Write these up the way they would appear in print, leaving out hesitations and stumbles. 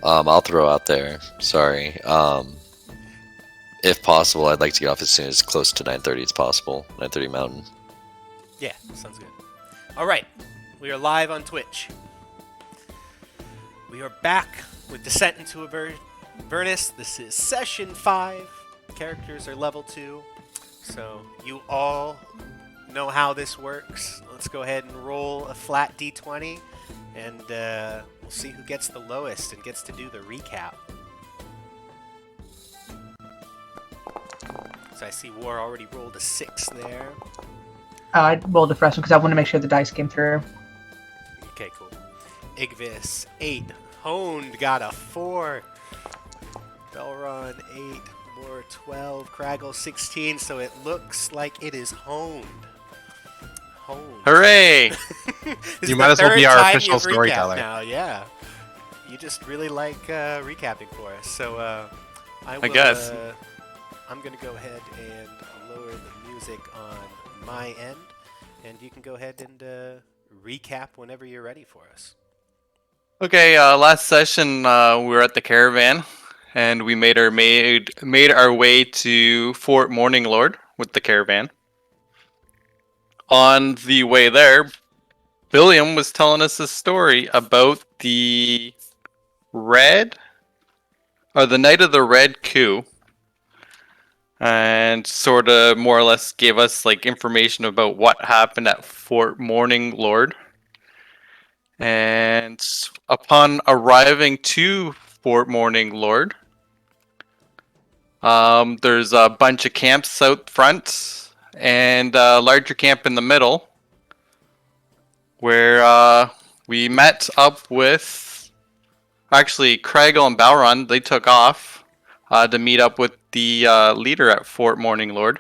I'll throw out there. Sorry. If possible, I'd like to get off as soon as close to 9:30 as possible. 9:30 Mountain. Yeah, sounds good. All right, we are live on Twitch. We are back with Descent into Avernus. This is session 5. Characters are level 2. So you all know how this works. Let's go ahead and roll a flat d20, and we'll see who gets the lowest and gets to do the recap. So I see War already rolled a 6 there. I rolled a fresh one because I want to make sure the dice came through. Okay, cool. Igvis, 8. Honed got a 4. Belron, 8. More 12. Craggle, 16. So it looks like it is honed. Honed. Hooray! This You is might the as well be third our time official you've recapped storyteller. now, yeah. You just really like recapping for us. So I will, guess. I'm going to go ahead and lower the music on my end, and you can go ahead and recap whenever you're ready for us. Okay, last session we were at the caravan, and we made our way to Fort Morning Lord with the caravan. On the way there, William was telling us a story about the night of the Red Coup, and sort of more or less gave us like information about what happened at Fort Morning Lord. And upon arriving to Fort Morning Lord, there's a bunch of camps out front and a larger camp in the middle, where we met up with, actually, Craigle and Balron. They took off to meet up with the leader at Fort Morning Lord.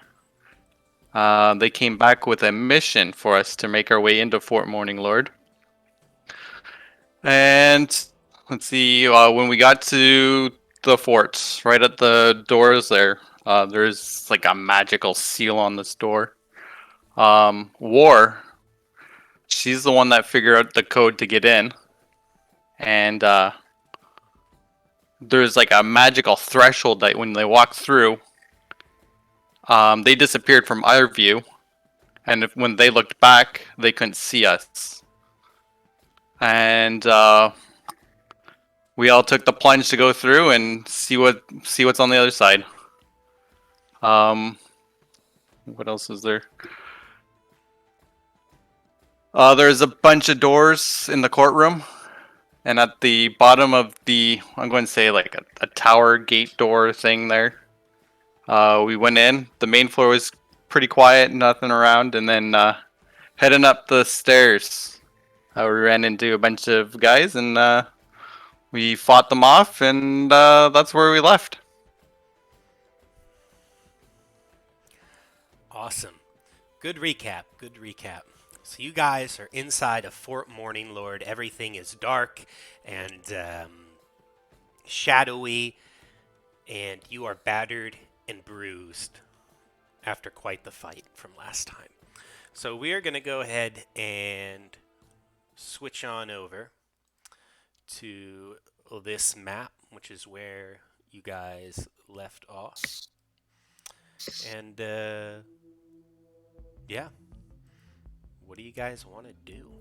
They came back with a mission for us to make our way into Fort Morning Lord. And let's see, when we got to the fort, right at the doors there's like a magical seal on this door. War, she's the one that figured out the code to get in. And there's like a magical threshold that when they walk through, they disappeared from our view. And when they looked back, they couldn't see us. And we all took the plunge to go through and see what's on the other side. What else is there? There's a bunch of doors in the courtroom, and at the bottom of I'm going to say like a tower gate door thing there. We went in. The main floor was pretty quiet, nothing around, and then heading up the stairs, we ran into a bunch of guys, and we fought them off, and that's where we left. Awesome. Good recap. Good recap. So you guys are inside of Fort Morning Lord. Everything is dark and shadowy, and you are battered and bruised after quite the fight from last time. So we are going to go ahead and switch on over to this map, which is where you guys left off. And yeah, what do you guys want to do?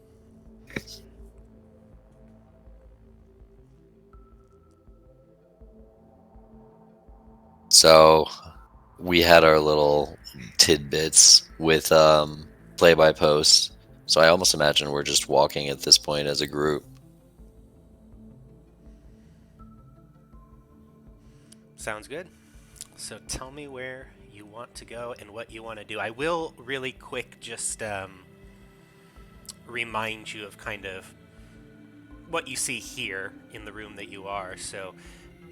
So we had our little tidbits with play by post. So I almost imagine we're just walking at this point as a group. Sounds good. So tell me where you want to go and what you want to do. I will really quick just remind you of kind of what you see here in the room that you are. So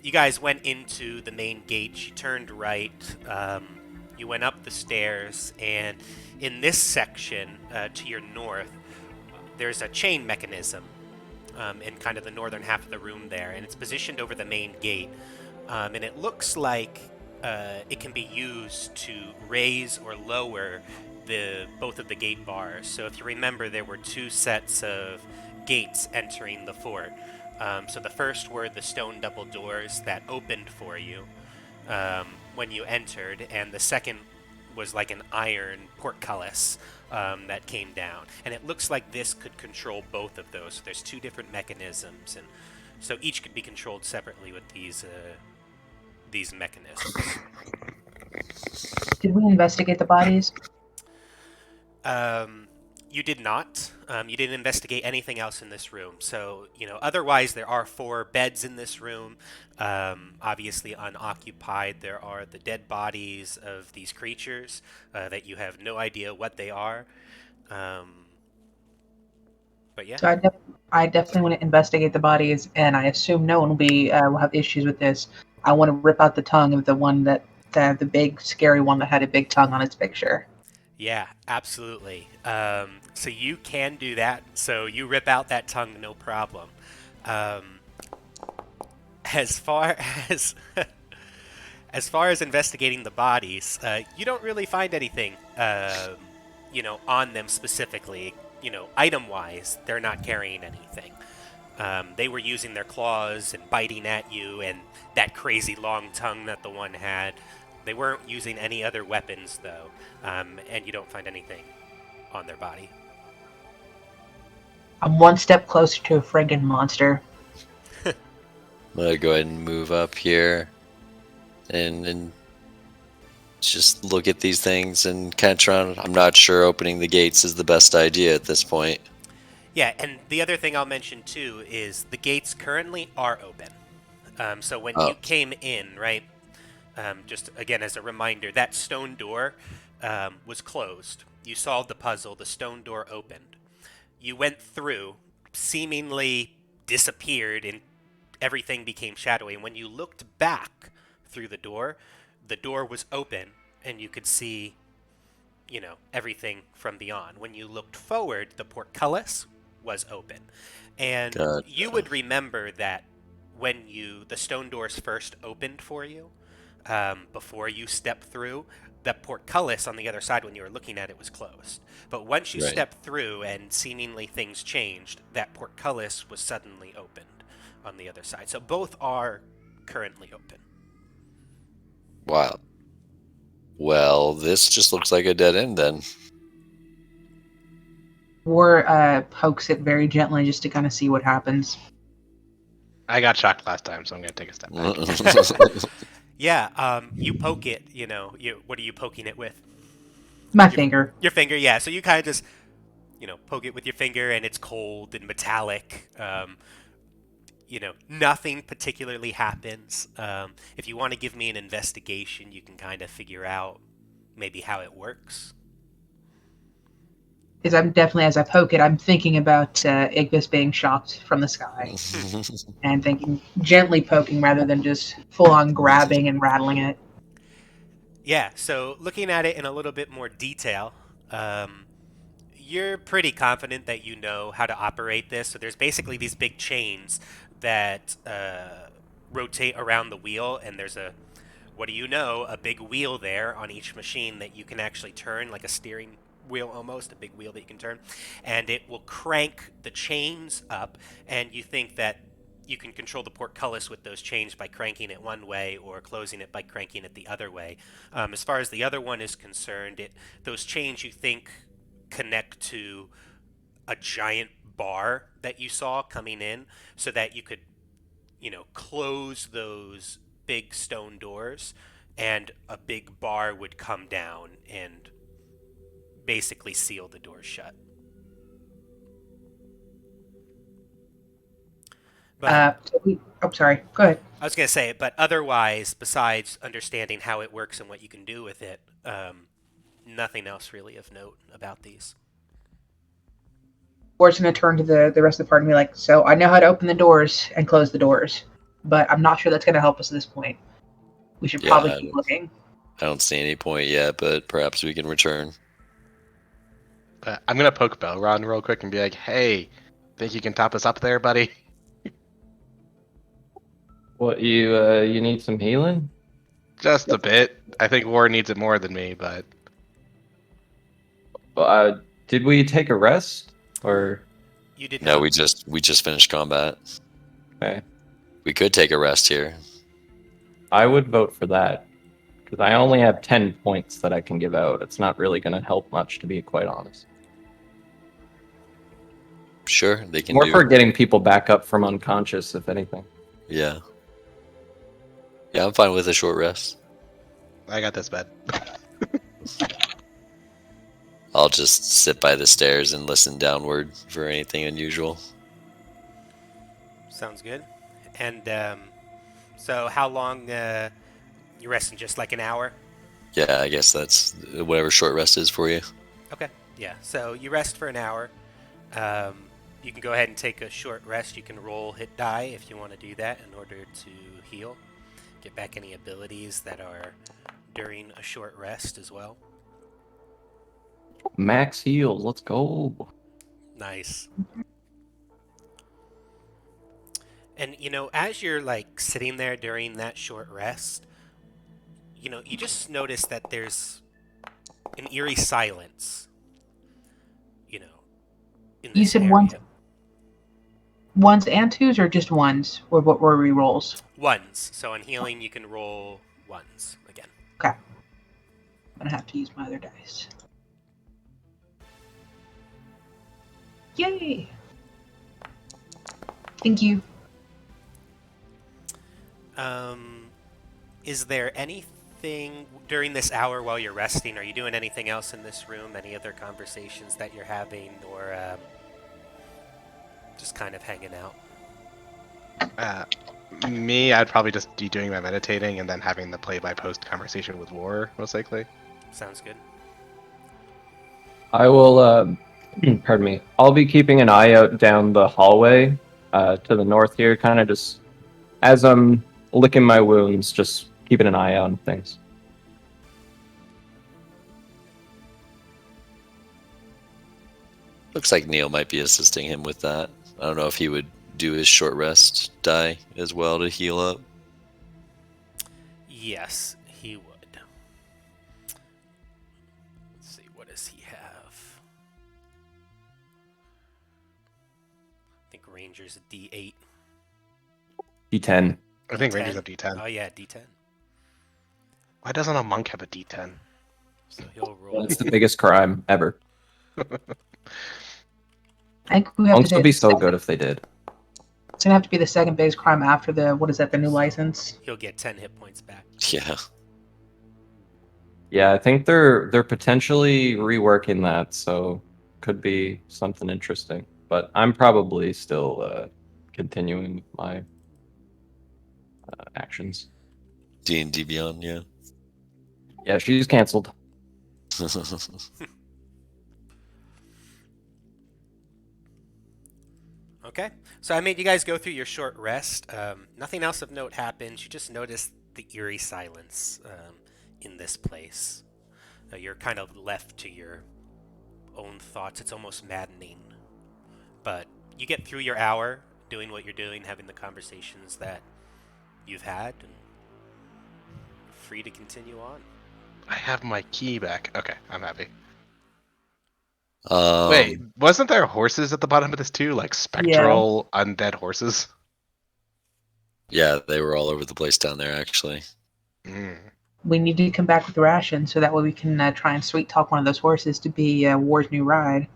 you guys went into the main gate, you turned right, you went up the stairs, and in this section to your north, there's a chain mechanism in kind of the northern half of the room there, and it's positioned over the main gate. And it looks like it can be used to raise or lower both of the gate bars. So if you remember, there were two sets of gates entering the fort. So the first were the stone double doors that opened for you when you entered, and the second was like an iron portcullis that came down. And it looks like this could control both of those. So there's two different mechanisms, and so each could be controlled separately with these mechanisms. Did we investigate the bodies? You did not. You didn't investigate anything else in this room. So, otherwise, there are 4 beds in this room. Obviously, unoccupied. There are the dead bodies of these creatures that you have no idea what they are. But yeah. So I definitely want to investigate the bodies, and I assume no one will have issues with this. I want to rip out the tongue of the one the big scary one that had a big tongue on its picture. Yeah, absolutely. So you can do that. So you rip out that tongue, no problem. As far as as far as investigating the bodies, you don't really find anything, on them specifically. Item-wise, they're not carrying anything. They were using their claws and biting at you, and that crazy long tongue that the one had. They weren't using any other weapons, though, and you don't find anything on their body. I'm one step closer to a friggin' monster. I'm gonna go ahead and move up here and just look at these things and kind of try. I'm not sure opening the gates is the best idea at this point. Yeah, and the other thing I'll mention too is the gates currently are open. So when you came in, right? Just again as a reminder, that stone door was closed. You solved the puzzle. The stone door opened. You went through, seemingly disappeared, and everything became shadowy. And when you looked back through the door was open, and you could see, everything from beyond. When you looked forward, the portcullis was open. And you would remember that when the stone doors first opened for you, before you stepped through, the portcullis on the other side when you were looking at it was closed. But once you stepped through and seemingly things changed, that portcullis was suddenly opened on the other side. So both are currently open. Wow. Well, this just looks like a dead end then. War pokes it very gently just to kind of see what happens. I got shocked last time, so I'm gonna take a step back. Yeah, you poke it, what are you poking it with? My finger. Your finger, yeah. So you kind of just, poke it with your finger, and it's cold and metallic. Nothing particularly happens. If you want to give me an investigation, you can kind of figure out maybe how it works. Because I'm definitely, as I poke it, I'm thinking about Igvis being shocked from the sky. And thinking gently poking rather than just full-on grabbing and rattling it. Yeah, so looking at it in a little bit more detail, you're pretty confident that you know how to operate this. So there's basically these big chains that rotate around the wheel, and there's a big wheel there on each machine that you can actually turn, like a steering wheel almost, a big wheel that you can turn, and it will crank the chains up, and you think that you can control the portcullis with those chains by cranking it one way or closing it by cranking it the other way. As far as the other one is concerned, those chains you think connect to a giant bar that you saw coming in so that you could, close those big stone doors, and a big bar would come down and basically seal the doors shut. But sorry. Go ahead. I was going to say, but otherwise, besides understanding how it works and what you can do with it, nothing else really of note about these. Ward's going to turn to the rest of the party and be like, so I know how to open the doors and close the doors, but I'm not sure that's going to help us at this point. We should probably keep looking. I don't see any point yet, but perhaps we can return. I'm gonna poke Belron real quick and be like, "Hey, think you can top us up there, buddy?" What, you need some healing? Just a bit. I think War needs it more than me, but Did we take a rest or? You did No, not. we just finished combat. Okay. We could take a rest here. I would vote for that. Because I only have 10 points that I can give out. It's not really going to help much, to be quite honest. Sure, they can More do. for getting people back up from unconscious, if anything. Yeah. Yeah, I'm fine with a short rest. I got this bed. I'll just sit by the stairs and listen downward for anything unusual. Sounds good. And so how long you resting? Just like an hour? Yeah, I guess that's whatever short rest is for you. Okay. Yeah. So you rest for an hour. You can go ahead and take a short rest. You can roll hit die if you want to do that in order to heal. Get back any abilities that are during a short rest as well. Max heals. Let's go. Nice. And as you're like sitting there during that short rest, you just notice that there's an eerie silence. In You this said area. ones and twos, or just ones? Or what were re-rolls? Ones. So on healing, you can roll ones again. Okay. I'm gonna have to use my other dice. Yay! Thank you. Is there anything during this hour while you're resting? Are you doing anything else in this room? Any other conversations that you're having, or just kind of hanging out? Me, I'd probably just be doing my meditating and then having the play-by-post conversation with War, most likely. Sounds good. I will, pardon me. I'll be keeping an eye out down the hallway to the north here, kind of just as I'm licking my wounds, just keeping an eye on things. Looks like Neil might be assisting him with that. I don't know if he would do his short rest die as well to heal up. Yes, he would. Let's see, what does he have? I think Ranger's a D8. D10. I think D10. Ranger's a D10. Oh yeah, D10. Why doesn't a monk have a D10? So he'll roll. That's the biggest crime ever. I think we have Monks to would do be so good if they did. It's gonna have to be the second biggest crime after the new license. He'll get 10 hit points back. Yeah. Yeah, I think they're potentially reworking that, so could be something interesting. But I'm probably still continuing my actions. D&D Beyond, yeah. Yeah, she's canceled. Okay, so I made you guys go through your short rest. Nothing else of note happens. You just notice the eerie silence in this place. You're kind of left to your own thoughts. It's almost maddening. But you get through your hour doing what you're doing, having the conversations that you've had, and free to continue on. I have my key back. Okay, I'm happy. Um, Wait, wasn't there horses at the bottom of this too? Like spectral undead horses? Yeah, they were all over the place down there, actually. Mm. We need to come back with rations so that way we can try and sweet talk one of those horses to be War's new ride.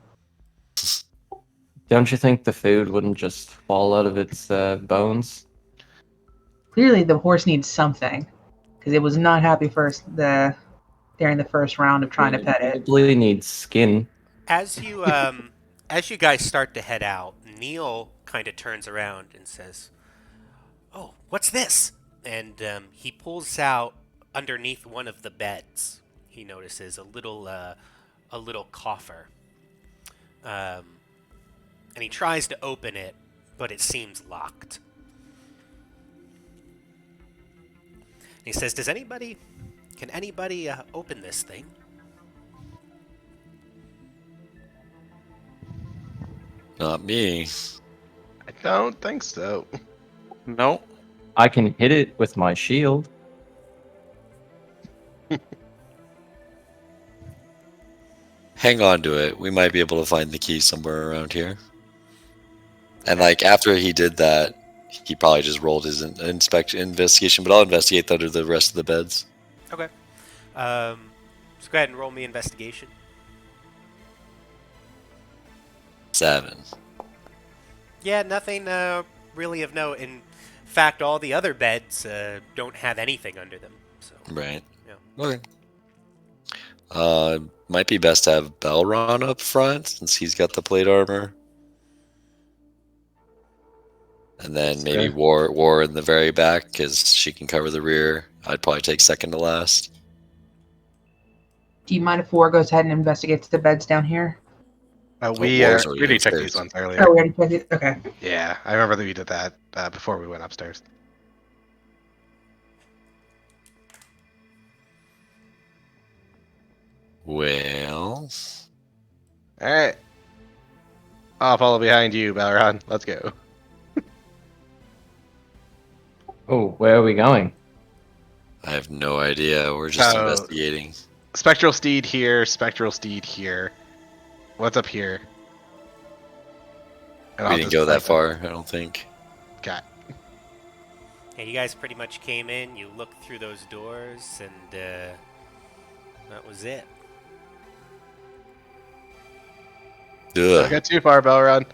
Don't you think the food wouldn't just fall out of its bones? Clearly, the horse needs something because it was not happy during the first round of trying to pet it. Probably needs skin. As you guys start to head out, Neil kind of turns around and says, "Oh, what's this?" And he pulls out underneath one of the beds. He notices a little coffer, and he tries to open it, but it seems locked. And he says, "Can anybody open this thing?" Not me. I don't think so. Nope. I can hit it with my shield. Hang on to it. We might be able to find the key somewhere around here. And like after he did that, he probably just rolled his investigation, but I'll investigate under the rest of the beds. Okay. So go ahead and roll me investigation. 7. Yeah, nothing really of note. In fact, all the other beds don't have anything under them. So Right. yeah. Okay. Might be best to have Belron up front since he's got the plate armor. And then That's maybe fair. War in the very back because she can cover the rear. I'd probably take second to last. Do you mind if War goes ahead and investigates the beds down here? We War's already already checked upstairs. these ones earlier. Oh, we already checked it? Okay. Yeah, I remember that we did that before we went upstairs. Well, All right. I'll follow behind you, Balron. Let's go. Oh, where are we going? I have no idea. We're just Oh. investigating. Spectral Steed here, Spectral Steed here. What's up here? And We I'll didn't just go that point far, I don't think. Okay. Yeah, you guys pretty much came in. You looked through those doors, and that was it. Don't Ugh. get too far, Balron.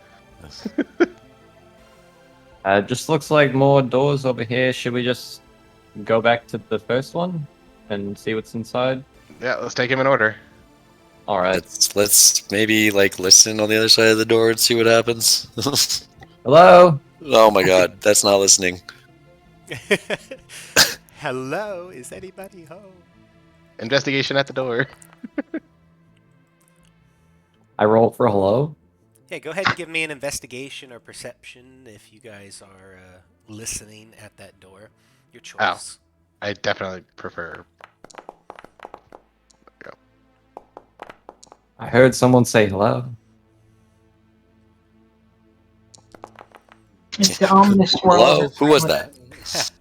Just looks like more doors over here. Should we just go back to the first one and see what's inside? Yeah, let's take him in order. All right. Let's maybe like listen on the other side of the door and see what happens. Hello. Oh my god, that's not listening. Hello, is anybody home? Investigation at the door. I roll for hello. Yeah, go ahead and give me an investigation or perception if you guys are listening at that door. Your choice. I definitely prefer. I heard someone say hello. It's the ominous swirl. Hello? of Who was silence.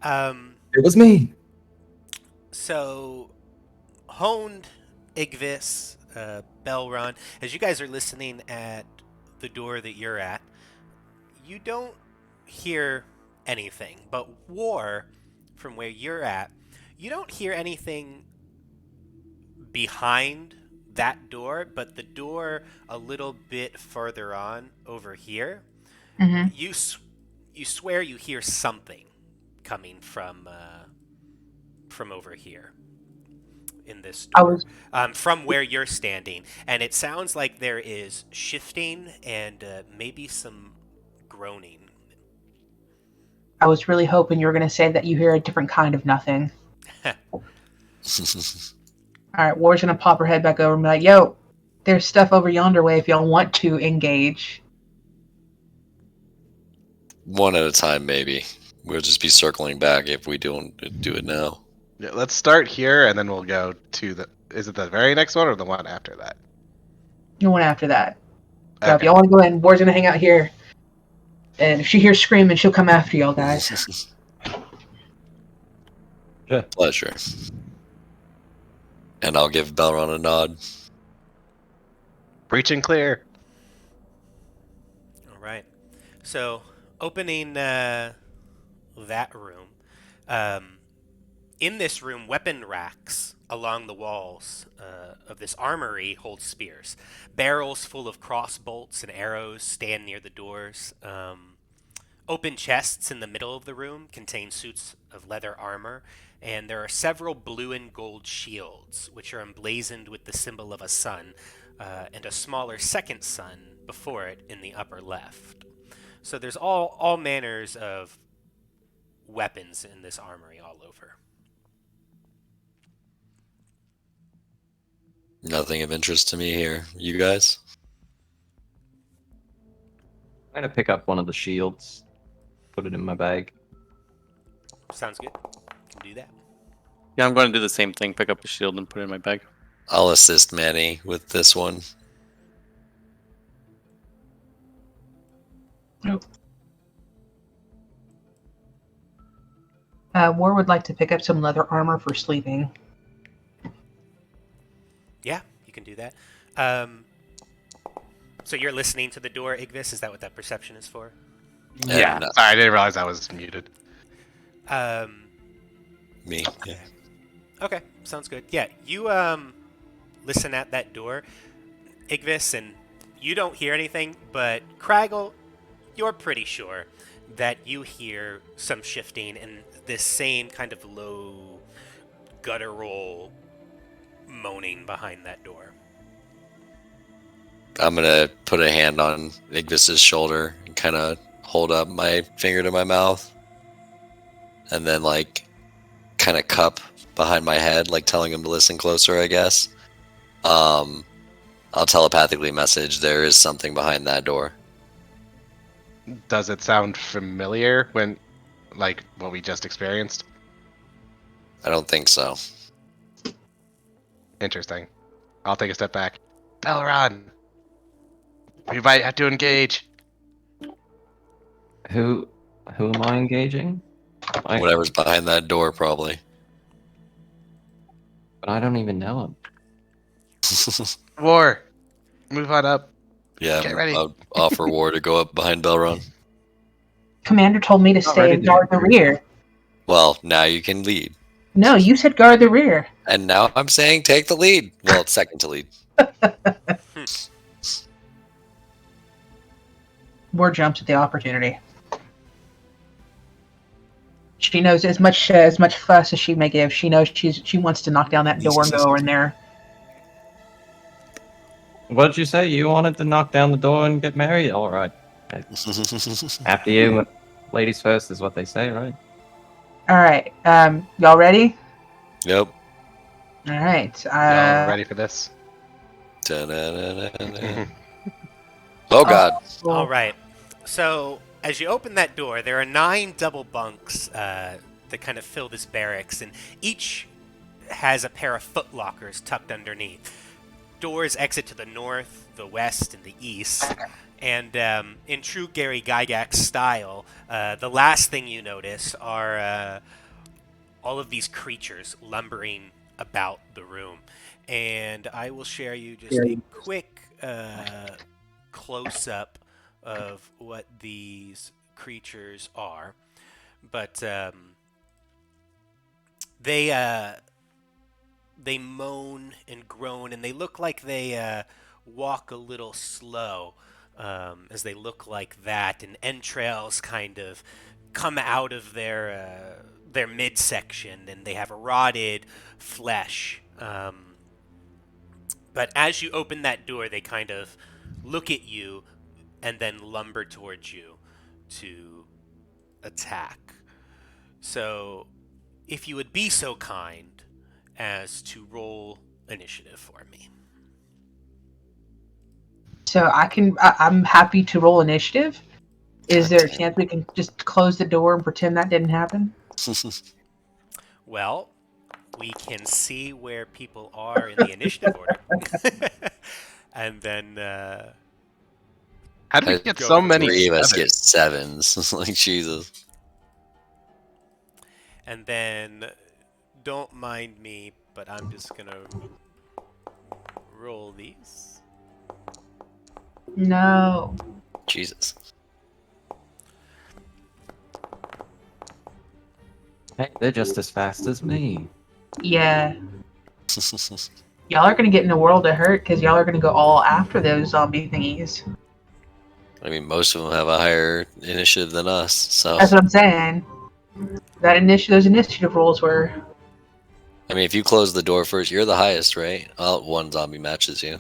that? It was me. So, Honed, Igvis, Belron, as you guys are listening at the door that you're at, you don't hear anything. But War, from where you're at, you don't hear anything behind that door, but the door a little bit further on over here, Mhm. you swear you hear something coming from over here in this I door, was from where you're standing, and it sounds like there is shifting and maybe some groaning. I was really hoping you were going to say that you hear a different kind of nothing. All right, War's going to pop her head back over and be like, "Yo, there's stuff over yonder way if y'all want to engage." One at a time, maybe. We'll just be circling back if we don't do it now. Yeah, let's start here and then we'll go to the. Is it the very next one or the one after that? The one after that. So if Okay. y'all want to go in, War's going to hang out here. And if she hears screaming, she'll come after y'all guys. Pleasure. And I'll give Belron a nod. Breach and clear. All right. So, opening that room. In this room, weapon racks along the walls of this armory hold spears. Barrels full of crossbolts and arrows stand near the doors. Open chests in the middle of the room contain suits of leather armor, and there are several blue and gold shields, which are emblazoned with the symbol of a sun, and a smaller second sun before it in the upper left. So there's all manners of weapons in this armory all over. Nothing of interest to me here. You guys? I'm gonna pick up one of the shields, put it in my bag. Sounds good. Can do that. Yeah, I'm going to do the same thing. Pick up a shield and put it in my bag. I'll assist Manny with this one. War would like to pick up some leather armor for sleeping. Yeah, you can do that. So you're listening to the door, Igvis? Is that what that perception is for? Yeah. And, Sorry, I didn't realize I was muted. me. Yeah. Okay, sounds good. Yeah, you listen at that door, Igvis, and you don't hear anything, but Craggle, you're pretty sure that you hear some shifting and this same kind of low guttural moaning behind that door. I'm gonna put a hand on Igvis's shoulder and kind of hold up my finger to my mouth, and then like kind of cup behind my head, like telling him to listen closer, I guess. I'll telepathically message there is something behind that door. Does it sound familiar when, like, what we just experienced? I don't think so. Interesting. I'll take a step back. Belron! We might have to engage. Who am I engaging? Whatever's behind that door, probably. But I don't even know him. War! Move on up. Yeah, Get ready. I'll offer War to go up behind Belron. Commander told me to stay Already and guard the there. rear. Well, now you can lead. No, you said guard the rear. And now I'm saying take the lead. Well, it's second to lead. War jumps at the opportunity. She knows as much fuss as she may give. She knows she wants to knock down that door and go in there. What did you say? You wanted to knock down the door and get married? All right. After you, ladies first is what they say, right? All right, y'all ready? Yep. All right. Y'all ready for this? Da-na-na-na-na. Oh God. All right. So as you open that door, there are 9 double bunks that kind of fill this barracks, and each has a pair of foot lockers tucked underneath. Doors exit to the north, the west, and the east. And in true Gary Gygax style, the last thing you notice are all of these creatures lumbering about the room. And I will share you just a quick close-up of what these creatures are. But they moan and groan, and they look like they walk a little slow as they look like that, and entrails kind of come out of their midsection, and they have rotted flesh. But as you open that door, they kind of look at you and then lumber towards you to attack. So, if you would be so kind as to roll initiative for me. So I'm happy to roll initiative. Is there a chance we can just close the door and pretend that didn't happen? Well, we can see where people are in the initiative order. And then How did we get Go so to many 3 of us sevens? get 7s. Like Jesus. And then, don't mind me, but I'm just gonna roll these. No. Jesus. Hey, they're just as fast as me. Yeah. Y'all are gonna get in a world of hurt because y'all are gonna go all after those zombie thingies. I mean, most of them have a higher initiative than us, so. That's what I'm saying. Those initiative rolls were. I mean, if you close the door first, you're the highest, right? One zombie matches you.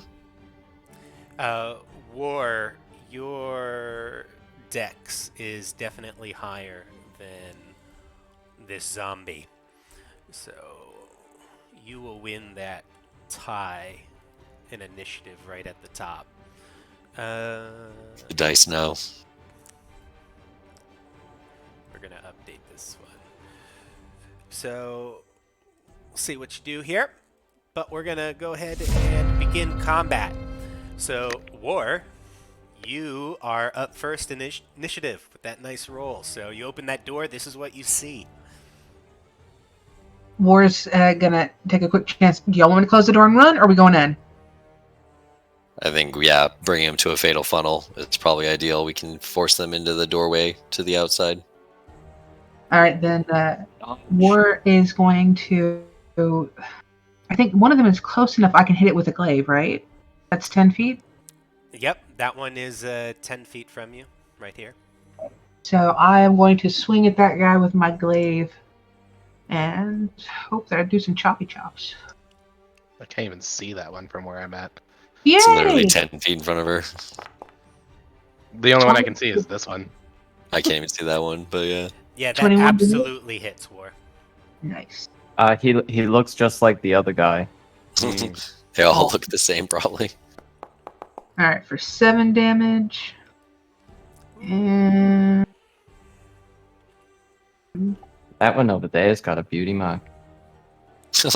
War, your dex is definitely higher than this zombie. So, you will win that tie in initiative right at the top. The dice know. We're going to update this one. So, we'll see what you do here. But we're going to go ahead and begin combat. So, War, you are up first in initiative with that nice roll. So, you open that door. This is what you see. War's gonna take a quick chance. Do y'all want me to close the door and run, or are we going in? I think, yeah, bringing them to a fatal funnel. It's probably ideal. We can force them into the doorway to the outside. All right, then War is going to. I think one of them is close enough. I can hit it with a glaive, right? That's 10 feet. Yep, that one is 10 feet from you, right here. So I am going to swing at that guy with my glaive, and hope that I do some choppy chops. I can't even see that one from where I'm at. Yay! It's literally 10 feet in front of her. The only one I can see is this one. I can't even see that one, but yeah. Yeah, that 21 to hit? absolutely hits, War. Nice. He looks just like the other guy. They all look the same, probably. All right, for 7 damage, and That one over there's got a beauty mark. So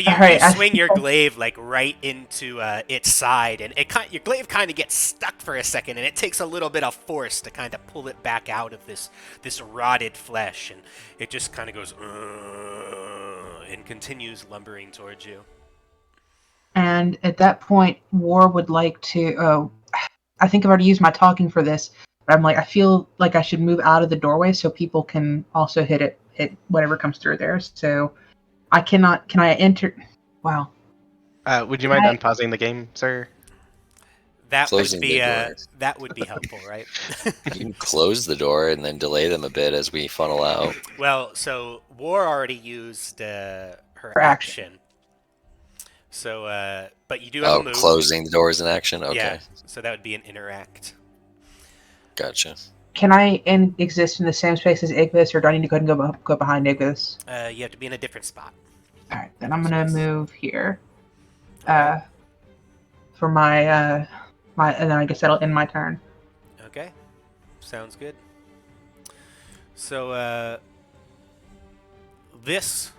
you, All right, you swing your glaive like right into its side, and your glaive kind of gets stuck for a second, and it takes a little bit of force to kind of pull it back out of this rotted flesh, and it just kind of goes and continues lumbering towards you. And at that point, War would like to. I think I've already used my talking for this, but I'm like, I feel like I should move out of the doorway so people can also hit whatever comes through there. So I cannot. Can I enter? Wow. Would you mind unpausing the game, sir? That Closing would be the door. that would be helpful, right? You can close the door and then delay them a bit as we funnel out. Well, so War already used her Her action. action. So, but you do have a move. Closing the door is an action? Okay. Yeah, so that would be an interact. Gotcha. Can I exist in the same space as Igvis, or do I need to go ahead and go behind Igvis? You have to be in a different spot. All right, then I'm gonna move here. For my and then I guess that'll end my turn. Okay, sounds good. So, this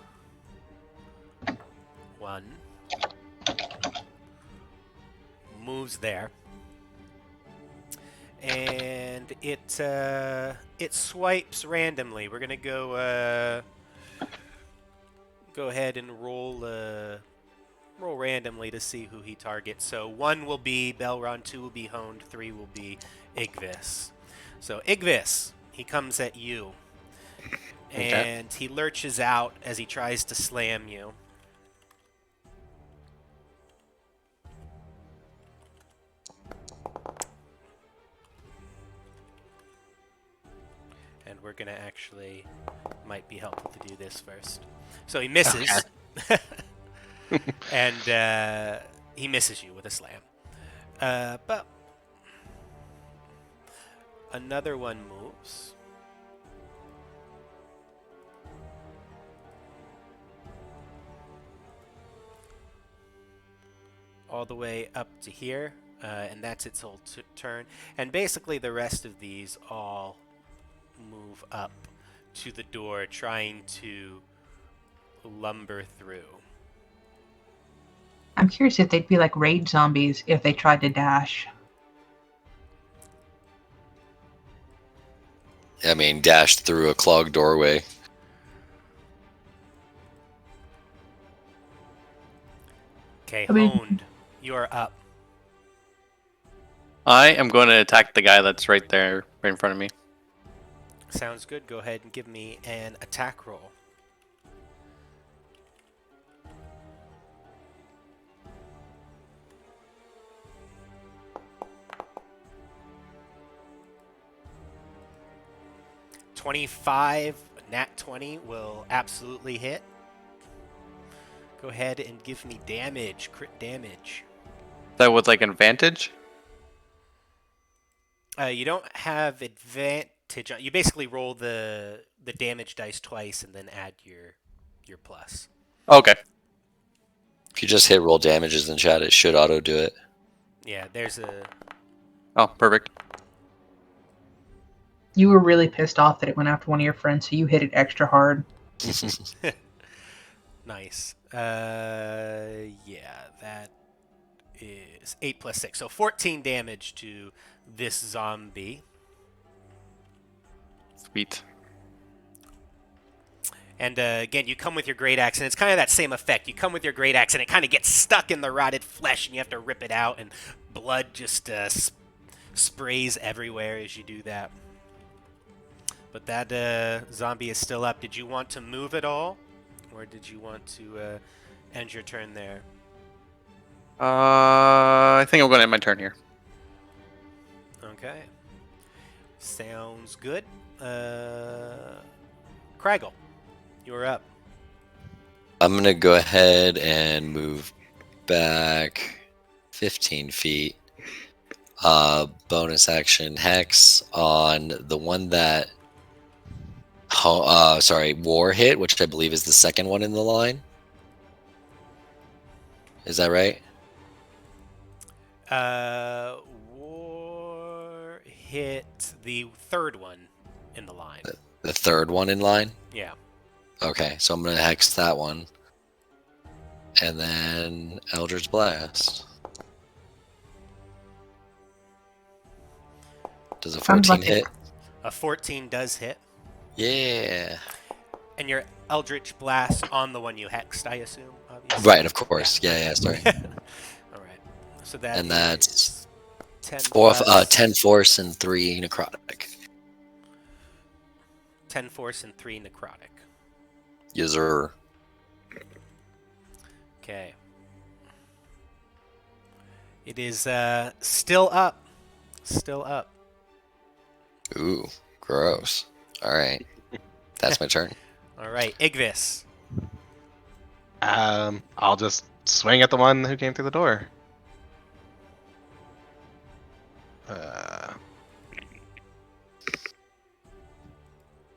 one moves there, and it swipes randomly. We're gonna go ahead and roll randomly to see who he targets. So 1 will be Belron, 2 will be Honed, 3 will be Igvis. So Igvis, he comes at you, and he lurches out as he tries to slam you. And we're gonna actually might be helpful to do this first. So he misses. Okay. And he misses you with a slam. But another one moves. All the way up to here, and that's its whole turn. And basically the rest of these all move up to the door, trying to lumber through. I'm curious if they'd be like raid zombies if they tried to dash. I mean, dashed through a clogged doorway. Okay, Honed, you're up. I am going to attack the guy that's right there, right in front of me. Sounds good. Go ahead and give me an attack roll. .25 nat 20 will absolutely hit. Go ahead and give me damage, crit damage. That was like an advantage? You don't have advantage. You basically roll the damage dice twice and then add your plus. Okay. If you just hit roll damages in chat, it should auto do it. Yeah, there's a... Oh, perfect. You were really pissed off that it went after one of your friends, so you hit it extra hard. Nice. Yeah, that is 8 plus 6. So 14 damage to this zombie. Sweet. And again, you come with your great axe, and it's kind of that same effect. You come with your great axe, and it kind of gets stuck in the rotted flesh, and you have to rip it out, and blood just sprays everywhere as you do that. But that zombie is still up. Did you want to move at all, or did you want to end your turn there? I think I'm going to end my turn here. Okay. Sounds good. Craggle, you're up. I'm gonna go ahead and move back 15 feet. Bonus action hex on the one that War hit, which I believe is the second one in the line. Is that right? War hit the third one in the line. The third one in line? Yeah. Okay, so I'm gonna hex that one. And then Eldritch Blast. Does a Sounds 14 like hit? A 14 does hit. Yeah. And your Eldritch Blast on the one you hexed, I assume, obviously. Right, of course. Yeah, sorry. All right. So that And that's 10 10 force and 3 necrotic. 10 force and 3 necrotic. User. Okay. It is still up. Still up. Ooh, gross. All right. That's my turn. All right, Igvis. I'll just swing at the one who came through the door.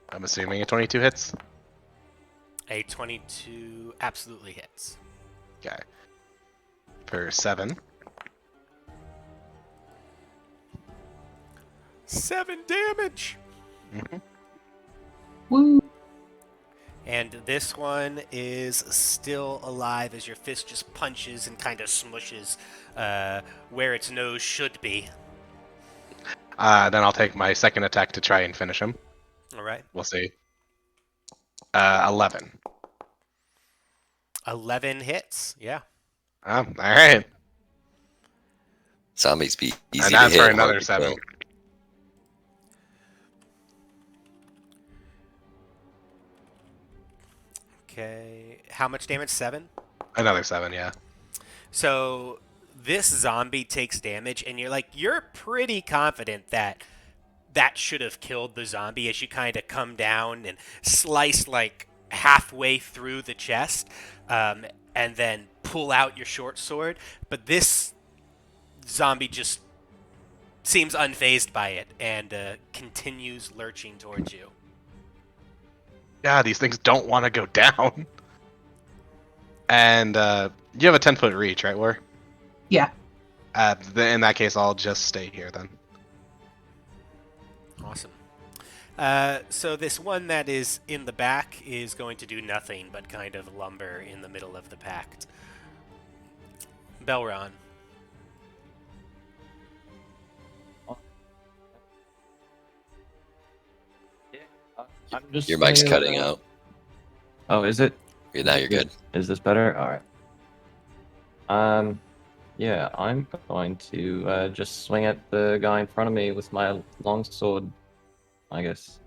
I'm assuming a 22 hits. A 22 absolutely hits. Okay. For 7. 7 damage. Mm-hmm. Woo! And this one is still alive as your fist just punches and kind of smushes where its nose should be. Then I'll take my second attack to try and finish him. All right. We'll see. 11. 11 hits. Yeah. All right. Zombies be easy And to that's hit. for hard another to 7. kill. Okay. How much damage? 7? Another 7, yeah. So this zombie takes damage, and you're pretty confident that that should have killed the zombie as you kind of come down and slice like halfway through the chest, and then pull out your short sword. But this zombie just seems unfazed by it and continues lurching towards you. Yeah, these things don't want to go down. And you have a 10-foot reach, right, War? Yeah. In that case, I'll just stay here then. Awesome. So this one that is in the back is going to do nothing but kind of lumber in the middle of the pact. Belron. I'm just Your mic's gonna- cutting out. Oh, is it? Now you're good. Is this better? All right. Yeah, I'm going to just swing at the guy in front of me with my long sword, I guess.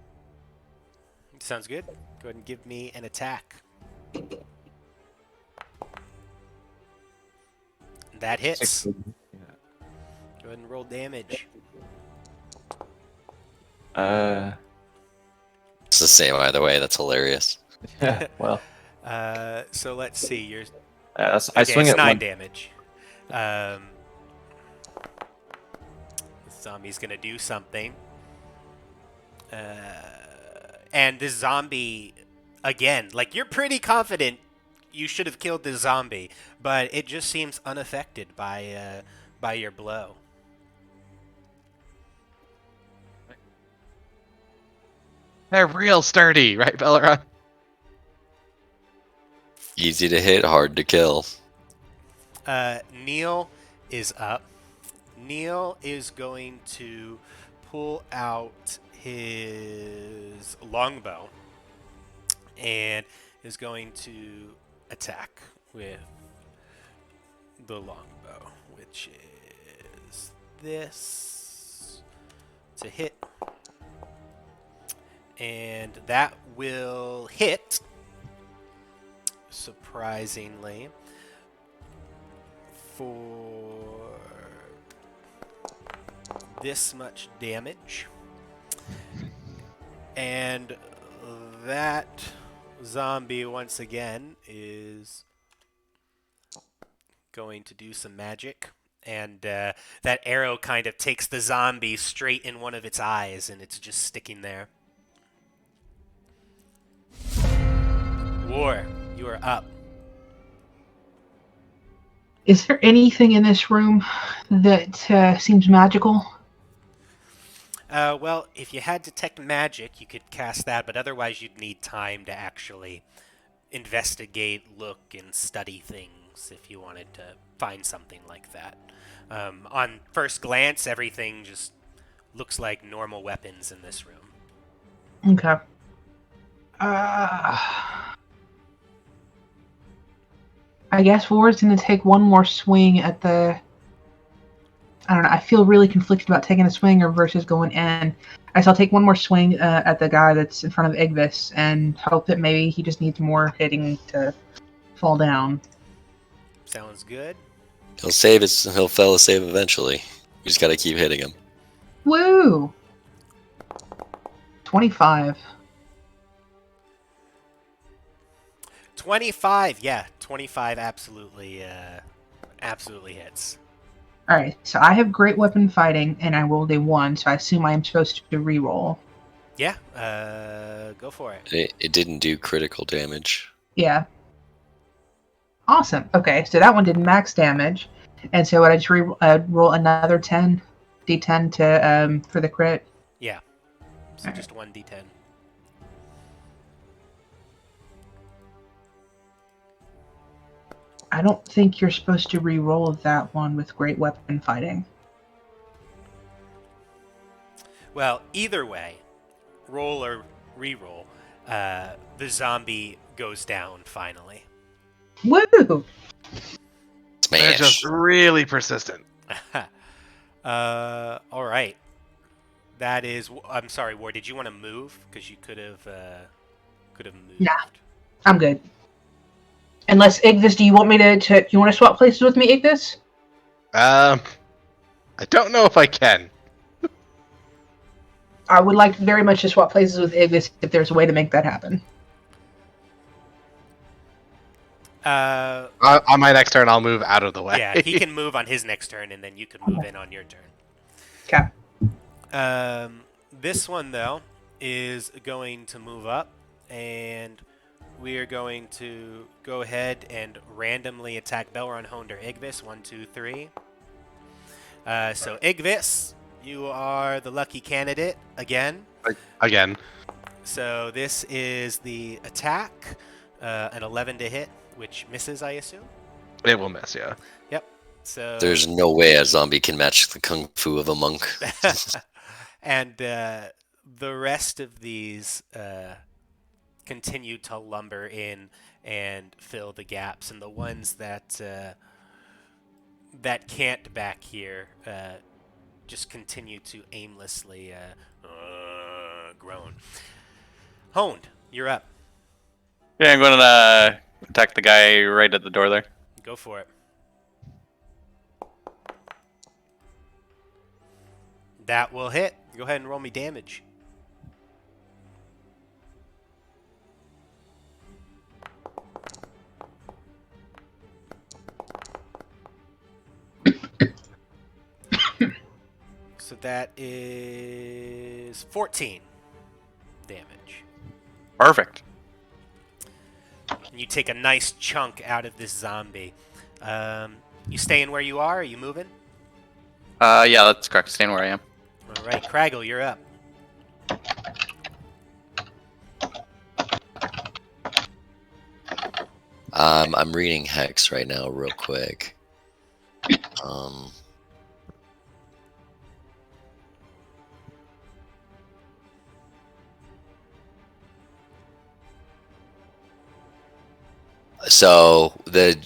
Sounds good. Go ahead and give me an attack. That hits. Go ahead and roll damage. It's the same either way. That's hilarious. Yeah, well, So let's see. You're I okay, swing it's at 9 one. damage. This zombie's gonna do something. And this zombie, again, like you're pretty confident you should have killed this zombie, but it just seems unaffected by your blow. They're real sturdy, right, Belleron? Easy to hit, hard to kill. Neil is up. Neil is going to pull out his longbow and is going to attack with the longbow, which is this to hit. And that will hit, surprisingly, for this much damage. And that zombie, once again, is going to do some magic. And that arrow kind of takes the zombie straight in one of its eyes, and it's just sticking there. War, you are up. Is there anything in this room that seems magical? Well, if you had detect magic, you could cast that, but otherwise you'd need time to actually investigate, look, and study things if you wanted to find something like that. On first glance, everything just looks like normal weapons in this room. Okay. I guess Ward's going to take one more swing at the... I don't know. I feel really conflicted about taking a swing or versus going in. I guess I'll take one more swing at the guy that's in front of Igvis and hope that maybe he just needs more hitting to fall down. Sounds good. He'll save it. He'll fail a save eventually. You just got to keep hitting him. Woo! 25. 25, yeah. 25 absolutely hits. Alright, so I have great weapon fighting, and I rolled a 1, so I assume I am supposed to re-roll. Yeah, go for it. It didn't do critical damage. Yeah. Awesome. Okay, so that one did max damage, and so would I just roll another 10 d10 to for the crit? Yeah, so just 1d10. I don't think you're supposed to re-roll that one with great weapon fighting. Well, either way, roll or re-roll, the zombie goes down finally. Woo! They're Smash. just really persistent. All right. That is. I'm sorry, War. Did you want to move? Because you could have moved. Nah. I'm good. Unless, Ignis, do you want me to you want to swap places with me, Ignis? I don't know if I can. I would like very much to swap places with Ignis if there's a way to make that happen. On my next turn, I'll move out of the way. Yeah, he can move on his next turn, and then you can move in on your turn. Okay. This one, though, is going to move up, and we are going to go ahead and randomly attack Belron, Honder, Igvis. 1, 2, 3. So, Igvis, you are the lucky candidate again. Again. So, this is the attack, an 11 to hit, which misses, I assume. It will miss, yeah. Yep. So There's no way a zombie can match the kung fu of a monk. and the rest of these continue to lumber in and fill the gaps, and the ones that can't back here just continue to aimlessly groan. Honed, you're up. Yeah, I'm going to attack the guy right at the door there. Go for it. That will hit. Go ahead and roll me damage. So that is 14 damage. Perfect. And you take a nice chunk out of this zombie. You staying where you are? Are you moving? Yeah, that's correct. Staying where I am. All right, Craggle, you're up. I'm reading Hex right now real quick. So the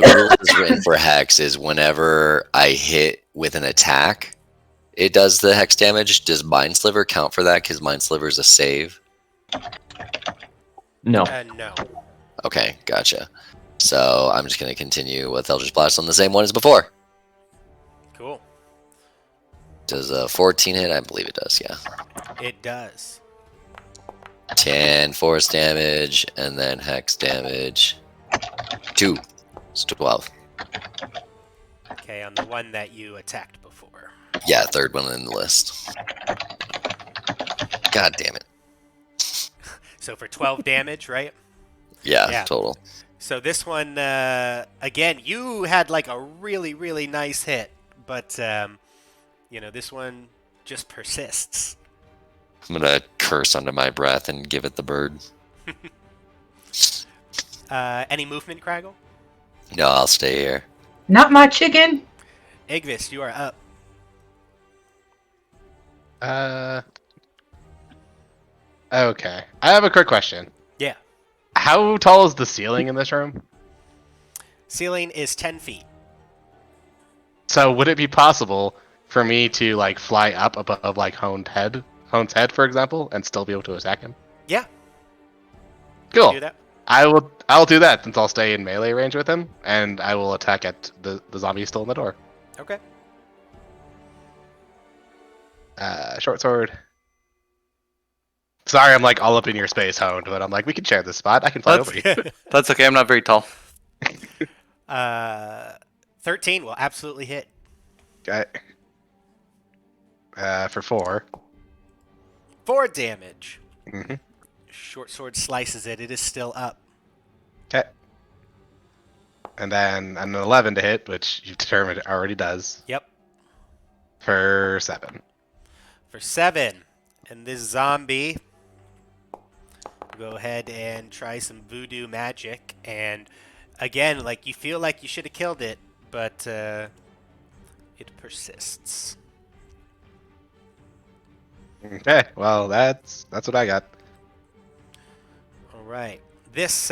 rule is written for hex is whenever I hit with an attack, it does the hex damage. Does Mind Sliver count for that? Because Mind Sliver is a save. No. No. Okay, gotcha. So I'm just gonna continue with Eldritch Blast on the same one as before. Cool. Does a 14 hit? I believe it does. Yeah. It does. 10 force damage and then hex damage. 2. It's 12. Okay, on the one that you attacked before. Yeah, third one in the list. God damn it. So for 12 damage, right? Yeah, Yeah. total. So this one, again, you had like a really, really nice hit, but this one just persists. I'm gonna curse under my breath and give it the bird. Any movement, Craggle? No, I'll stay here. Not my chicken. Igvis, you are up. Okay. I have a quick question. Yeah. How tall is the ceiling in this room? Ceiling is 10 feet. So would it be possible for me to like fly up above like Hone's head, for example, and still be able to attack him? Yeah. Cool. Do that. I'll do that since I'll stay in melee range with him, and I will attack at the zombie still in the door. Okay. Short sword. Sorry, I'm like all up in your space, Honed, but I'm like, we can share this spot. I can fly over you. That's okay. I'm not very tall. 13 will absolutely hit. Okay. For 4. 4 damage. Mm-hmm. Short sword slices it. It is still up. Okay. And then an 11 to hit, which you've determined it already does. Yep. For 7. For 7. And this zombie, go ahead and try some voodoo magic. And again, like you feel like you should have killed it, but it persists. Okay. Well, that's what I got. All right. This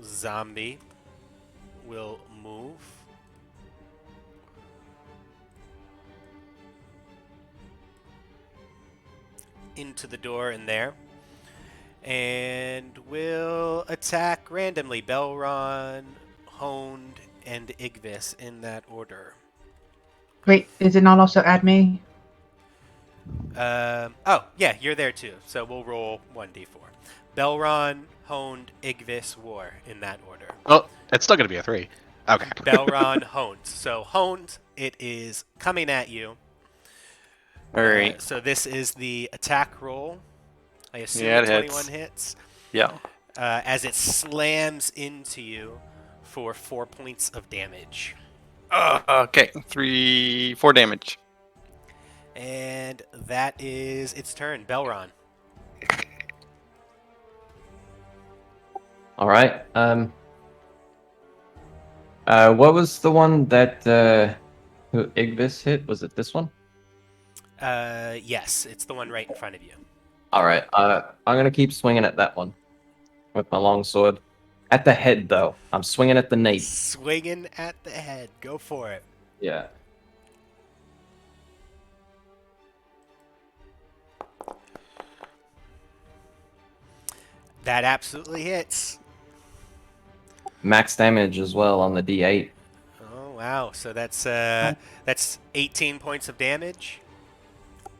zombie will move into the door in there and will attack randomly Belron, Honed, and Igvis in that order. Wait, is it not also add me? Oh, yeah, you're there too. So we'll roll 1d4. Belron, Honed, Igvis, War in that order. Oh, it's still gonna be a 3. Okay. Belron, Honed. So Honed, it is coming at you. All right. So this is the attack roll. I assume Yeah, it 21 hits. hits. Yeah. As it slams into you for 4 points of damage. Okay. 4 damage. And that is its turn. Belron. All right. What was the one that who Igvis hit? Was it this one? Yes, it's the one right in front of you. All right. I'm gonna keep swinging at that one with my long sword. At the head, though. I'm swinging at the nape. Swinging at the head. Go for it. Yeah. That absolutely hits. Max damage as well on the D8. Oh wow! So that's 18 points of damage.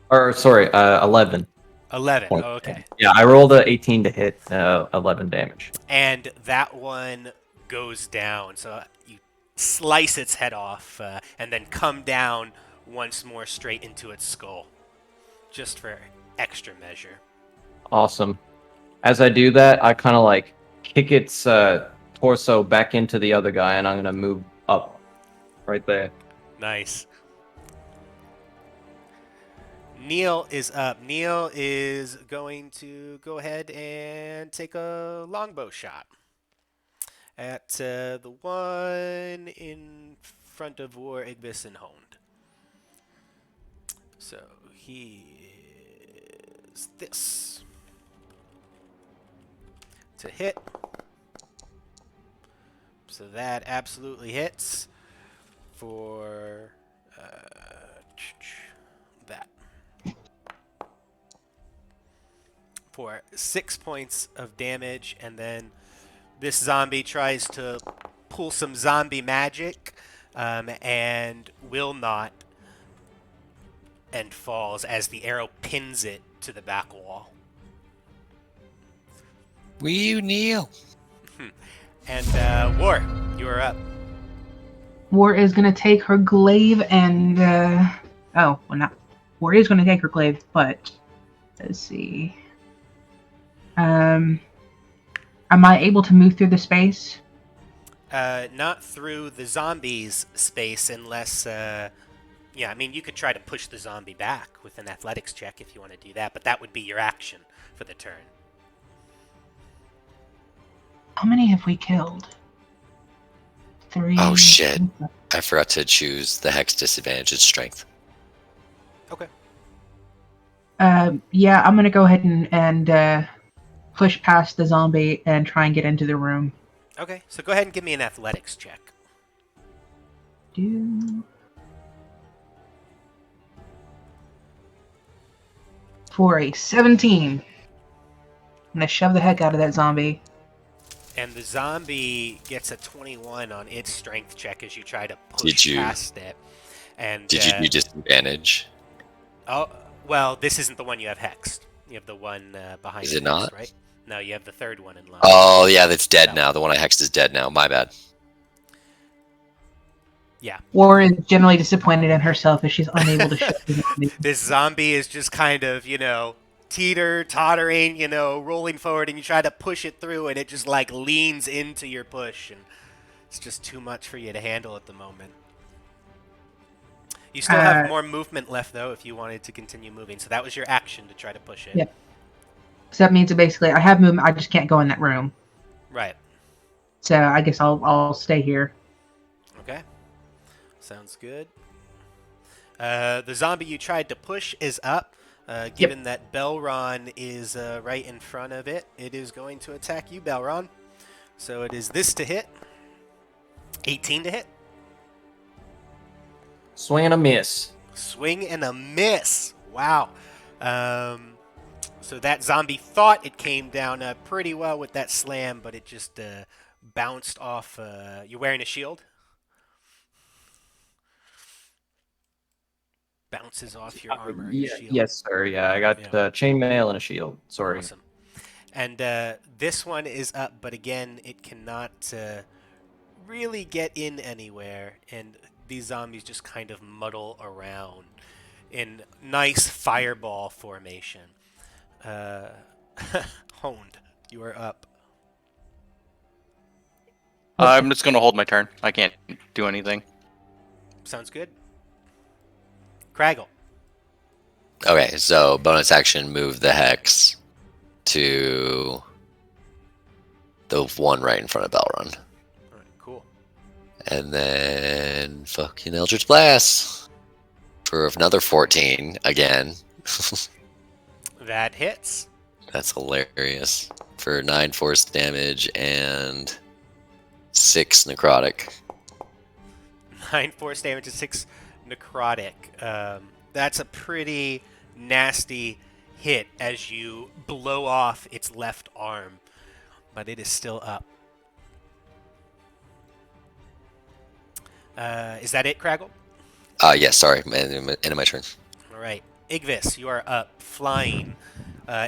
Or sorry, 11. 11. Point. Oh, okay. Yeah, I rolled a 18 to hit, 11 damage. And that one goes down. So you slice its head off and then come down once more straight into its skull, just for extra measure. Awesome. As I do that, I kind of like kick its torso back into the other guy, and I'm gonna move up, right there. Nice. Neil is up. Neil is going to go ahead and take a longbow shot at the one in front of War, Igvis, and Honed. So he is this. to hit. So that absolutely hits for that. For 6 points of damage, and then this zombie tries to pull some zombie magic and will not, and falls as the arrow pins it to the back wall. Will you kneel? And War, you are up. War is going to take her glaive and War is going to take her glaive, but let's see. Am I able to move through the space? Not through the zombies' space unless, I mean, you could try to push the zombie back with an athletics check if you want to do that, but that would be your action for the turn. How many have we killed? 3. Oh shit! I forgot to choose the hex disadvantage. It's strength. Okay. Yeah, I'm going to go ahead and push past the zombie and try and get into the room. Okay, so go ahead and give me an athletics check. For a 17. I'm going to shove the heck out of that zombie. And the zombie gets a 21 on its strength check as you try to Did push you- past it. And Did you do disadvantage? Oh, well, this isn't the one you have hexed. You have the one behind Is the it hex, not? right? No, you have the third one in line. Oh yeah, that's dead No. now. The one I hexed is dead now. My bad. Yeah. War is generally disappointed in herself as she's unable to shove the zombie. This zombie is just kind of, tottering, rolling forward, and you try to push it through, and it just, leans into your push, and it's just too much for you to handle at the moment. You still have more movement left, though, if you wanted to continue moving, so that was your action to try to push it. Yep. So that means that basically I have movement, I just can't go in that room. Right. So I guess I'll stay here. Okay. Sounds good. The zombie you tried to push is up. Given that Belron is right in front of it, it is going to attack you, Belron. So it is this to hit. 18 to hit. Swing and a miss. Swing and a miss. Wow. So that zombie thought it came down pretty well with that slam, but it just bounced off. You're wearing a shield? Bounces off your armor and shield. Yes, sir. Yeah, I got chainmail and a shield. Sorry. Awesome. And this one is up, but again, it cannot really get in anywhere, and these zombies just kind of muddle around in nice fireball formation. Honed, you are up. I'm just gonna hold my turn. I can't do anything. Sounds good. Craggle. Okay, so bonus action, move the hex to the one right in front of Belron. All right, cool. And then fucking Eldritch Blast for another 14 again. That hits. That's hilarious. For 9 force damage and 6 necrotic. 9 force damage and 6 necrotic. That's a pretty nasty hit as you blow off its left arm, but it is still up. Is that it, Craggle? Yes, sorry, end of my turn. All right. Igvis, you are up, flying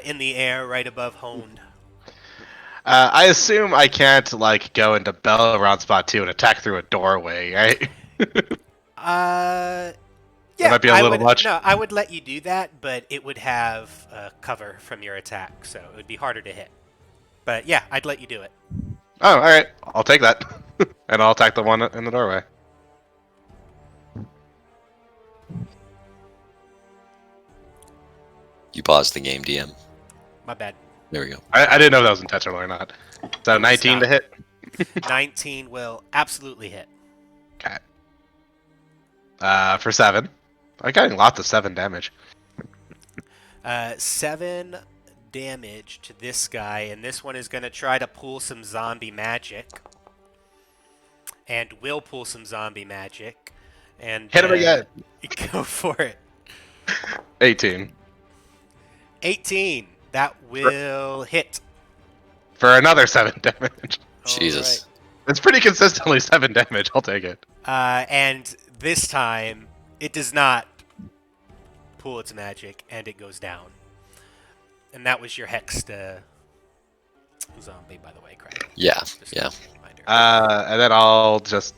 in the air right above Honed. I assume I can't go into Belron's spot too and attack through a doorway, right? Yeah, might be a little much. No, I would let you do that, but it would have cover from your attack, so it would be harder to hit. But yeah, I'd let you do it. Oh, all right. I'll take that, and I'll attack the one in the doorway. You paused the game, DM. My bad. There we go. I didn't know if that was intentional or not. So 19 to hit. 19 will absolutely hit. Okay. For 7. I'm getting lots of 7 damage. 7 damage to this guy, and this one is going to try to pull some zombie magic. And will pull some zombie magic. And Hit him again. go for it. 18 18. That will hit. for another 7 damage. Jesus. It's pretty consistently 7 damage. I'll take it. And this time, it does not pull its magic, and it goes down. And that was your hexed zombie, by the way, Craig. Yeah, Just yeah. a reminder. And then I'll just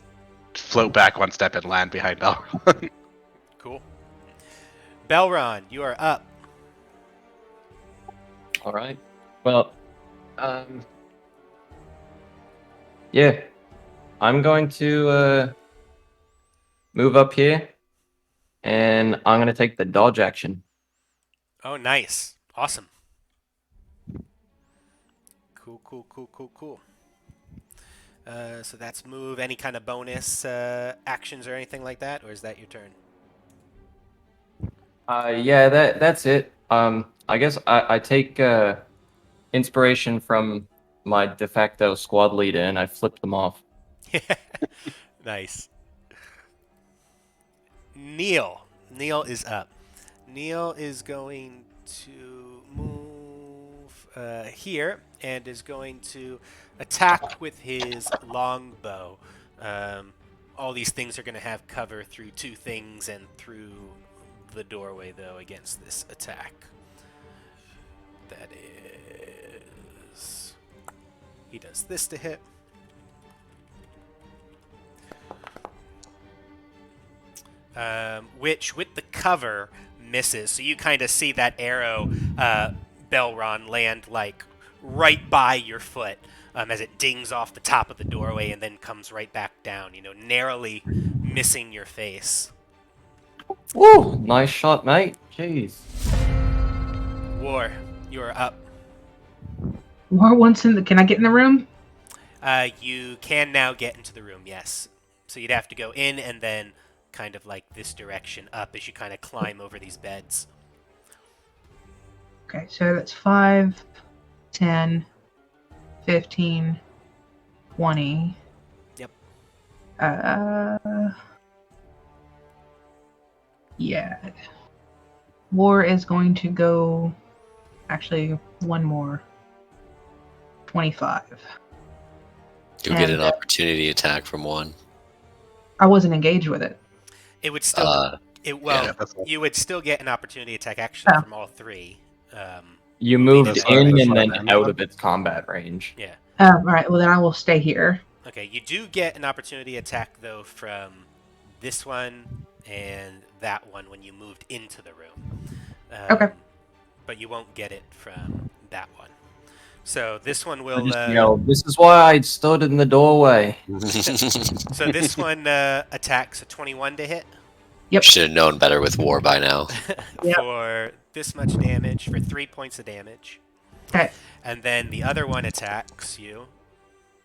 float back 1 step and land behind Balron. Cool. Belron, you are up. All right. Well, yeah, I'm going to move up here, and I'm going to take the dodge action. Oh, nice. Awesome. Cool. So that's move. Any kind of bonus actions or anything like that, or is that your turn? Yeah, that's it. I guess I take inspiration from my de facto squad leader, and I flip them off. Nice. Neil is up. Neil is going to move here and is going to attack with his longbow. All these things are going to have cover through 2 things and through the doorway, though, against this attack. That is... He does this to hit. Which, with the cover, misses. So you kind of see that arrow, Belron, land, like, right by your foot as it dings off the top of the doorway and then comes right back down, narrowly missing your face. Woo! Nice shot, mate. Jeez. War, you are up. War wants in the. Can I get in the room? You can now get into the room, yes. So you'd have to go in and then kind of like this direction up as you kind of climb over these beds. Okay, so that's 5, 10, 15, 20. Yep. Yeah. War is going to go. Actually, one more. 25. You'll get And, an opportunity attack from one. I wasn't engaged with it. It would still. yeah, You would still get an opportunity attack actually Oh. from all 3. You moved That's in fine. and then That's fine. out of its combat range. Yeah. All right. Well, then I will stay here. Okay. You do get an opportunity attack though from this one and that one when you moved into the room. Okay. But you won't get it from that one. So this one I will. just yelled, "This is why I stood in the doorway." So this one attacks a 21 to hit. Yep. Should have known better with war by now. Yep. For this much damage, for 3 points of damage. Okay. And then the other one attacks you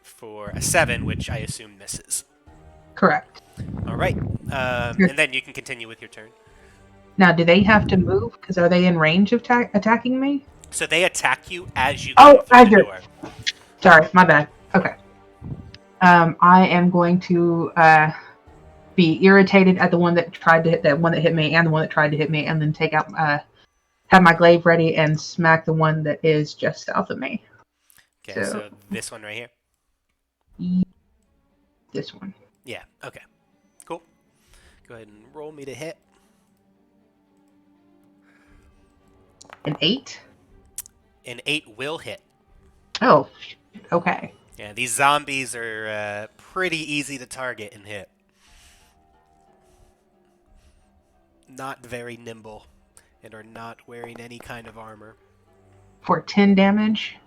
for a 7, which I assume misses. Correct. All right. And then you can continue with your turn. Now, do they have to move? Because are they in range of attacking me? So they attack you as you Oh, go through as the you're- door. Sorry, my bad. Okay. I am going to be irritated at the one that tried to hit that one that hit me, and the one that tried to hit me, and then take out have my glaive ready and smack the one that is just south of me. Okay, So- so this one right here. This one. Yeah. Okay. Cool. Go ahead and roll me to hit. An 8. An 8 will hit. Oh, okay. Yeah, these zombies are pretty easy to target and hit. Not very nimble, and are not wearing any kind of armor. For 10 damage.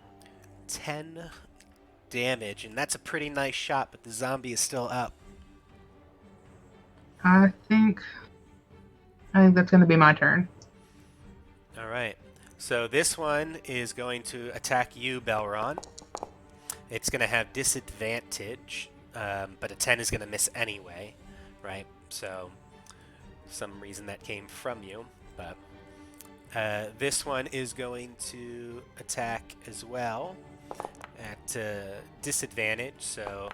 10 damage, and that's a pretty nice shot, but the zombie is still up. I think that's going to be my turn. All right. So this one is going to attack you, Belron. It's going to have disadvantage, but a 10 is going to miss anyway, right? So some reason that came from you, but This one is going to attack as well at disadvantage, so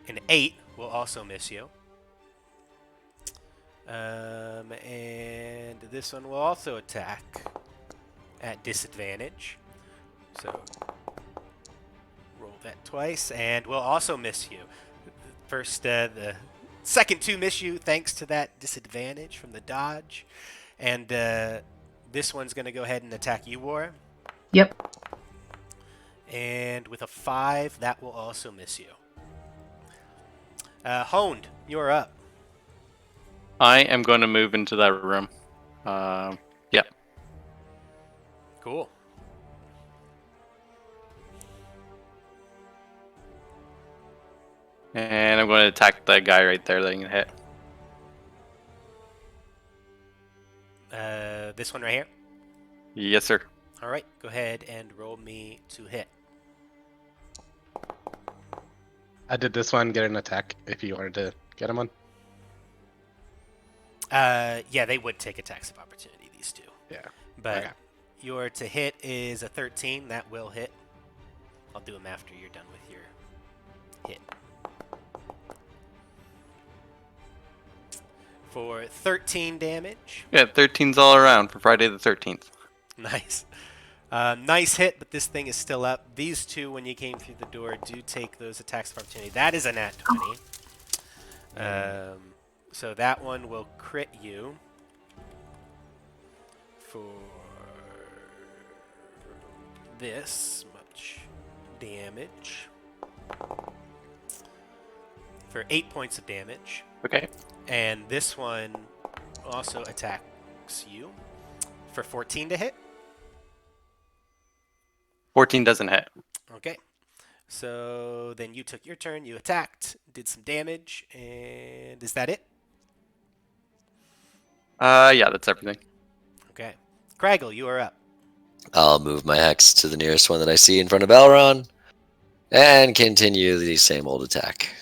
an 8 will also miss you. And this one will also attack at disadvantage. So roll that twice, and will also miss you. First, the second 2 miss you thanks to that disadvantage from the dodge. And this one's going to go ahead and attack you, War. Yep. And with a 5, that will also miss you. Honed, you're up. I am going to move into that room. Yeah. Cool. And I'm going to attack the guy right there that I can hit. This one right here. Yes, sir. All right, go ahead and roll me to hit. Did this one get an attack if you wanted to get him one? Yeah, they would take attacks of opportunity, these two. Yeah. But Okay. your to hit is a 13. That will hit. I'll do them after you're done with your hit. For 13 damage. Yeah, 13's all around for Friday the 13th. Nice. Nice hit, but this thing is still up. These two, when you came through the door, do take those attacks of opportunity. That is a nat 20. So that one will crit you for this much damage. For 8 points of damage. Okay. And this one also attacks you for 14 to hit. 14 doesn't hit. Okay. So then you took your turn, you attacked, did some damage, and is that it? Yeah, that's everything. Okay. Craggle, you are up. I'll move my hex to the nearest one that I see in front of Elrond and continue the same old attack.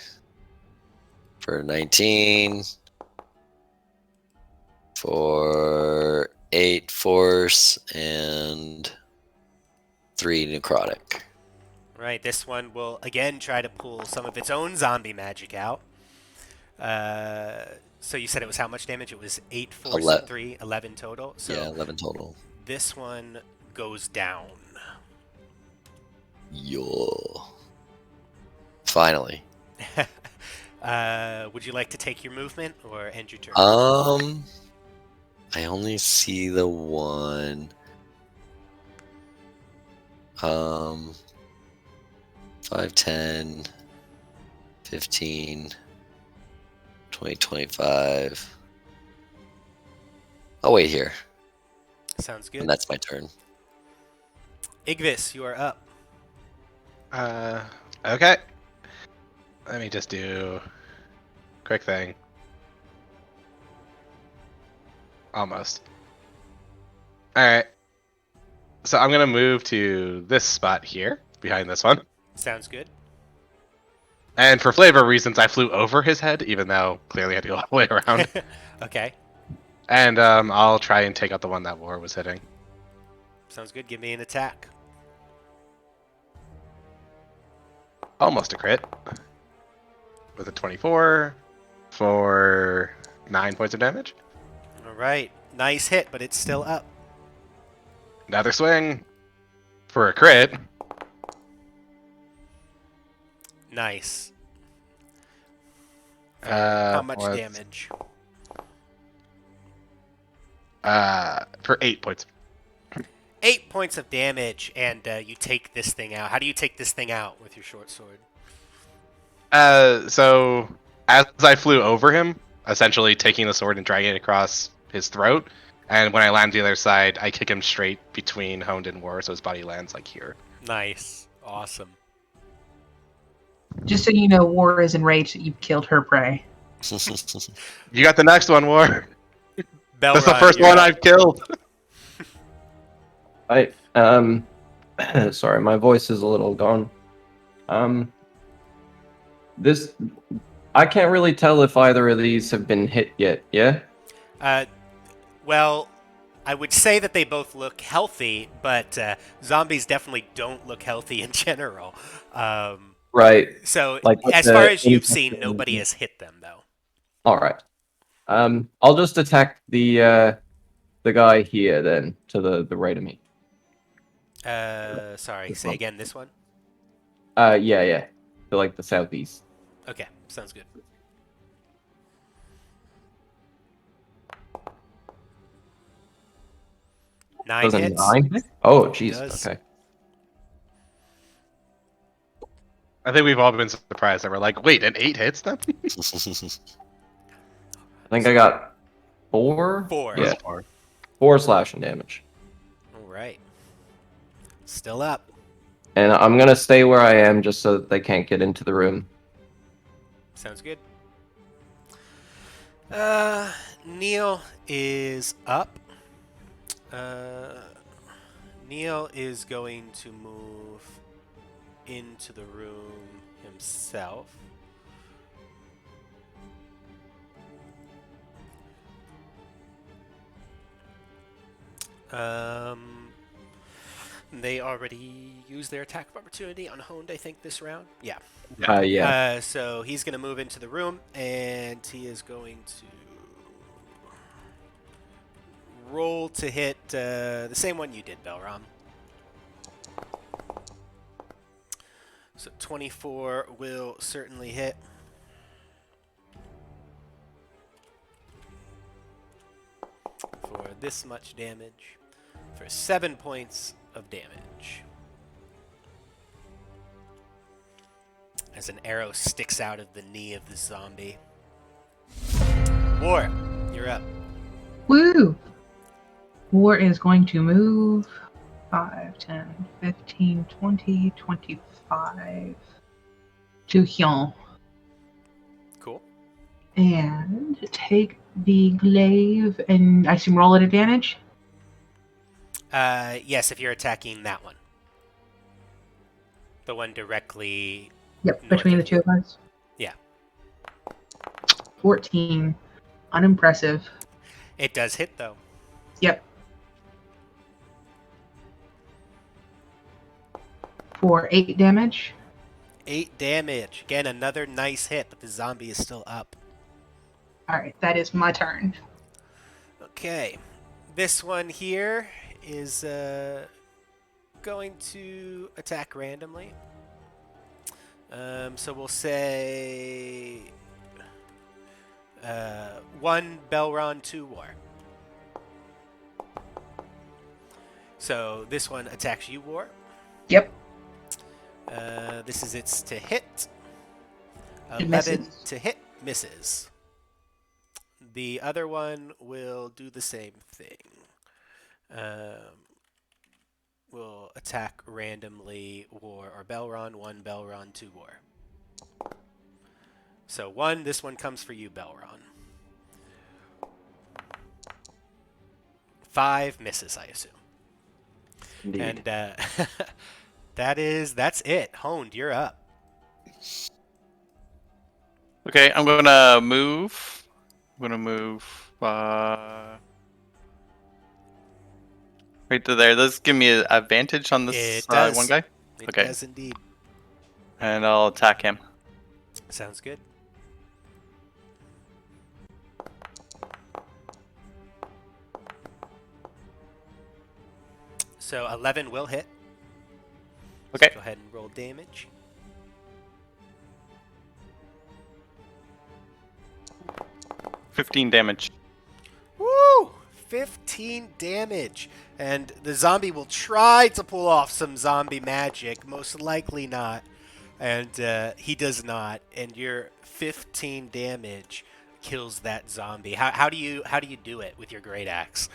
For 19. For 8 force and 3 necrotic. Right, this one will again try to pull some of its own zombie magic out. So you said it was how much damage? It was 8 force and 3, 11 total. So yeah, 11 total. this one goes down. Yo. Finally. Would you like to take your movement or end your turn? I only see the one. 5, 10, 15, 20, 25. I'll wait here. Sounds good. And that's my turn. Igvis, you are up. Okay. Let me just do quick thing. Almost. Alright. So I'm gonna move to this spot here, behind this one. Sounds good. And for flavor reasons, I flew over his head, even though clearly I had to go all the way around. Okay. And I'll try and take out the one that War was hitting. Sounds good. Give me an attack. Almost a crit. With a 24 for 9 points of damage. All right. Nice hit, but it's still up. Another swing for a crit. Nice. How much let's- damage? For 8 points. 8 points of damage, and you take this thing out. How do you take this thing out with your short sword? So as I flew over him, essentially taking the sword and dragging it across his throat, and when I land the other side, I kick him straight between Honed and War, so his body lands like here. Nice. Awesome. Just so you know, War is enraged that you've killed her prey. You got the next one, War. That's the Belrod, first you're one up. I've killed. Sorry, my voice is a little gone. This, I can't really tell if either of these have been hit yet. Yeah. Well, I would say that they both look healthy, but zombies definitely don't look healthy in general. Right. So, Like with as far the as you've seen, infection. nobody has hit them, though. All right. I'll just attack the guy here then, to the right of me. Sorry, This say one. again, this one? Yeah. To like the southeast. Okay, sounds good. Nine Does a hits. 9 hit? Oh, It jeez. does. Okay. I think we've all been surprised that we're like, wait, an 8 hits them? I think I got 4. 4. Yeah, Or- 4 slashing damage. All right. Still up. And I'm gonna stay where I am just so that they can't get into the room. Sounds good. Neil is up. Neil is going to move into the room himself. They already used their attack of opportunity on Honed, I think, this round. Yeah. Yeah. So he's going to move into the room, and he is going to roll to hit the same one you did, Belram. So 24 will certainly hit. For this much damage. For 7 points of damage. As an arrow sticks out of the knee of the zombie. War, you're up. Woo! War is going to move 5, 10, 15, 20, 25 to Hyun. Cool. And take the glaive and I assume roll at advantage? Yes, if you're attacking that one. The one directly... Yep, north between of the two you. of us. Yeah. 14. Unimpressive. It does hit, though. Yep. For 8 damage. 8 damage. Again, another nice hit, but the zombie is still up. Alright, that is my turn. Okay. This one here is going to attack randomly. So we'll say 1 Belron, 2 War. So this one attacks you, War. Yep. This is its to hit. It 11 misses. to hit, misses. The other one will do the same thing. Will attack randomly War or Belron. 1 Belron, 2 War. So 1, this one comes for you, Belron. 5 misses, I assume. Indeed. And that's it. Honed, you're up. Okay, I'm gonna move. Right to there. Does give me an advantage on this It does. one guy? It Okay. does indeed. And I'll attack him. Sounds good. So 11 will hit. Okay. So go ahead and roll damage. $15 damage. Woo! 15 damage. And the zombie will try to pull off some zombie magic. Most likely not. And he does not. And your 15 damage kills that zombie. How do you do it with your great axe?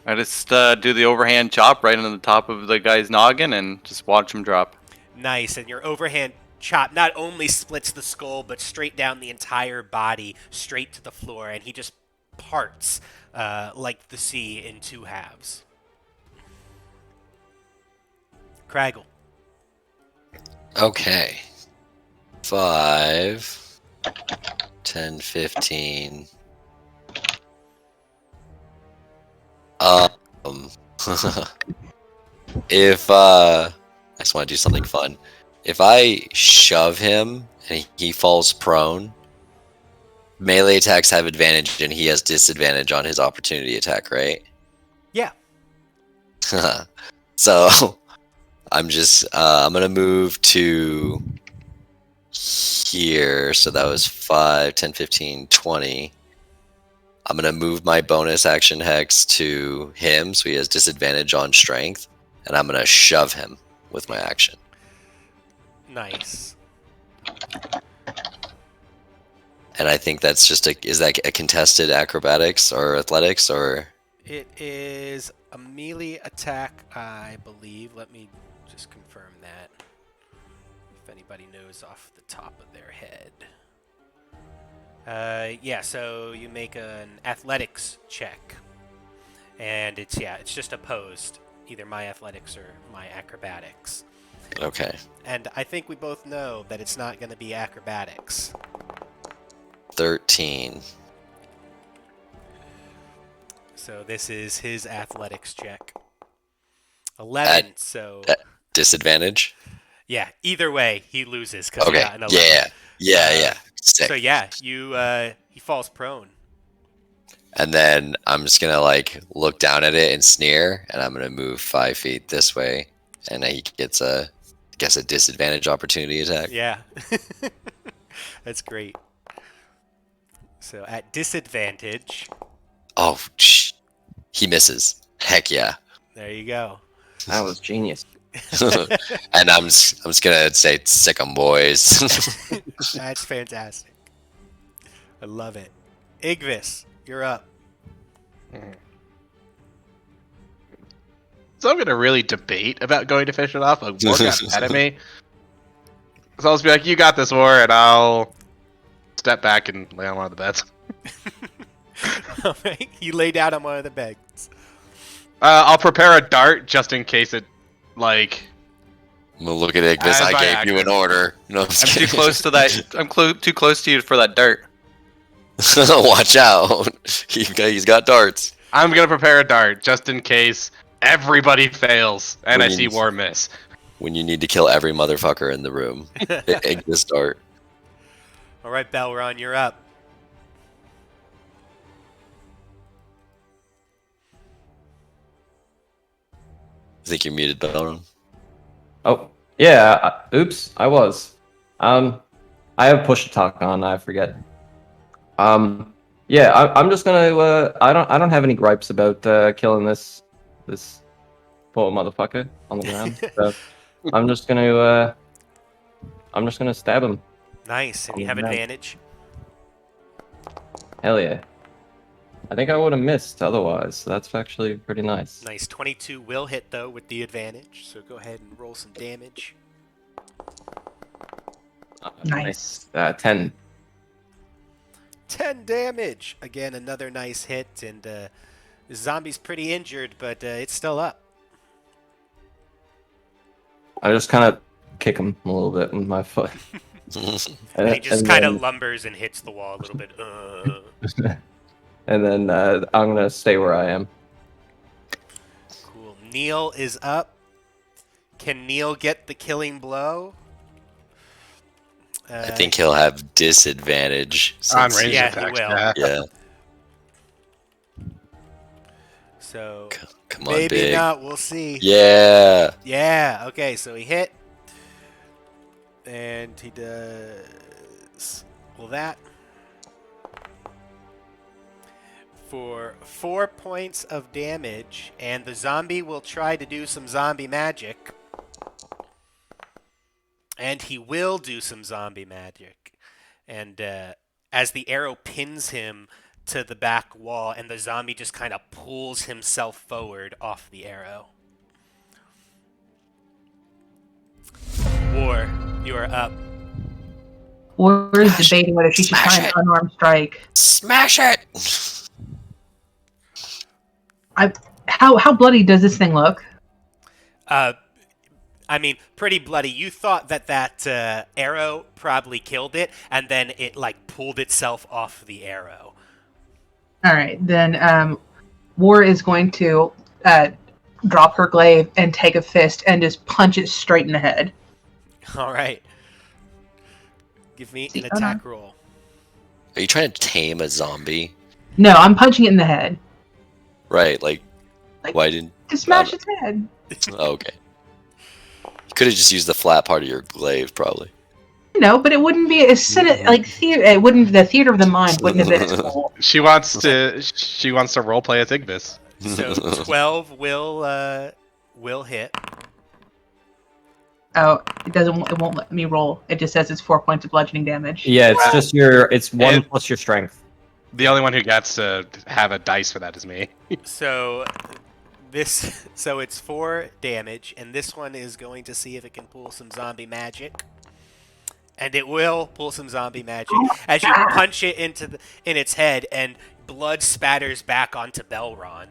I just do the overhand chop right on the top of the guy's noggin and just watch him drop. Nice. And your overhand chop not only splits the skull, but straight down the entire body, straight to the floor. And he just parts like the sea in 2 halves. Craggle. Okay. 5, 10, 15. Um, if I just want to do something fun. If I shove him and he falls prone, melee attacks have advantage and he has disadvantage on his opportunity attack, right? Yeah. So I'm just I'm gonna move to here. So that was 5, 10, 15, 20. I'm gonna move my bonus action hex to him so he has disadvantage on strength, and I'm gonna shove him with my action. Nice. And I think that's just is that a contested acrobatics or athletics or It is a melee attack, I believe. Let me just confirm that. If anybody knows off the top of their head. Yeah, so you make an athletics check. And it's just opposed. Either my athletics or my acrobatics. okay. And I think we both know that it's not going to be acrobatics. 13. So this is his athletics check. 11, so... At disadvantage? Yeah, either way, he loses because he Okay. got an 11. Yeah. Sick. So yeah, he falls prone. And then I'm just gonna like look down at it and sneer, and I'm gonna move 5 feet this way, and he gets I guess a disadvantage opportunity attack. Yeah. That's great. So at disadvantage, Oh, he misses. Heck yeah. there you go. That was genius. And I'm just gonna say sick 'em boys. That's fantastic. I love it. Igvis, you're up. So I'm gonna really debate about going to finish it off. Like, War got ahead of me. So I'll just be like, "You got this, War," and I'll step back and lay on one of the beds. All right, you lay down on one of the beds. I'll prepare a dart just in case it, like. I'm gonna look at Ignis. As I by gave you an accident. order. No, I'm, just I'm too kidding. close to that. I'm too close to you for that dart. Watch out. He's got darts. I'm gonna prepare a dart just in case everybody fails and I see Brilliant. War miss. When you need to kill every motherfucker in the room. Ignis dart. All right, Belron, you're up. I think you're muted, Belron. Oh, yeah. Oops, I was. I have push to talk on. I forget. Yeah. I'm just gonna. I don't have any gripes about killing this poor motherfucker on the ground. So I'm just gonna. I'm just gonna stab him. Nice, and you have Yeah. advantage. Hell yeah. I think I would have missed otherwise. So that's actually pretty nice. Nice. 22 will hit, though, with the advantage. So go ahead and roll some damage. Nice. 10. 10 damage! Again, another nice hit, and the zombie's pretty injured, but it's still up. I just kind of kick him a little bit with my foot. And he just kind of then- lumbers and hits the wall a little bit. And then I'm gonna stay where I am. Cool. Neil is up. Can Neil get the killing blow? I think he'll have disadvantage. On since- range Yeah, he attacks. will. Yeah. So Come on, maybe big. not. We'll see. Yeah. Yeah. Okay. So he hit, and he does that for 4 points of damage, and the zombie will try to do some zombie magic. And he will do some zombie magic. And as the arrow pins him to the back wall, and the zombie just kind of pulls himself forward off the arrow. War, you are up. We're Smash debating whether she should Smash try an it. unarmed strike. Smash it. How bloody does this thing look? I mean, pretty bloody. You thought that arrow probably killed it, and then it, like, pulled itself off the arrow. All right, then War is going to drop her glaive and take a fist and just punch it straight in the head. All right. Give me See, an hold on. attack roll. Are you trying to tame a zombie? No, I'm punching it in the head. Right, like Like, why didn't... to smash its head. Oh, okay. You could have just used the flat part of your glaive, probably. No, but it wouldn't be as it wouldn't. The theater of the mind wouldn't have been as cool. She wants to role play as Ignis. So 12 will hit. Oh, it won't let me roll. It just says it's 4 points of bludgeoning damage. Yeah, it's just it's 1 plus your strength. The only one who gets to have a dice for that is me. So it's 4 damage, and this one is going to see if it can pull some zombie magic. And it will pull some zombie magic as you punch it in its head, and blood spatters back onto Belron,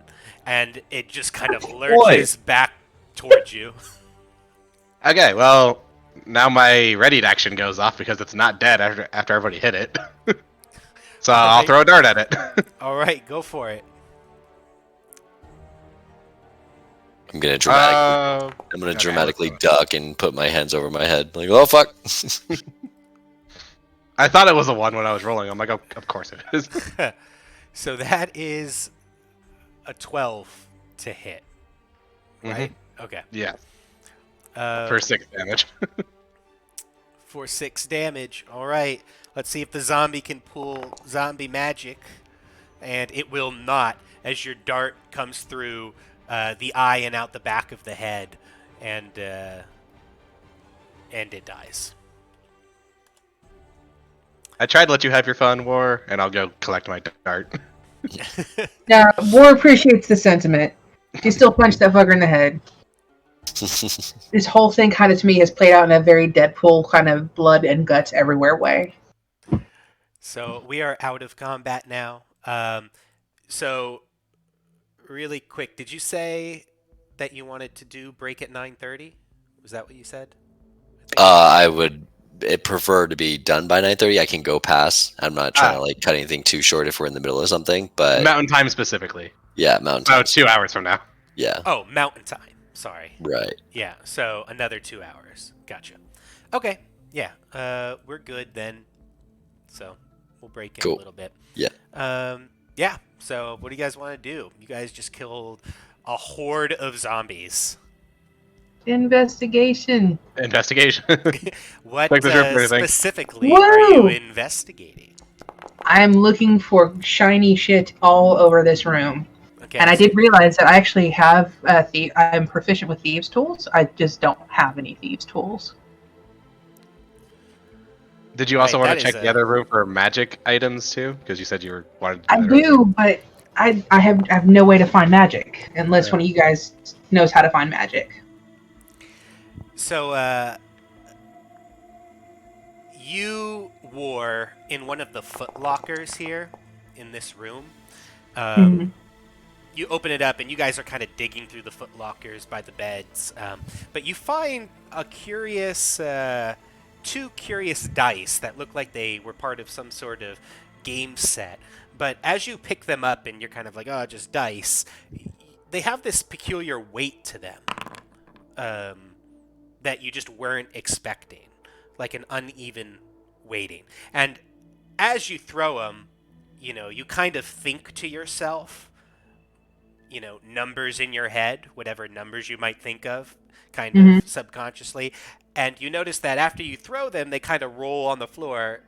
and it just kind of lurches back towards you. Okay, well, now my readied action goes off because it's not dead after everybody hit it. So I'll throw a dart at it. All right, go for it. I'm gonna dramatically duck and put my hands over my head, like, oh fuck. I thought it was a 1 when I was rolling. I'm like, oh, of course it is. So that is a 12 to hit, right? Okay. Yeah. For 6 damage. For 6 damage. All right. Let's see if the zombie can pull zombie magic, and it will not, as your dart comes through the eye and out the back of the head, and it dies. I tried to let you have your fun, War, and I'll go collect my dart. Now, War appreciates the sentiment. She still punched that fucker in the head. This whole thing kind of, to me, has played out in a very Deadpool kind of blood and guts everywhere way. So we are out of combat now. So really quick, did you say that you wanted to do break at 9:30? Was that what you said? I would prefer to be done by 9:30. I can go past. I'm not trying to like cut anything too short if we're in the middle of something, but Mountain time specifically. Yeah, mountain time. About 2 hours from now. Yeah. Oh, mountain time. Sorry. Right. Yeah, so another 2 hours. Gotcha. Okay. Yeah. We're good then. So we'll break in a little bit. Yeah. Yeah. So what do you guys want to do? You guys just killed a horde of zombies. Investigation. What Like the specifically are you investigating? I'm looking for shiny shit all over this room. Okay, and I did realize that I actually have I'm proficient with thieves' tools. I just don't have any thieves' tools. Did you also want to check the other room for magic items too? Because you said you wanted to do I that do, earlier. but I have no way to find magic unless one of you guys knows how to find magic. So, you were in one of the foot lockers here in this room. You open it up, and you guys are kind of digging through the foot lockers by the beds. But you find a curious, 2 curious dice that look like they were part of some sort of game set. But as you pick them up, and you're kind of like, oh, just dice, they have this peculiar weight to them. That you just weren't expecting, like an uneven weighting. And as you throw them, you kind of think to yourself, numbers in your head, whatever numbers you might think of, kind of subconsciously. And you notice that after you throw them, they kind of roll on the floor,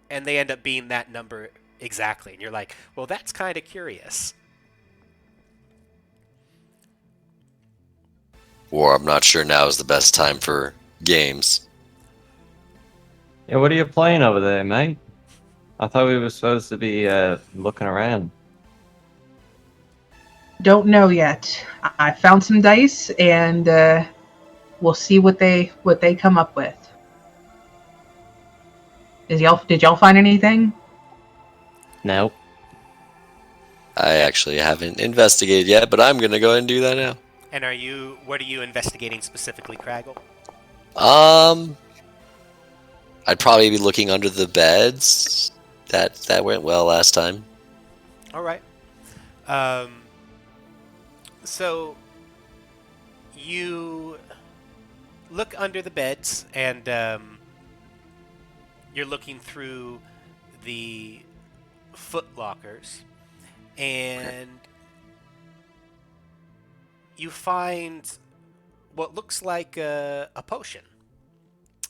and they end up being that number exactly. And you're like, well, that's kind of curious. Or I'm not sure now is the best time for games. Yeah, what are you playing over there, mate? I thought we were supposed to be looking around. Don't know yet. I found some dice, and we'll see what they come up with. Did y'all find anything? No. I actually haven't investigated yet, but I'm gonna go ahead and do that now. And what are you investigating specifically, Craggle? I'd probably be looking under the beds. That went well last time. All right. So you look under the beds, and you're looking through the foot lockers, and you find what looks like a potion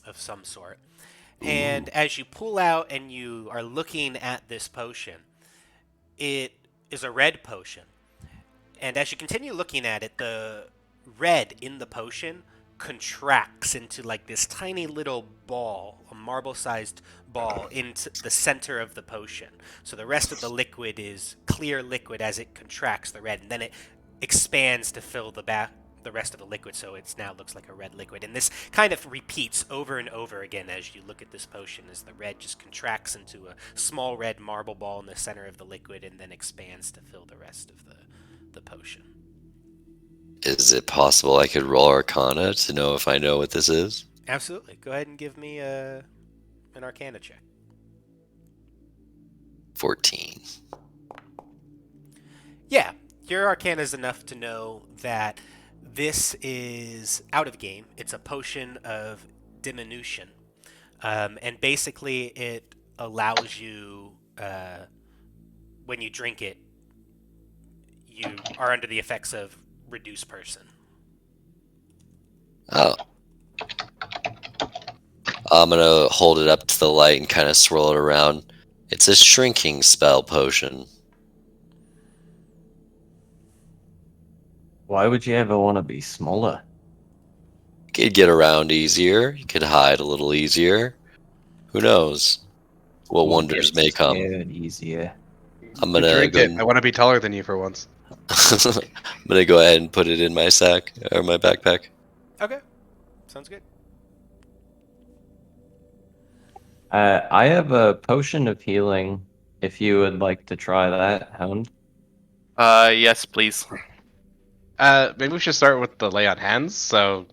of some sort. And as you pull out and you are looking at this potion, it is a red potion. And as you continue looking at it, the red in the potion contracts into like this tiny little ball, a marble-sized ball, into the center of the potion. So the rest of the liquid is clear liquid as it contracts the red, and then it expands to fill the rest of the liquid, so it now looks like a red liquid. And this kind of repeats over and over again as you look at this potion, as the red just contracts into a small red marble ball in the center of the liquid and then expands to fill the rest of the potion. Is it possible I could roll Arcana to know if I know what this is? Absolutely. Go ahead and give me an Arcana check. 14. Yeah, your Arcana is enough to know that this is out of game. It's a potion of diminution. And basically it allows you, when you drink it, you are under the effects of reduce person. Oh. I'm gonna hold it up to the light and kind of swirl it around. It's a shrinking spell potion. Why would you ever want to be smaller? You could get around easier. You could hide a little easier. Who knows what wonders may come. Easier. I'm You gonna drink go. it. I want to be taller than you for once. I'm gonna go ahead and put it in my sack or my backpack. Okay. Sounds good. I have a potion of healing. If you would like to try that, Hound. Yes, please. Maybe we should start with the lay on hands so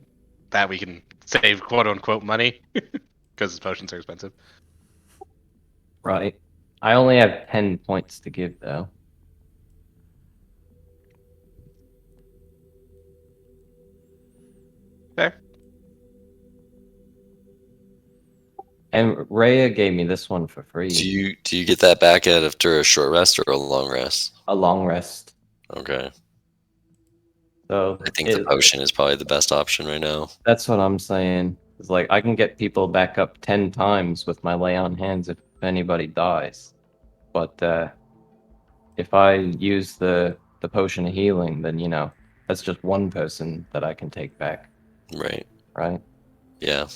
that we can save quote unquote money because potions are expensive. Right. I only have 10 points to give, though. Fair. And Rhea gave me this one for free. Do you get that back after a short rest or a long rest? A long rest. Okay. So I think the potion is probably the best option right now. That's what I'm saying. It's like I can get people back up 10 times with my lay on hands if anybody dies. But if I use the potion of healing, then that's just one person that I can take back. Right. Right? Yeah.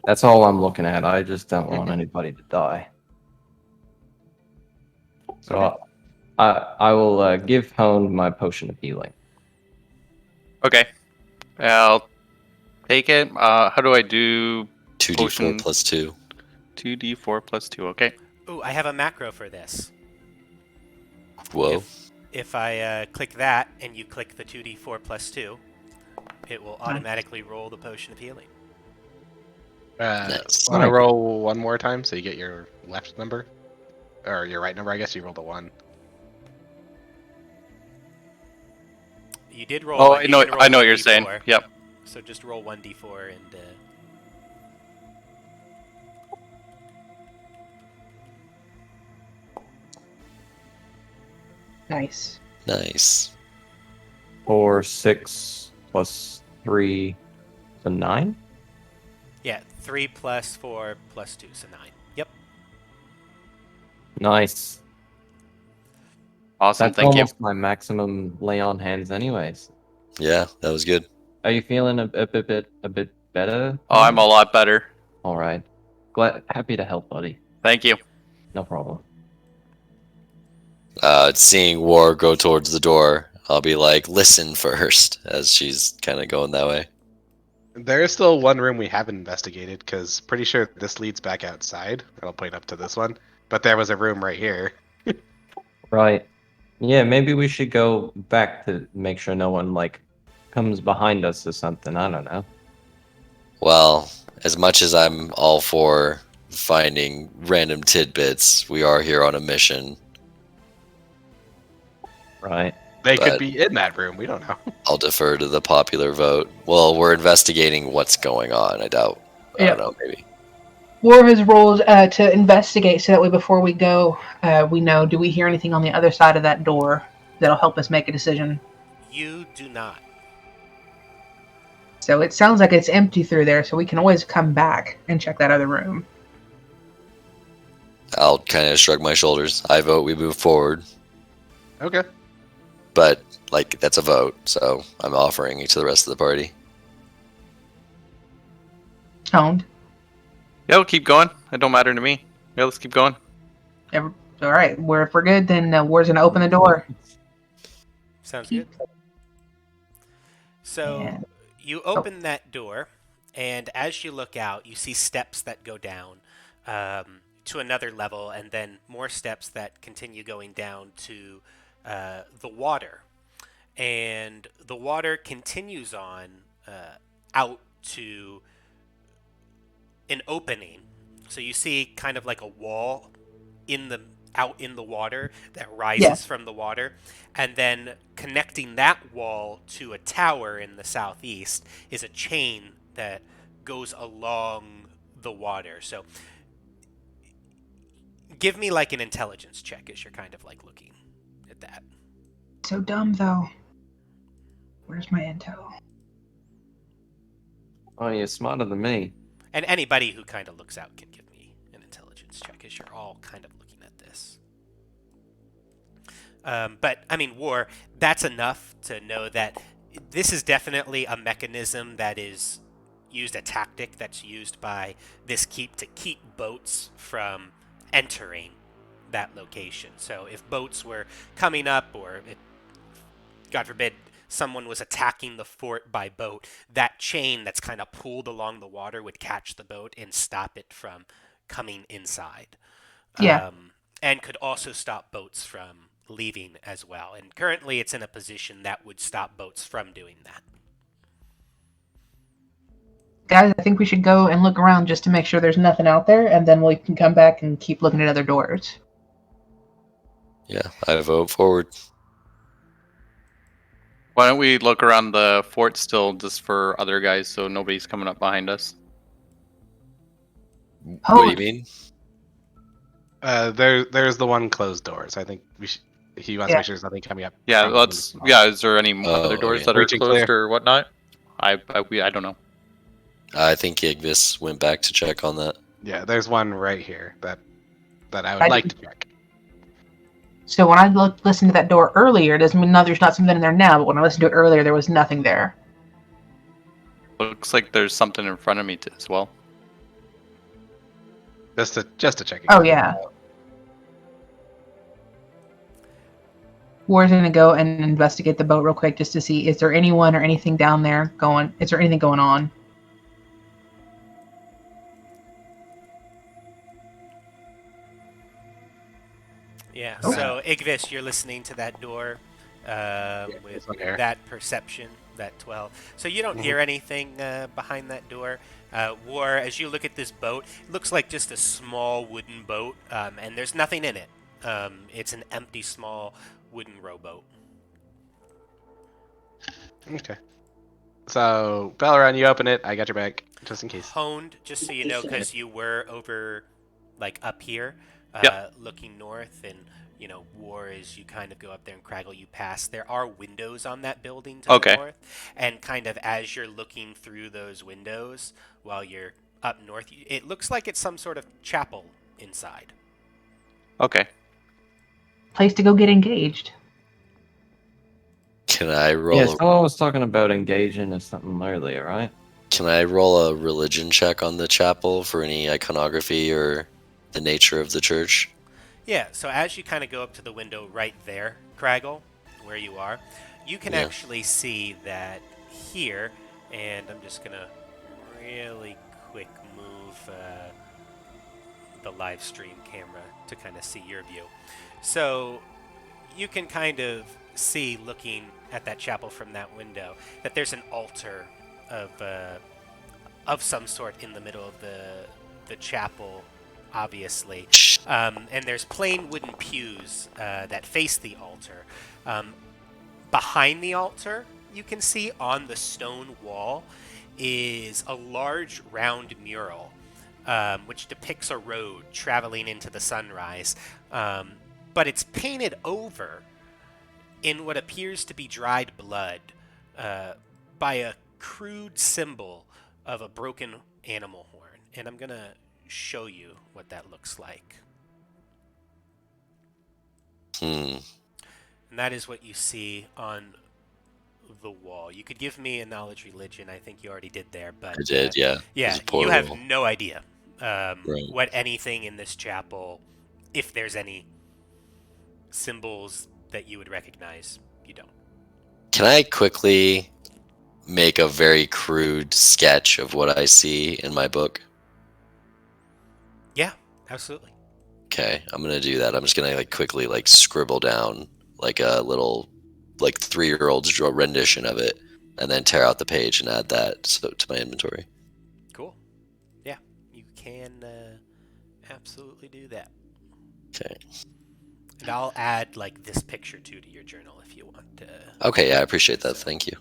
That's all I'm looking at. I just don't want anybody to die. So I will give Hone my potion of healing. Okay. I'll take it. How do I do 2d4 potion? plus 2. 2d4 plus 2, okay. Ooh, I have a macro for this. Whoa. If I click that and you click the 2d4 plus 2, it will automatically roll the potion of healing. Nice. Want to roll one more time so you get your left number? Or your right number, I guess you rolled a 1. You did roll. Oh, you I can roll know what you're saying. 1d4. Yep. So just roll 1d4 and... Nice. Nice. 4, 6 plus 3, so 9? Yeah, 3 plus 4 plus 2, so 9. Yep. Nice. Awesome, That's thank you. almost my maximum lay on hands anyways. Yeah, that was good. Are you feeling a bit better? Oh, I'm a lot better. All right. Happy to help, buddy. Thank you. No problem. Seeing War go towards the door, I'll be like, listen first, as she's kind of going that way. There is still one room we haven't investigated because pretty sure this leads back outside. I'll point up to this one. But there was a room right here. Right. Yeah, maybe we should go back to make sure no one comes behind us or something. I don't know. Well, as much as I'm all for finding random tidbits, we are here on a mission. Right. They could But- be in that room. We don't know. I'll defer to the popular vote. Well, we're investigating what's going on. I doubt. I don't know. Maybe. War has rolled to investigate, so that way before we go, we know. Do we hear anything on the other side of that door that'll help us make a decision? You do not. So it sounds like it's empty through there, so we can always come back and check that other room. I'll kind of shrug my shoulders. I vote we move forward. Okay. But like that's a vote, so I'm offering it to the rest of the party. Toned. Yeah, we'll keep going. It don't matter to me. Yeah, let's keep going. All right. If we're good, then War's gonna open the door. Sounds good. So And- you open that door, and as you look out, you see steps that go down to another level, and then more steps that continue going down to the water. And the water continues on out to an opening. So you see kind of like a wall out in the water that rises from the water, and then connecting that wall to a tower in the southeast is a chain that goes along the water. So give me like an intelligence check as you're kind of like looking at that. So dumb though. Where's my intel? Oh, you're smarter than me. And anybody who kind of looks out can give me an intelligence check as you're all kind of looking at this. But, I mean, War, that's enough to know that this is definitely a mechanism that is used, a tactic that's used by this keep to keep boats from entering that location. So if boats were coming up, or if, God forbid, someone was attacking the fort by boat, that chain that's kind of pulled along the water would catch the boat and stop it from coming inside. Yeah. And could also stop boats from leaving as well. And currently it's in a position that would stop boats from doing that. Guys, I think we should go and look around just to make sure there's nothing out there, and then we can come back and keep looking at other doors. Yeah, I vote forward. Why don't we look around the fort still, just for other guys, so nobody's coming up behind us? What do you mean? There's the one closed door. So I think he wants to make sure there's nothing coming up. Yeah, from let's. the- Yeah, is there any other Oh, doors okay. that are Reaching closed clear. or whatnot? I don't know. I think Igvis went back to check on that. Yeah, there's one right here that I would like to check. So when I listened to that door earlier, it doesn't mean there's not something in there now, but when I listened to it earlier, there was nothing there. Looks like there's something in front of me as well. Just to check. Oh, yeah. War's gonna go and investigate the boat real quick just to see, is there anyone or anything down there going, is there anything going on? Yeah, Oh. so Igvis, you're listening to that door with this one here. that perception, that 12. So you don't hear anything behind that door. War, as you look at this boat, it looks like just a small wooden boat, and there's nothing in it. It's an empty, small wooden rowboat. Okay. So Belleron, you open it. I got your back, just in case. Honed, just so you know, because you were over, like, up here, Yep. looking north, and, you know, War, as you kind of go up there and Craggle, you pass. There are windows on that building to Okay. the north, and kind of as you're looking through those windows while you're up north, it looks like it's some sort of chapel inside. Okay. Place to go get engaged. Can I roll? Yeah, someone was talking about engaging or something earlier, right? Can I roll a religion check on the chapel for any iconography or the nature of the church? Yeah, so as you kind of go up to the window right there, Craggle, where you are, you can Yeah. actually see that here, and I'm just going to really quick move the live stream camera to kind of see your view. So you can kind of see, looking at that chapel from that window, that there's an altar of some sort in the middle of the chapel, obviously. And there's plain wooden pews that face the altar. Behind the altar, you can see on the stone wall is a large round mural, which depicts a road traveling into the sunrise. But it's painted over in what appears to be dried blood by a crude symbol of a broken animal horn. And I'm going to show you what that looks like. Hmm. And that is what you see on the wall. You could give me a knowledge religion. I think you already did there, but I did, yeah. yeah, There's a you have portal. no idea Right. what anything in this chapel, if there's any symbols that you would recognize, you don't. Can I quickly make a very crude sketch of what I see in my book? Yeah, absolutely. Okay, I'm gonna do that. I'm just gonna quickly scribble down a little 3-year-old's rendition of it, and then tear out the page and add that to my inventory. Cool. Yeah, you can absolutely do that. Okay. And I'll add this picture too to your journal if you want to. Okay, yeah, I appreciate that. Thank you.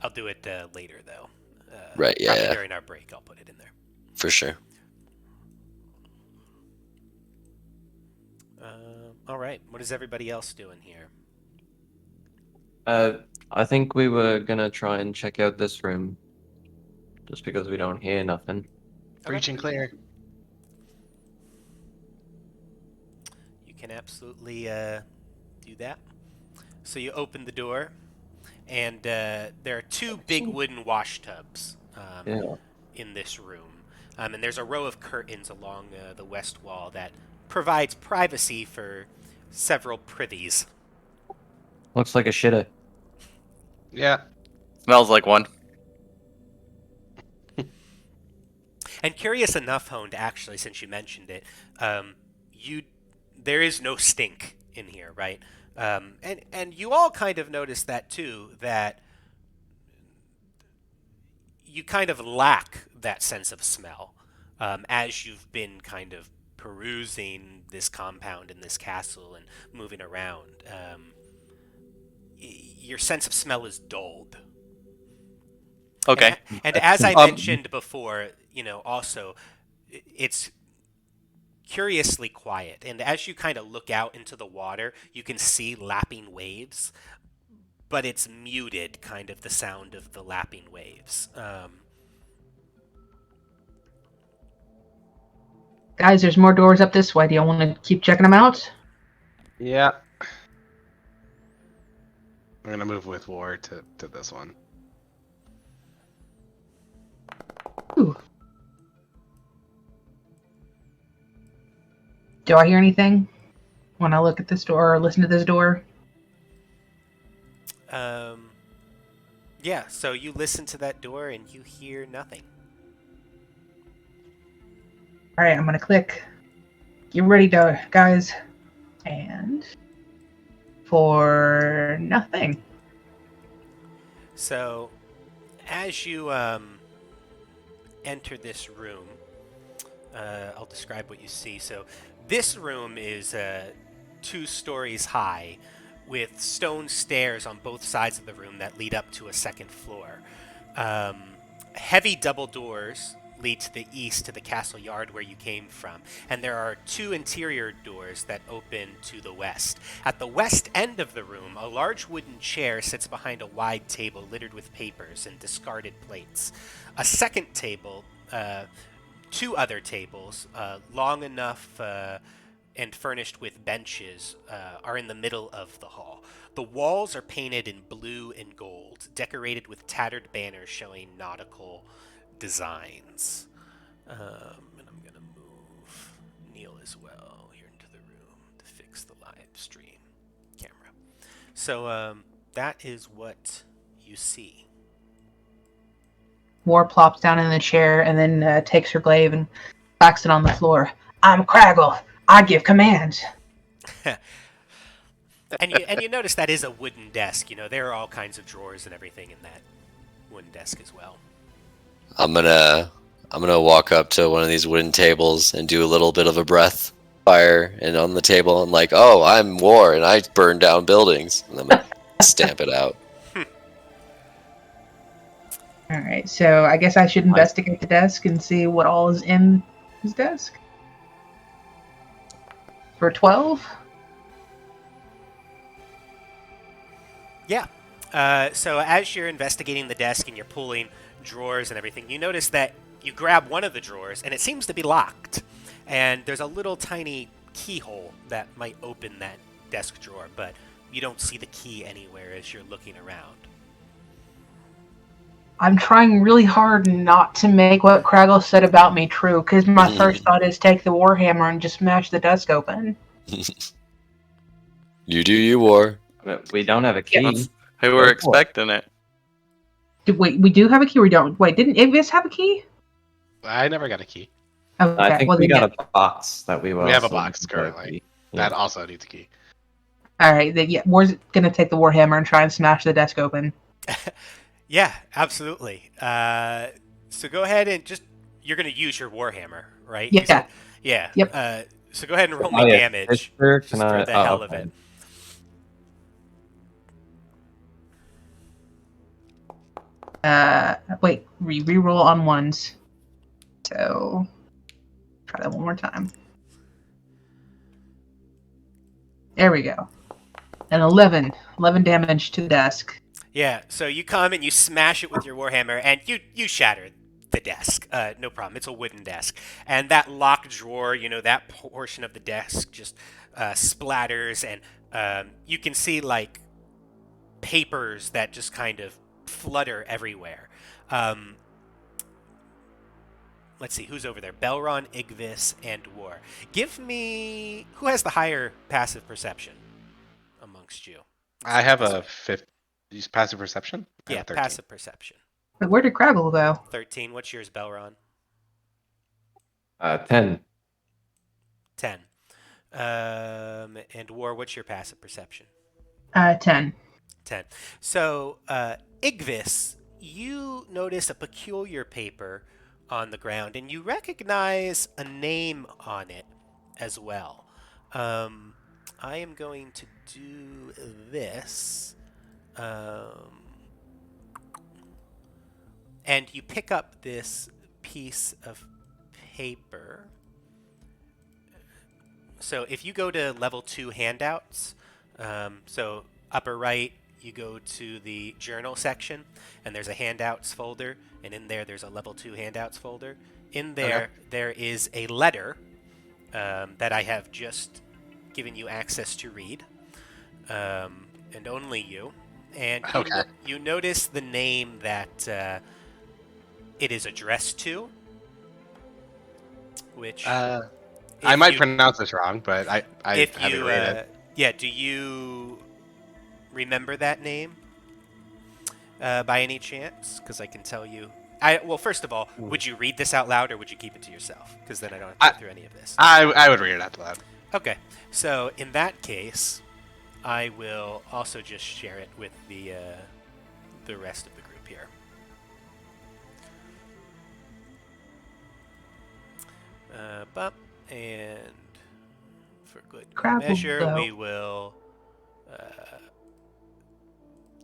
I'll do it later though. Right, yeah, Probably yeah. during our break, I'll put it in there. For sure. All right. What is everybody else doing here? I think we were gonna try and check out this room, just because we don't hear nothing. Breach and clear. You can absolutely do that. So you open the door, and there are 2 big wooden wash tubs Yeah. in this room. And there's a row of curtains along the west wall that provides privacy for several privies. Looks like a shitter. Yeah. Smells like one. And curious enough, Honed, actually, since you mentioned it, there is no stink in here, right? And you all kind of notice that too, that you kind of lack that sense of smell as you've been kind of perusing this compound and this castle and moving around. Your sense of smell is dulled. Okay. And as I mentioned before, also, it's curiously quiet. And as you kind of look out into the water, you can see lapping waves, but it's muted, kind of the sound of the lapping waves. Guys, there's more doors up this way. Do y'all want to keep checking them out? Yeah. I'm gonna move with War to this one. Ooh. Do I hear anything when I look at this door or listen to this door? Yeah, so you listen to that door and you hear nothing. All right, I'm going to click. Get ready, guys. And for nothing. So, as you enter this room, I'll describe what you see. So, this room is 2 stories high, with stone stairs on both sides of the room that lead up to a second floor. Heavy double doors lead to the east to the castle yard where you came from, and there are 2 interior doors that open to the west. At the west end of the room, a large wooden chair sits behind a wide table littered with papers and discarded plates. A second table, 2 other tables, long enough and furnished with benches, are in the middle of the hall. The walls are painted in blue and gold, decorated with tattered banners showing nautical designs. And I'm going to move Neil as well here into the room to fix the live stream camera. So that is what you see. War plops down in the chair and then takes her glaive and backs it on the floor. I'm Craggle. I give commands. And you notice that is a wooden desk. There are all kinds of drawers and everything in that wooden desk as well. I'm gonna walk up to one of these wooden tables and do a little bit of a breath fire and on the table and like, oh, I'm war and I burn down buildings. And I'm gonna stamp it out. All right, so I guess I should investigate the desk and see what all is in his desk. For 12? Yeah. So as you're investigating the desk and you're pulling drawers and everything, you notice that you grab one of the drawers and it seems to be locked. And there's a little tiny keyhole that might open that desk drawer, but you don't see the key anywhere as you're looking around. I'm trying really hard not to make what Craggle said about me true, because my first thought is take the warhammer and just smash the desk open. You do you, war. We don't have a key. Yes. We were expecting it. Wait, we do have a key or we don't? Wait, didn't Igvis have a key? I never got a key. Okay, I think well, we then, got a box that we will. We have a also box need to get a currently. key. That also needs a key. all right, then, yeah, we're gonna take the warhammer and try and smash the desk open. Yeah, absolutely. So go ahead and you're going to use your warhammer, right? Yeah. You said- yeah. Yep. So go ahead and roll Oh, me yeah. damage. Sister, Just can for I- the oh, hell of okay. it. Wait, re-roll on ones. So, try that one more time. There we go. An 11 damage to the desk. Yeah, so you come and you smash it with your warhammer, and you shatter the desk. No problem. It's a wooden desk. And that locked drawer, that portion of the desk just splatters, and you can see, like, papers that just kind of flutter everywhere. Let's see, who's over there? Belron, Igvis, and War. Give me... Who has the higher passive perception amongst you? I have a use passive perception. I have Yeah, a 13. passive perception. But where did Craggle go? 13. What's yours, Belron? 10. 10. And War, what's your passive perception? 10. 10. So, Igvis, you notice a peculiar paper on the ground, and you recognize a name on it as well. I am going to do this. And you pick up this piece of paper. So if you go to level 2 handouts, so upper right, you go to the journal section, and there's a handouts folder, and in there's a level 2 handouts folder. In there, there is a letter that I have just given you access to read, and only you. And you notice the name that it is addressed to, which I might pronounce this wrong, but I haven't read it. Yeah, do you remember that name by any chance? Because I can tell you. Well, first of all, would you read this out loud or would you keep it to yourself? Because then I don't have to go through any of this. I would read it out loud. Okay, so in that case, I will also just share it with the rest of the group here. And for good measure, we will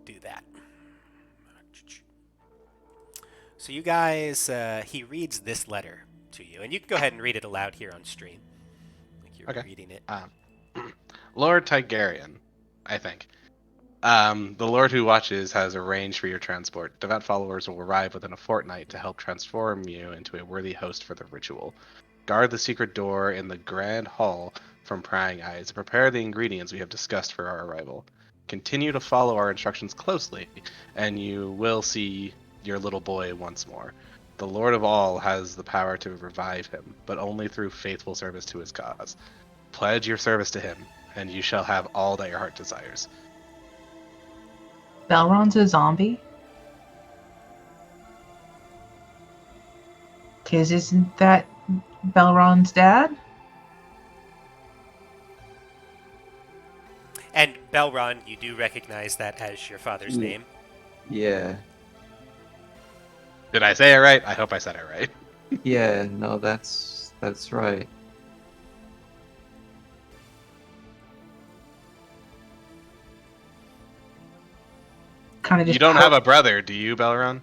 do that. So you guys, he reads this letter to you, and you can go ahead and read it aloud here on stream. Like you're reading it. Lord Tigerian, I think. The Lord who watches has arranged for your transport. Devout followers will arrive within a fortnight to help transform you into a worthy host for the ritual. Guard the secret door in the grand hall from prying eyes and prepare the ingredients we have discussed for our arrival. Continue to follow our instructions closely, and you will see your little boy once more. The Lord of all has the power to revive him, but only through faithful service to his cause. Pledge your service to him, and you shall have all that your heart desires. Belron's a zombie? Because isn't that Belron's dad? And Belron, you do recognize that as your father's name. Yeah. Did I say it right? I hope I said it right. Yeah, no, that's right. kind of just You don't have a brother, do you, Belron?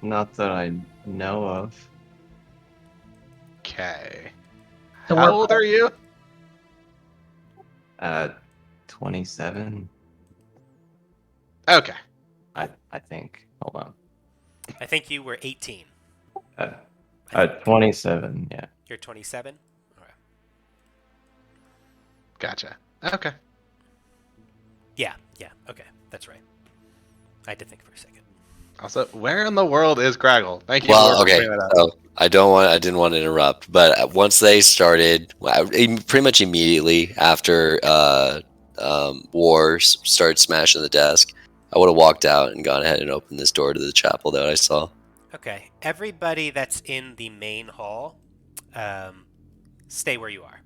Not that I know of. Okay. So How we're old are you? 27. Okay. I think. Hold on. I think you were 18. 27. Yeah. You're 27? All right. Gotcha. Okay. Yeah, okay. That's right. I had to think for a second. Also, where in the world is Craggle? Thank you, Well, Lord, for okay. bringing that up. So I didn't want to interrupt, but once they started, pretty much immediately after War started smashing the desk, I would have walked out and gone ahead and opened this door to the chapel that I saw. Okay, everybody that's in the main hall, stay where you are.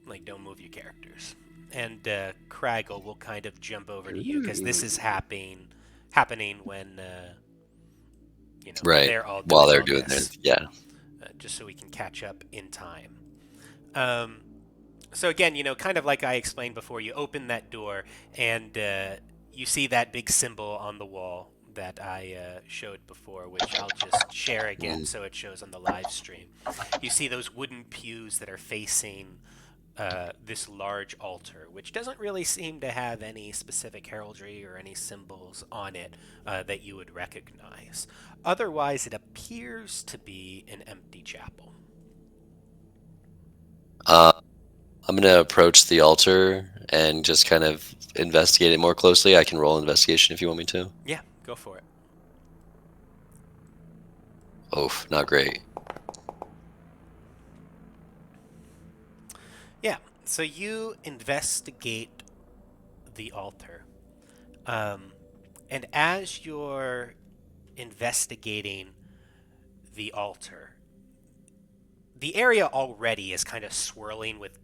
Like, don't move your characters. And Craggle will kind of jump over to you because this is happening when Right. they're all While doing they're all doing this, this, yeah. just so we can catch up in time. So again, kind of like I explained before, you open that door and you see that big symbol on the wall that I showed before, which I'll just share again so it shows on the live stream. You see those wooden pews that are facing this large altar, which doesn't really seem to have any specific heraldry or any symbols on it that you would recognize. Otherwise, it appears to be an empty chapel. I'm gonna approach the altar and just kind of investigate it more closely. I can roll investigation if you want me to. Yeah, go for it. Oh, not great. Yeah, so you investigate the altar. And as you're investigating the altar, the area already is kind of swirling with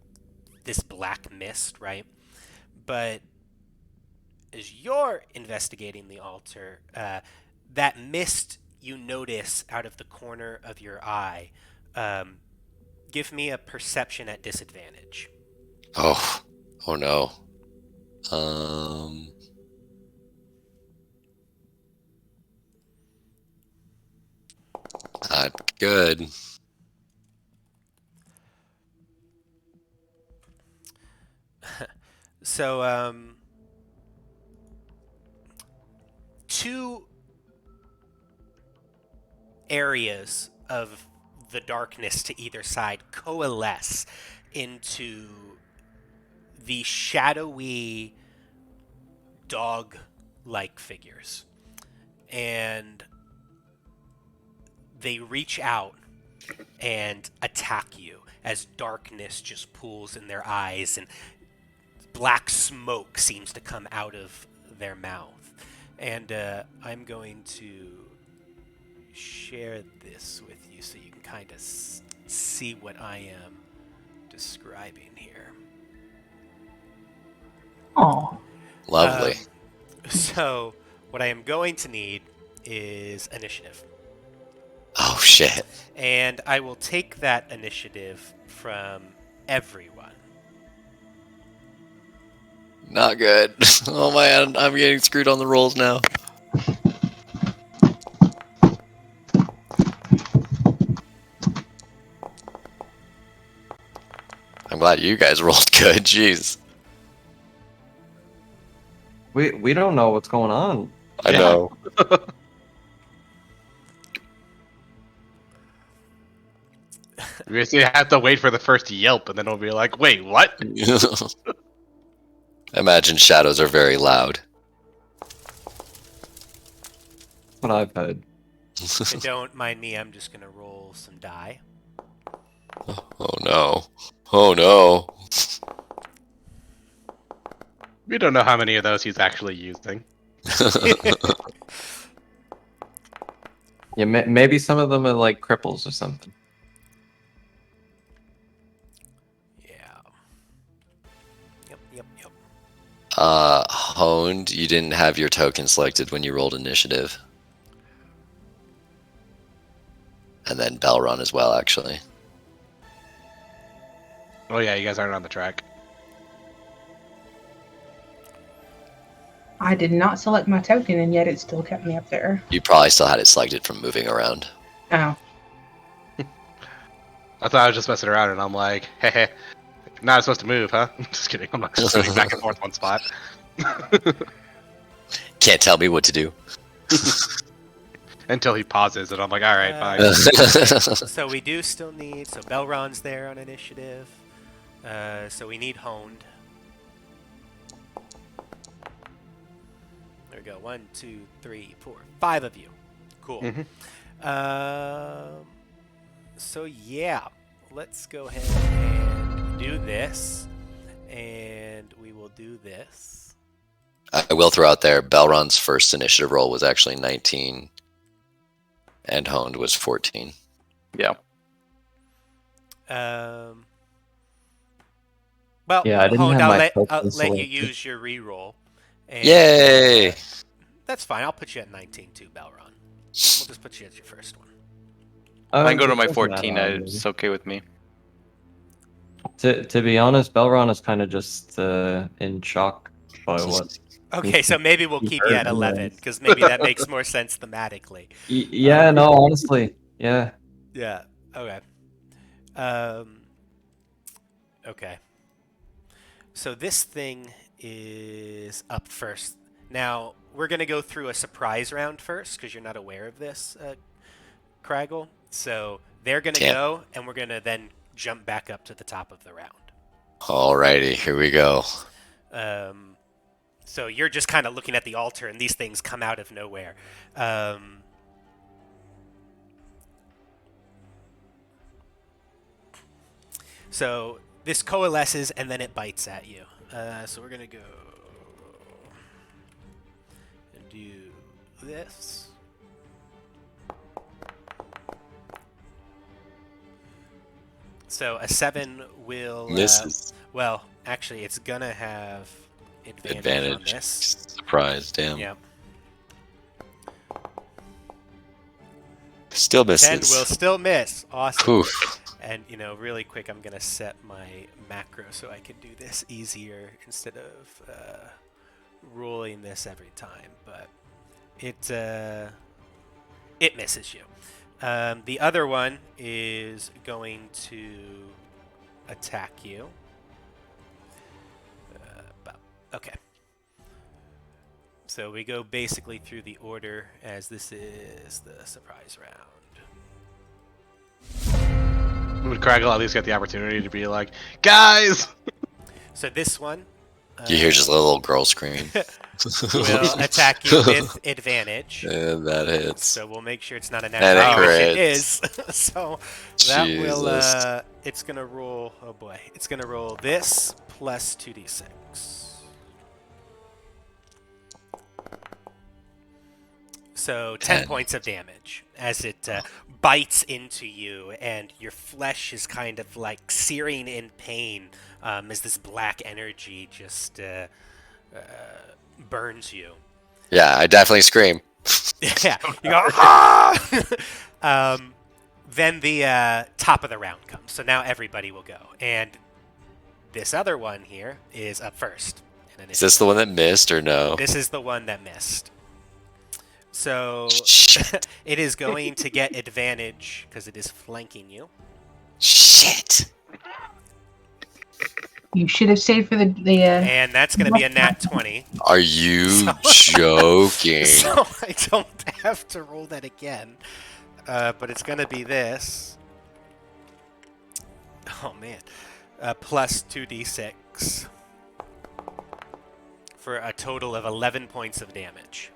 this black mist, right? But as you're investigating the altar, that mist you notice out of the corner of your eye. Give me a perception at disadvantage. Oh no. Um, Not good. So, two areas of the darkness to either side coalesce into the shadowy dog-like figures. And they reach out and attack you as darkness just pools in their eyes and black smoke seems to come out of their mouth. And I'm going to share this with you so you can kind of see what I am describing here. Oh, Lovely. So, what I am going to need is initiative. Oh shit. And I will take that initiative from everyone. Not good. Oh man, I'm getting screwed on the rolls now. I'm glad you guys rolled good. Jeez. We don't know what's going on. I know. We just have to wait for the first yelp, and then we'll be like, wait, what? Imagine shadows are very loud. That's what I've heard. And don't mind me, I'm just going to roll some die. Oh no. Oh no. We don't know how many of those he's actually using. Yeah, maybe some of them are like cripples or something. Yeah. Yep. Honed, you didn't have your token selected when you rolled initiative. And then Belron as well, actually. Oh yeah, you guys aren't on the track. I did not select my token, and yet it still kept me up there. You probably still had it selected from moving around. Oh. I thought I was just messing around, and I'm like, hey, not supposed to move, huh? Just kidding. I'm not just moving back and forth one spot. Can't tell me what to do. Until he pauses, and I'm like, all right, fine. So we do still need. So Belron's there on initiative. So we need honed. There we go. 1, 2, 3, 4, 5 of you. Cool. So yeah, let's go ahead and do this, and we will do this. I will throw out there, Belron's first initiative roll was actually 19, and honed was 14. Yeah. Well, Yeah, I didn't honed, have my I'll token let you selected. use your reroll. And, Yay! that's fine. I'll put you at 19 too, Belron. We'll just put you at your first one. I can go to It my doesn't matter, 14. really. It's okay with me. To be honest, Belron is kind of just in shock by what. Okay, so maybe we'll You keep you heard at me, 11 right? because maybe that makes more sense thematically. Yeah, no, honestly, yeah. Yeah. Okay. Okay. So this thing is up first. Now we're gonna go through a surprise round first because you're not aware of this, Craggle. So they're gonna Damn. go, and we're gonna then jump back up to the top of the round. Alrighty, here we go. So you're just kind of looking at the altar, and these things come out of nowhere. So this coalesces, and then it bites at you. So we're going to go and do this. So a 7 will... Misses. well, actually, it's going to have advantage on Advantage. this. Surprise, damn. Yep. Still 10 misses. will still miss. Awesome. Oof. And, really quick, I'm going to set my macro so I can do this easier instead of ruling this every time. But it misses you. The other one is going to attack you. Okay. So we go basically through the order as this is the surprise round. Would Craggle at least get the opportunity to be like, guys? So this one You hear just a little girl scream. will attack you with advantage. And that hits. So we'll make sure it's not a And natural, it which it crits. is. So that will, Jesus. it's going to roll, oh boy, it's going to roll this plus 2d6. So 10 points of damage as it bites into you, and your flesh is kind of like searing in pain as this black energy just burns you. Yeah, I definitely scream. Yeah, you go, ah! Then the top of the round comes. So now everybody will go. And this other one here is up first. Is this the one that missed or no? This is the one that missed. So Shit. it is going to get advantage because it is flanking you. Shit. You should have saved for the And that's going to be a nat 20. Are you joking? So I don't have to roll that again. But it's going to be this. Oh, man. Plus 2d6. For a total of 11 points of damage.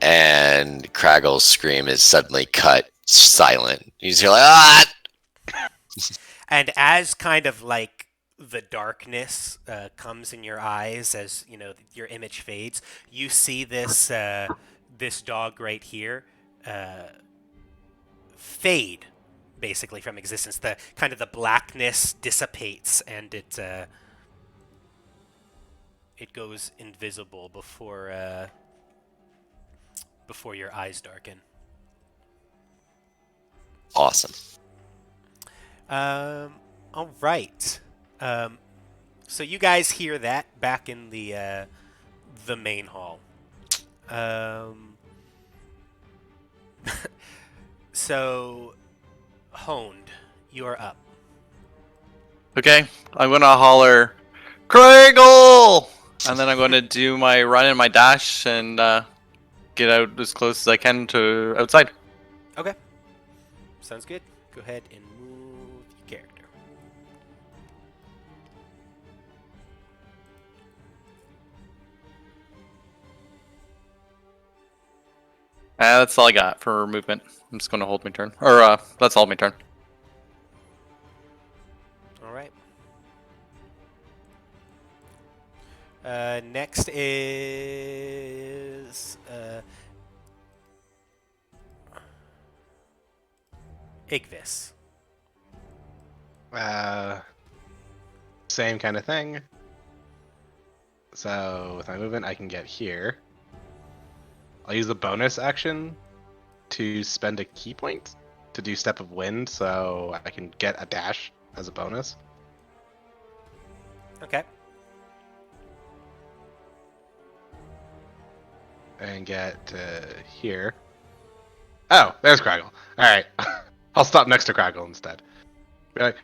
And Craggle's scream is suddenly cut silent. He's like, ah! And as kind of like the darkness comes in your eyes as your image fades, you see this this dog right here fade basically from existence. The kind of the blackness dissipates and it goes invisible before your eyes darken. Awesome. All right. So you guys hear that back in the main hall. So, Honed, you are up. Okay, I'm gonna holler, Craigle! And then I'm gonna do my run and my dash and get out as close as I can to outside. Okay. Sounds good. Go ahead and move your character. That's all I got for movement. I'm just gonna hold my turn. Or, that's all my turn. All right. Next is Igvis. Same kind of thing. So with my movement, I can get here. I'll use the bonus action to spend a key point to do Step of Wind, so I can get a dash as a bonus. Okay. And get here. Oh, there's Craggle. All right, I'll stop next to Craggle instead. Be like,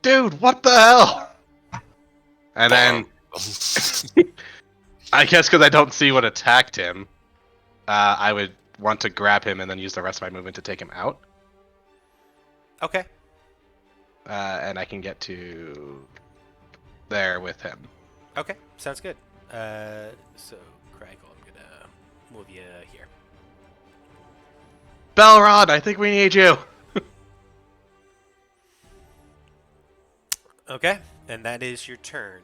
dude, what the hell? And then I guess because I don't see what attacked him, I would want to grab him and then use the rest of my movement to take him out. Okay. And I can get to there with him. Okay. Sounds good. So, Craggle, I'm going to move you here. Belrod, I think we need you. Okay. And that is your turn.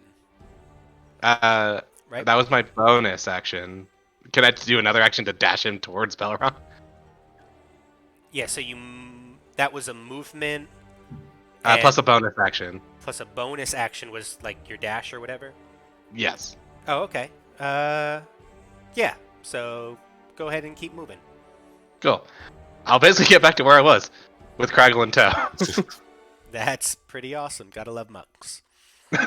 Right? Right? That was my bonus action. Can I do another action to dash him towards Belrod? Yeah, so that was a movement. Plus a bonus action. Plus a bonus action was like your dash or whatever? Yes. Oh, okay. Yeah. So go ahead and keep moving. Cool. I'll basically get back to where I was with Craggle in tow. That's pretty awesome. Gotta love monks.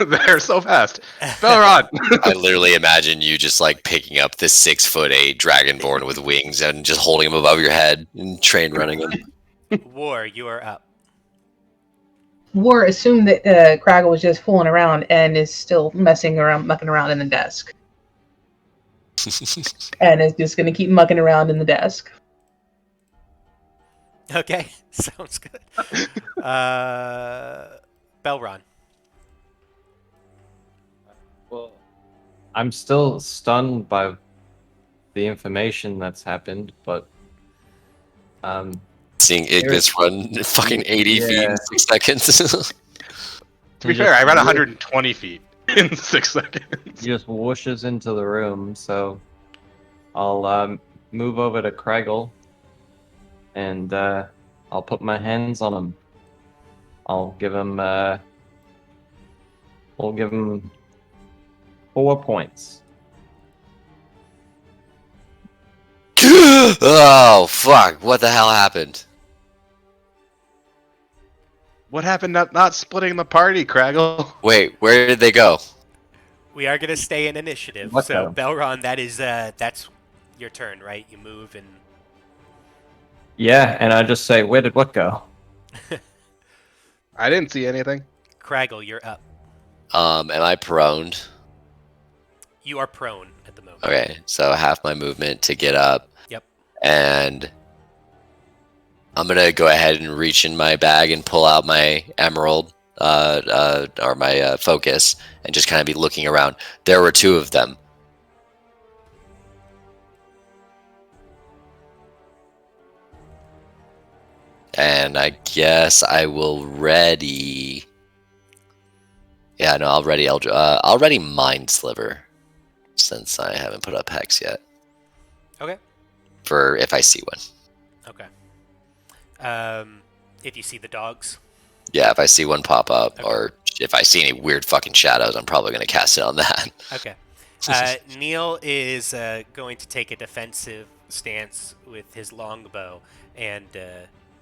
They're so fast. Belrod! I literally imagine you just like picking up this 6'8" dragonborn with wings and just holding him above your head and train running him. War, you are up. War assumed that Craggle was just fooling around and is still mucking around in the desk. And is just going to keep mucking around in the desk. Okay, sounds good. Belron. Well, I'm still stunned by the information that's happened, but Seeing Ignis run fucking 80 feet in 6 seconds. To be fair, I ran 120 feet in 6 seconds. He just whooshes into the room, so I'll move over to Craigle and I'll put my hands on him. I'll give him 4 points. Oh, fuck. What the hell happened? What happened not splitting the party, Craggle? Wait, where did they go? We are gonna stay in initiative. What So the- Belron, that's your turn, right? You move and Yeah, and I just say, where did what go? I didn't see anything. Craggle, you're up. Am I proned? You are prone at the moment. Okay, so half my movement to get up. Yep. And I'm gonna go ahead and reach in my bag and pull out my emerald, or my focus, and just kind of be looking around. There were 2 of them. And I guess I will ready. Yeah, no, I'll ready Mind Sliver, since I haven't put up Hex yet. Okay. For if I see one. Okay. If you see the dogs. Yeah, if I see one pop up, Okay. or if I see any weird fucking shadows, I'm probably going to cast it on that. Okay. Neil is going to take a defensive stance with his longbow and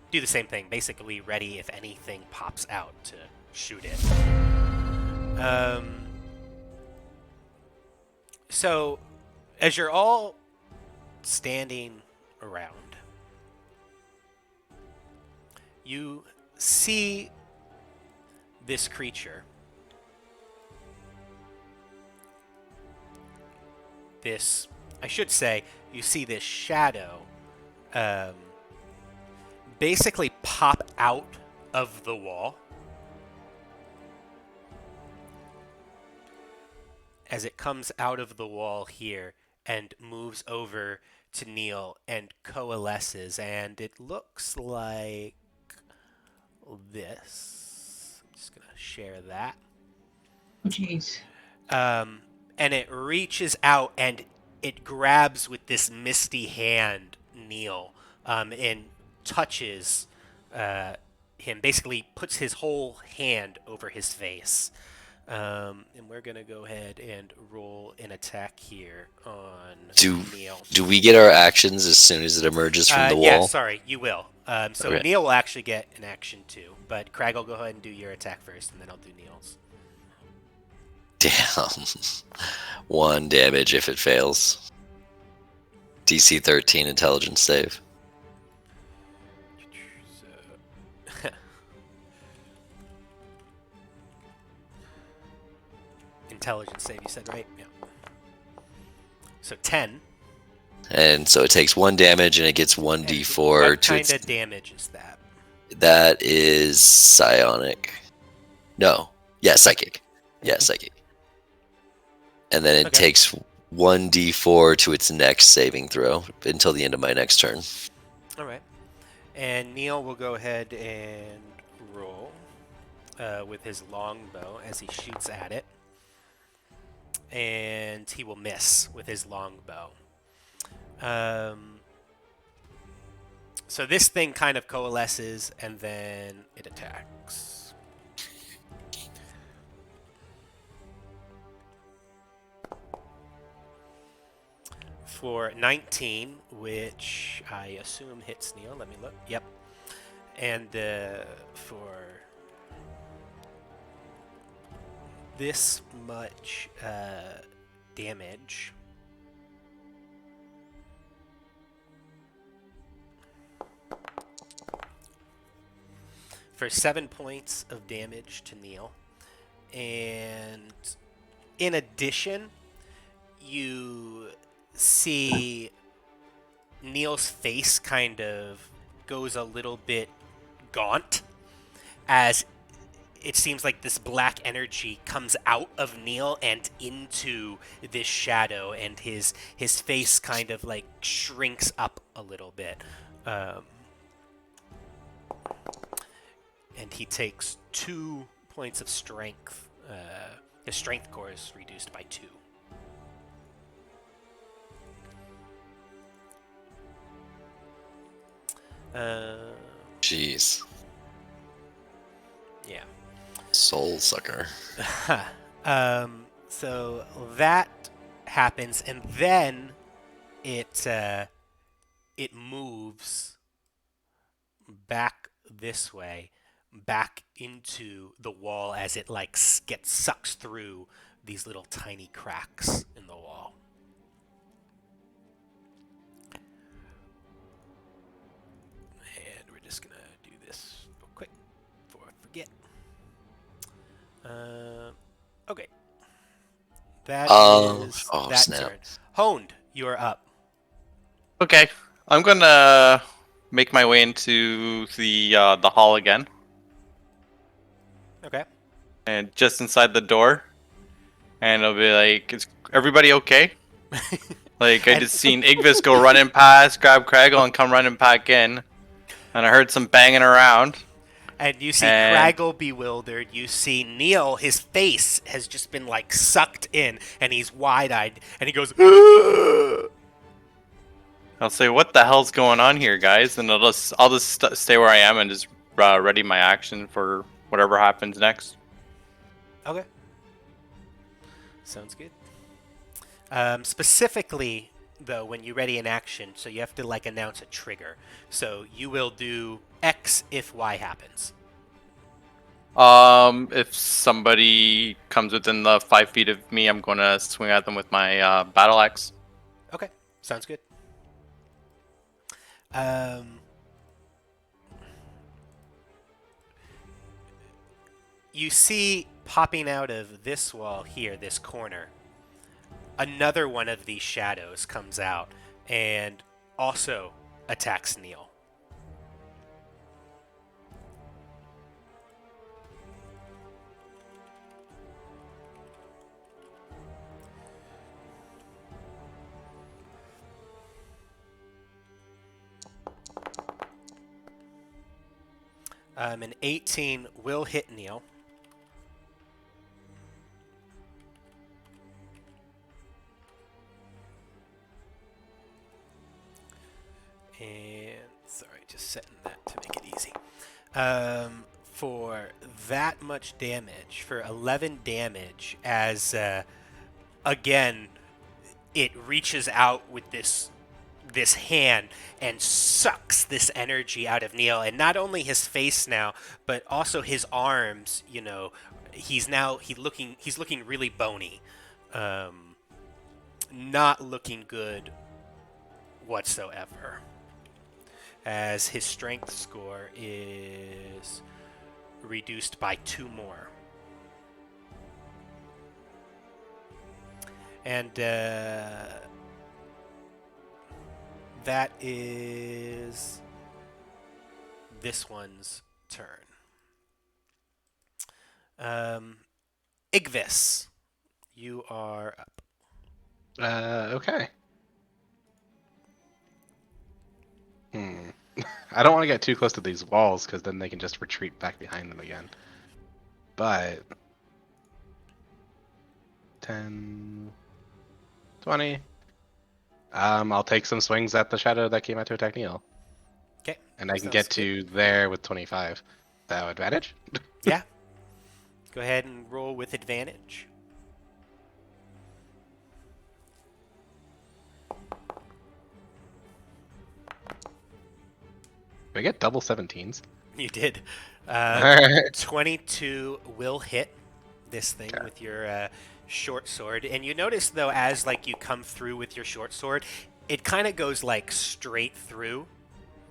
do the same thing. Basically, ready if anything pops out to shoot it. So, as you're all standing around, you see this creature. I should say, you see this shadow basically pop out of the wall as it comes out of the wall here and moves over to Neil and coalesces, and it looks like this. I'm just gonna share that. Oh, jeez. And it reaches out and it grabs with this misty hand Neil, and touches him. Basically, puts his whole hand over his face. And we're gonna go ahead and roll an attack here on Neil. Do we get our actions as soon as it emerges from the wall? Yeah, sorry, you will. So Okay. Neil will actually get an action too, but Crag will go ahead and do your attack first, and then I'll do Neil's. Damn. 1 damage if it fails. DC 13 intelligence save. So, intelligence save, you said, right? Yeah. So 10. And so it takes 1 damage and it gets 1d4 What to kind its... of damage is that? That is psionic. No. Yeah, psychic. Yeah, psychic. And then it Okay. takes 1d4 to its next saving throw until the end of my next turn. All right. And Neil will go ahead and roll with his longbow as he shoots at it. And he will miss with his longbow. So this thing kind of coalesces and then it attacks. For 19, which I assume hits Neil. Let me look. Yep. And for this much damage, for 7 points of damage to Neil, and in addition, you see Neil's face kind of goes a little bit gaunt as it seems like this black energy comes out of Neil and into this shadow, and his face kind of like shrinks up a little bit. And he takes 2 points of strength. His strength core is reduced by 2. Jeez. Yeah. Soul sucker. So that happens, and then it moves back this way, back into the wall as it like gets sucks through these little tiny cracks in the wall. And we're just gonna do this real quick before I forget. Okay. That is oh, that snap. turn. Honed, you are up. Okay, I'm gonna make my way into the hall again, Okay. and just inside the door, and I'll be like, "Is everybody okay?" Like I And- just seen Igvis go running past, grab Craggle, and come running back in, and I heard some banging around. And you see And- Craggle bewildered. You see Neil, his face has just been like sucked in, and he's wide-eyed, and he goes, "Ugh!" I'll say, "What the hell's going on here, guys?" And I'll just stay where I am and just ready my action for whatever happens next. Okay. Sounds good. Specifically, though, when you ready in action, so you have to like announce a trigger. So you will do X if Y happens. If somebody comes within the 5 feet of me, I'm gonna swing at them with my battle axe. Okay. Sounds good. You see popping out of this wall here, this corner, another one of these shadows comes out and also attacks Neil. An 18 will hit Neil. And sorry, just setting that to make it easy. For that much damage, for 11 damage, as again it reaches out with this hand and sucks this energy out of Neil, and not only his face now, but also his arms. You know, he's looking really bony, not looking good whatsoever. As his strength score is reduced by 2 more. And that is this one's turn. Igvis, you are up. Okay. I don't want to get too close to these walls because then they can just retreat back behind them again. But 10, 20. I'll take some swings at the shadow that came out to attack Neil. Okay. And I can Sounds get good. to there with 25. So advantage? Yeah. Go ahead and roll with advantage. Do I get double 17s? You did. Alright. 22 will hit this thing Okay. with your short sword. And you notice, though, as like you come through with your short sword, it kind of goes like straight through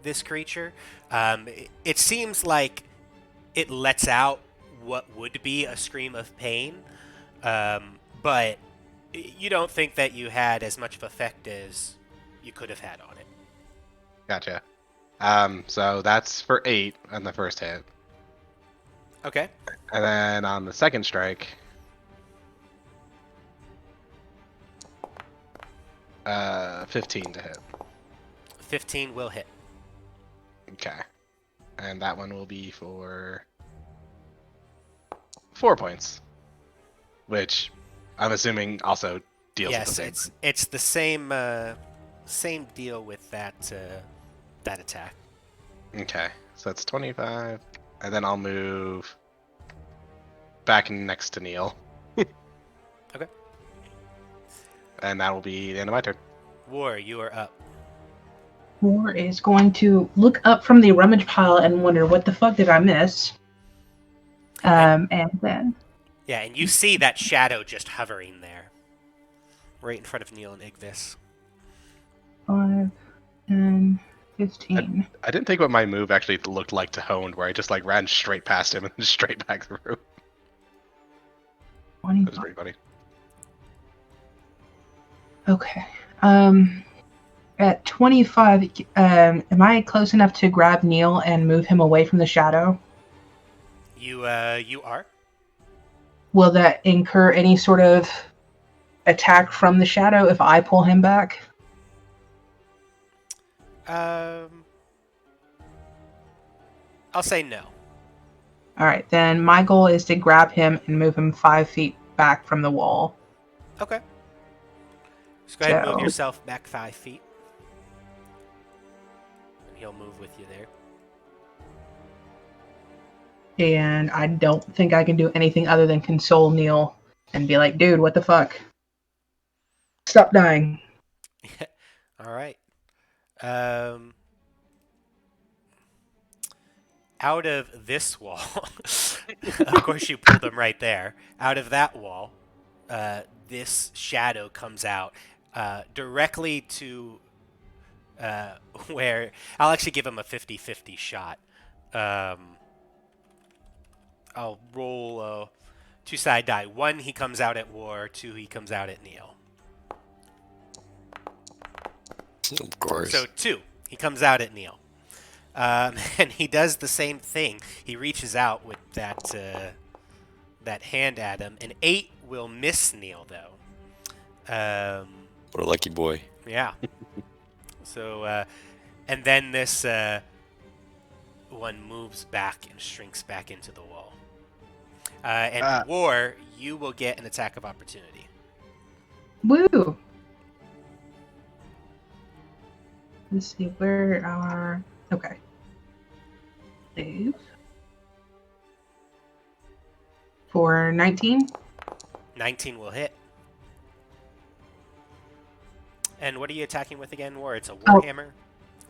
this creature. It seems like it lets out what would be a scream of pain, but you don't think that you had as much of effect as you could have had on it. Gotcha. So that's for 8 on the first hit. Okay. And then on the second strike, 15 to hit. 15 will hit. Okay. And that one will be for 4 points. Which I'm assuming also deals with the Yes, same. it's the same deal with that attack. Okay. So that's 25. And then I'll move back next to Neil. Okay. And that will be the end of my turn. War, you are up. War is going to look up from the rummage pile and wonder, what the fuck did I miss? And then Yeah, and you see that shadow just hovering there, right in front of Neil and Igvis. 5 and 15. I didn't think what my move actually looked like to Honed, where I just like ran straight past him and then straight back through. That was 25. pretty funny. Okay. At 25, am I close enough to grab Neil and move him away from the shadow? You are. Will that incur any sort of attack from the shadow if I pull him back? I'll say no. All right, then my goal is to grab him and move him 5 feet back from the wall. Okay. Just go ahead and move So- yourself back 5 feet. And he'll move with you there. And I don't think I can do anything other than console Neil and be like, dude, what the fuck? Stop dying. All right. Out of this wall, of course you pulled him right there. Out of that wall, this shadow comes out directly to where I'll actually give him a 50-50 shot. I'll roll 2 side die. 1, he comes out at War. 2, he comes out at Neil. Of course. So 2, he comes out at Neil. And he does the same thing. He reaches out with that hand at him. An 8 will miss Neil, though. What a lucky boy. Yeah. So, and then this one moves back and shrinks back into the wall. And War, you will get an attack of opportunity. Woo! Let's see, where are... Okay. Save. For 19? 19 will hit. And what are you attacking with again, War? It's a Warhammer?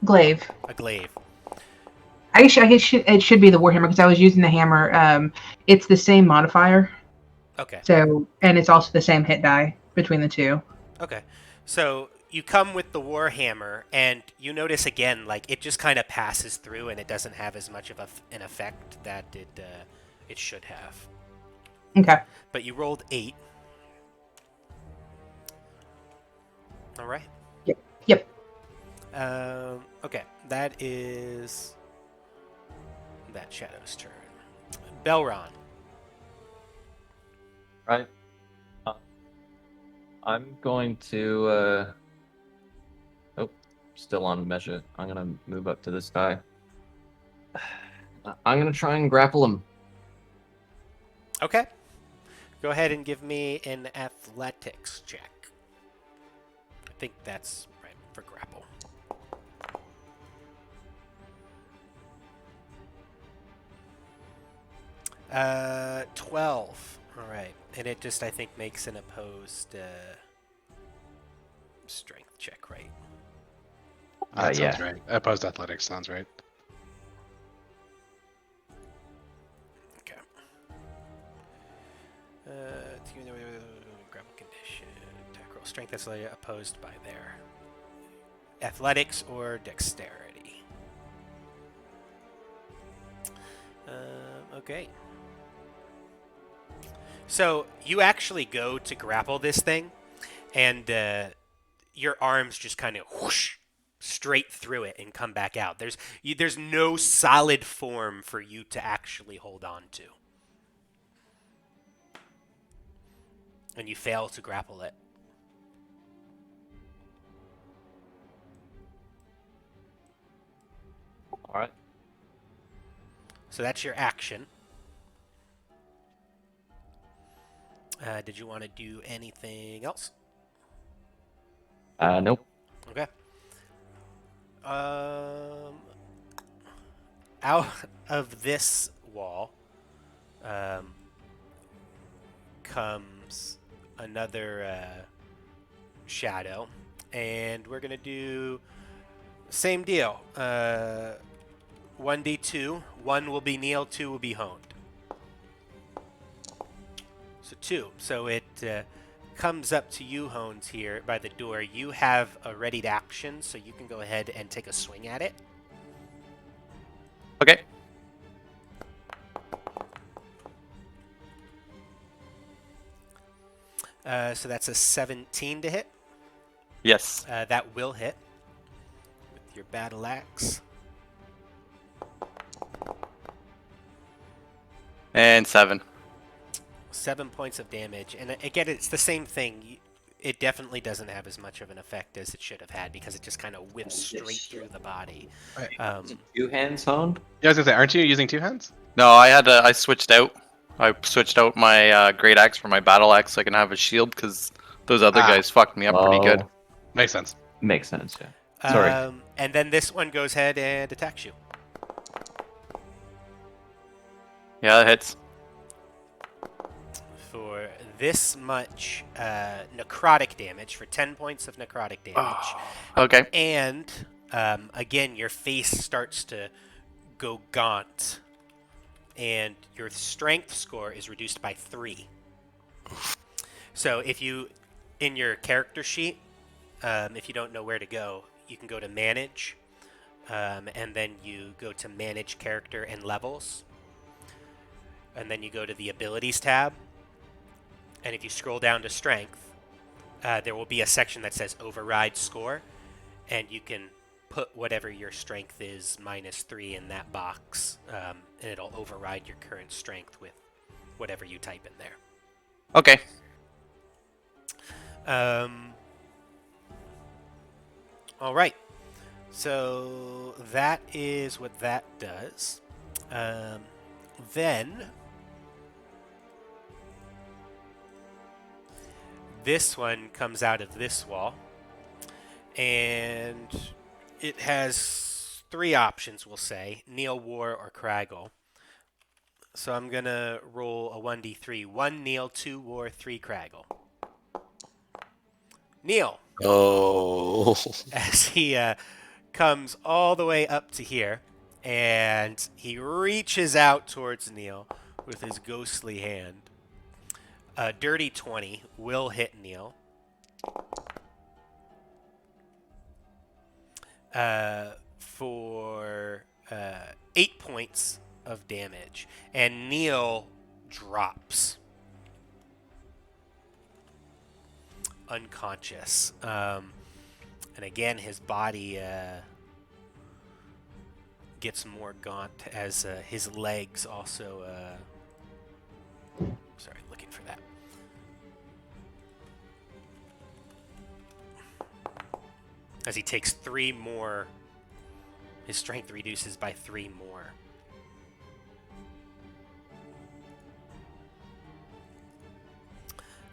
Glaive. A glaive. I guess it should be the Warhammer because I was using the hammer. It's the same modifier. Okay. So, and it's also the same hit die between the two. Okay. So you come with the Warhammer, and you notice again, like, it just kind of passes through, and it doesn't have as much of an effect that it should have. Okay. But you rolled 8. All right. Yep. Okay. That is that Shadow's turn. Belron. Right. I'm going to. Oh, still on measure. I'm gonna move up to this guy. I'm gonna try and grapple him. Okay. Go ahead and give me an athletics check. I think that's right for grapple. 12. All right. And it just, I think, makes an opposed strength check, right? That yeah. sounds right. Opposed athletics sounds right. Okay. Grapple condition. Attack roll. Strength that's opposed by their athletics or dexterity. Okay. So you actually go to grapple this thing, and your arms just kind of whoosh straight through it and come back out. There's no solid form for you to actually hold on to, and you fail to grapple it. All right. So that's your action. Did you want to do anything else? Nope. Okay. Out of this wall comes another shadow, and we're gonna do same deal. 1d2. 1 will be Neil, 2 will be honed. So 2. So it comes up to you, Hones, here by the door. You have a readied action, so you can go ahead and take a swing at it. Okay. So that's a 17 to hit. Yes. That will hit with your battle axe. And 7. 7 points of damage. And again, it's the same thing. It definitely doesn't have as much of an effect as it should have had because it just kind of whips straight through the body. Right. 2 hands honed. Yeah, I was gonna say, aren't you using 2 hands? No, I switched out. I switched out my great axe for my battle axe so I can have a shield because those other guys fucked me up pretty good. Makes sense. Makes sense. Yeah. Sorry. And then this one goes ahead and attacks you. Yeah, that hits. For this much necrotic damage, for 10 points of necrotic damage. Okay. And again, your face starts to go gaunt, and your strength score is reduced by 3. So if you, in your character sheet, if you don't know where to go, you can go to manage, and then you go to manage character and levels, and then you go to the abilities tab, and if you scroll down to strength, there will be a section that says override score, and you can put whatever your strength is -3 in that box, and it'll override your current strength with whatever you type in there. Okay. All right. So that is what that does. Then this one comes out of this wall, and it has 3 options, we'll say: Neil, War, or Craggle. So I'm going to roll a 1d3. 1 Neil, 2 War, 3 Craggle. Neil, Oh. as he comes all the way up to here, and he reaches out towards Neil with his ghostly hand. A dirty 20 will hit Neil. For 8 points of damage, and Neil drops unconscious. And again, his body gets more gaunt as his legs also. Sorry, looking for that. As he takes 3 more, his strength reduces by 3 more.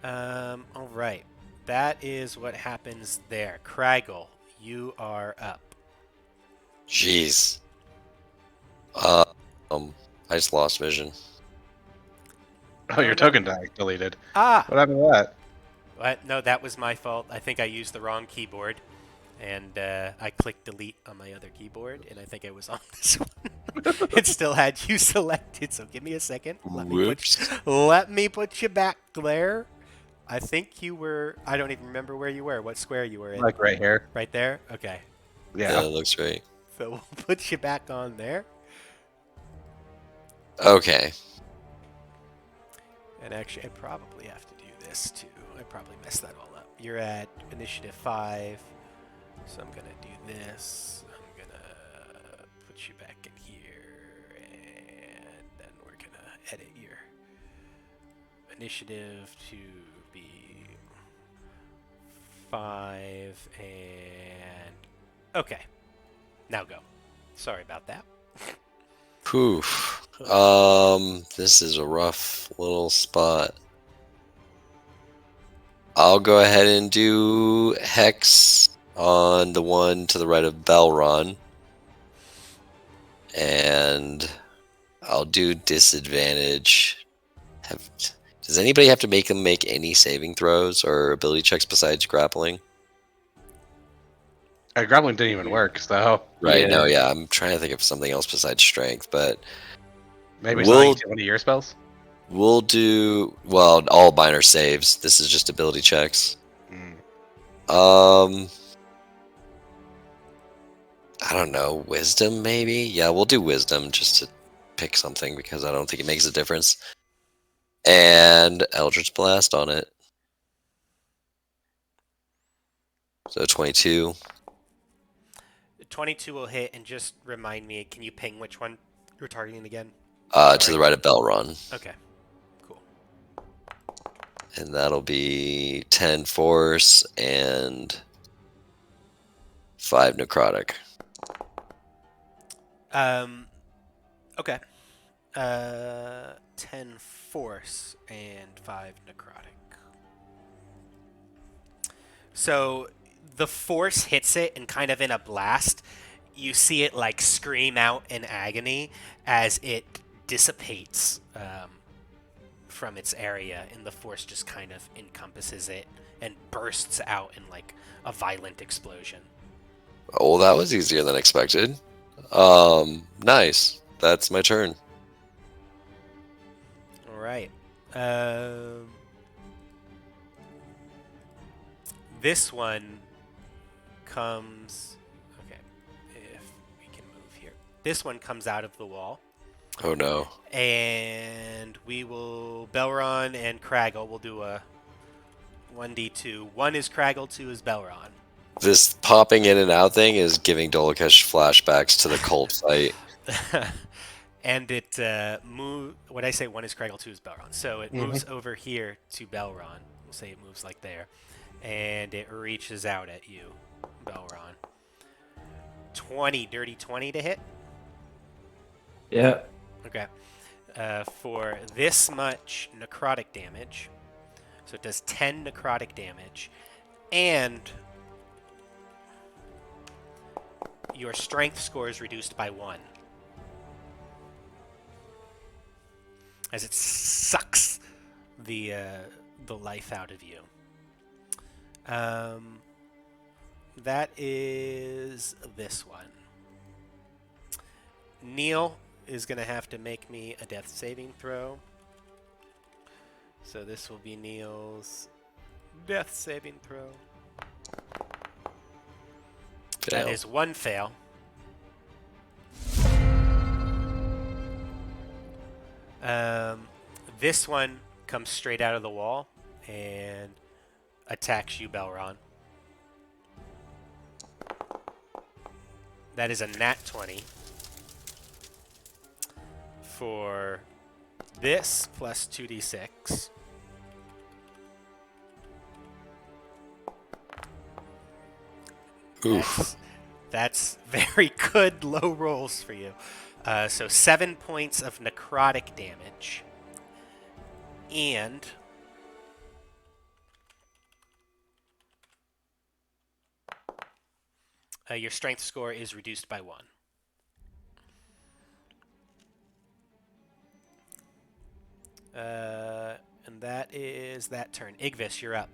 All right. That is what happens there. Craggle, you are up. Jeez. I just lost vision. Oh, your no. token tag deleted. Ah! What happened to that? What? No, that was my fault. I think I used the wrong keyboard. And I clicked delete on my other keyboard, and I think I was on this one. It still had you selected, so give me a second. Whoops. Let me put you back there. I think you were... I don't even remember where you were, what square you were in. Like right here. Right there? Okay. Yeah, Yeah. it looks great. So we'll put you back on there. Okay. And actually, I probably have to do this, too. I probably messed that all up. You're at initiative 5. So I'm going to do this. I'm going to put you back in here. And then we're going to edit your initiative to be 5. And... Okay. Now go. Sorry about that. Poof. This is a rough little spot. I'll go ahead and do Hex on the one to the right of Balron. And I'll do disadvantage. Does anybody have to make them make any saving throws or ability checks besides grappling? Grappling didn't even work, so Right, Yeah. no, yeah, I'm trying to think of something else besides strength, but maybe We'll- something one of your spells. we'll do, well, all mine are saves. This is just ability checks. Mm. I don't know, wisdom maybe? Yeah, we'll do wisdom just to pick something because I don't think it makes a difference. And Eldritch Blast on it. So 22. 22 will hit, and just remind me, can you ping which one you're targeting again? To Sorry. the right of Belron. Okay. Cool. And that'll be 10 force and 5 necrotic. Okay. 10 force and 5 necrotic. So the force hits it, and kind of in a blast, you see it like scream out in agony as it dissipates from its area, and the force just kind of encompasses it and bursts out in like a violent explosion. Oh, that was easier than expected. Nice. That's my turn. All right. This one comes This one comes out of the wall. Oh no. And we will... Belron and Craggle will do a 1d2. 1 is Craggle, 2 is Belron. This popping in and out thing is giving Dolakesh flashbacks to the cult fight. And it move. What I say, 1 is Craggle, 2 is Belron. So it moves over here to Belron. We'll say it moves like there. And it reaches out at you, Belron. 20, dirty 20 to hit? Yeah. Okay. For this much necrotic damage, so it does 10 necrotic damage, and your strength score is reduced by 1. As it sucks the life out of you. That is this one. Neil is going to have to make me a death saving throw. So this will be Neil's death saving throw. Fail. That is 1 fail. This one comes straight out of the wall and attacks you, Belron. That is a nat 20. For this, plus 2d6. Oof. That's very good low rolls for you. So 7 points of necrotic damage. And your strength score is reduced by 1. And that is that turn. Igvis, you're up.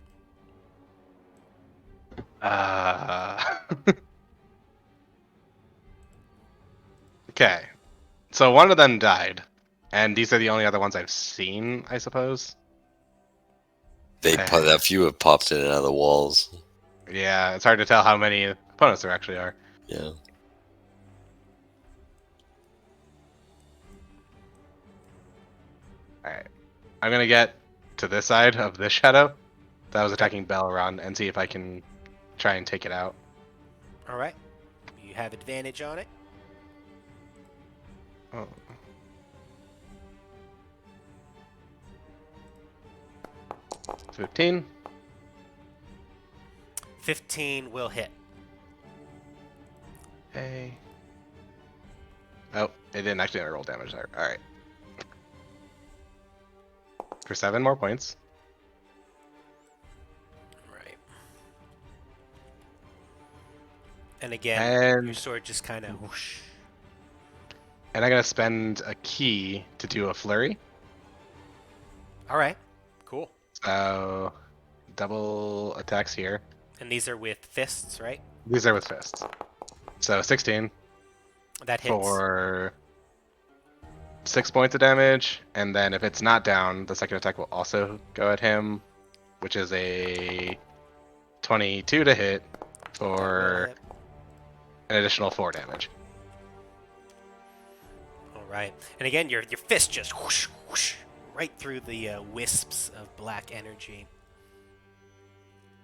Okay. So one of them died, and these are the only other ones I've seen, I suppose. A few have popped in and out of the walls. Yeah, it's hard to tell how many opponents there actually are. Yeah. Alright. I'm gonna get to this side of this shadow that was attacking Belron and see if I can try and take it out. All right. You have advantage on it. Oh. $15. 15 will hit. Hey. Oh, it didn't actually roll damage there. Alright. For 7 more points. Right. And again, And- your sword just kind of whoosh. And I'm gonna spend a key to do a flurry. All right. Cool. So double attacks here. And these are with fists, right? These are with fists. So 16 That hits. for 6 points of damage, and then if it's not down, the second attack will also go at him, which is a 22 to hit for an additional 4 damage. All right. And again, your fist just whoosh, whoosh, right through the wisps of black energy.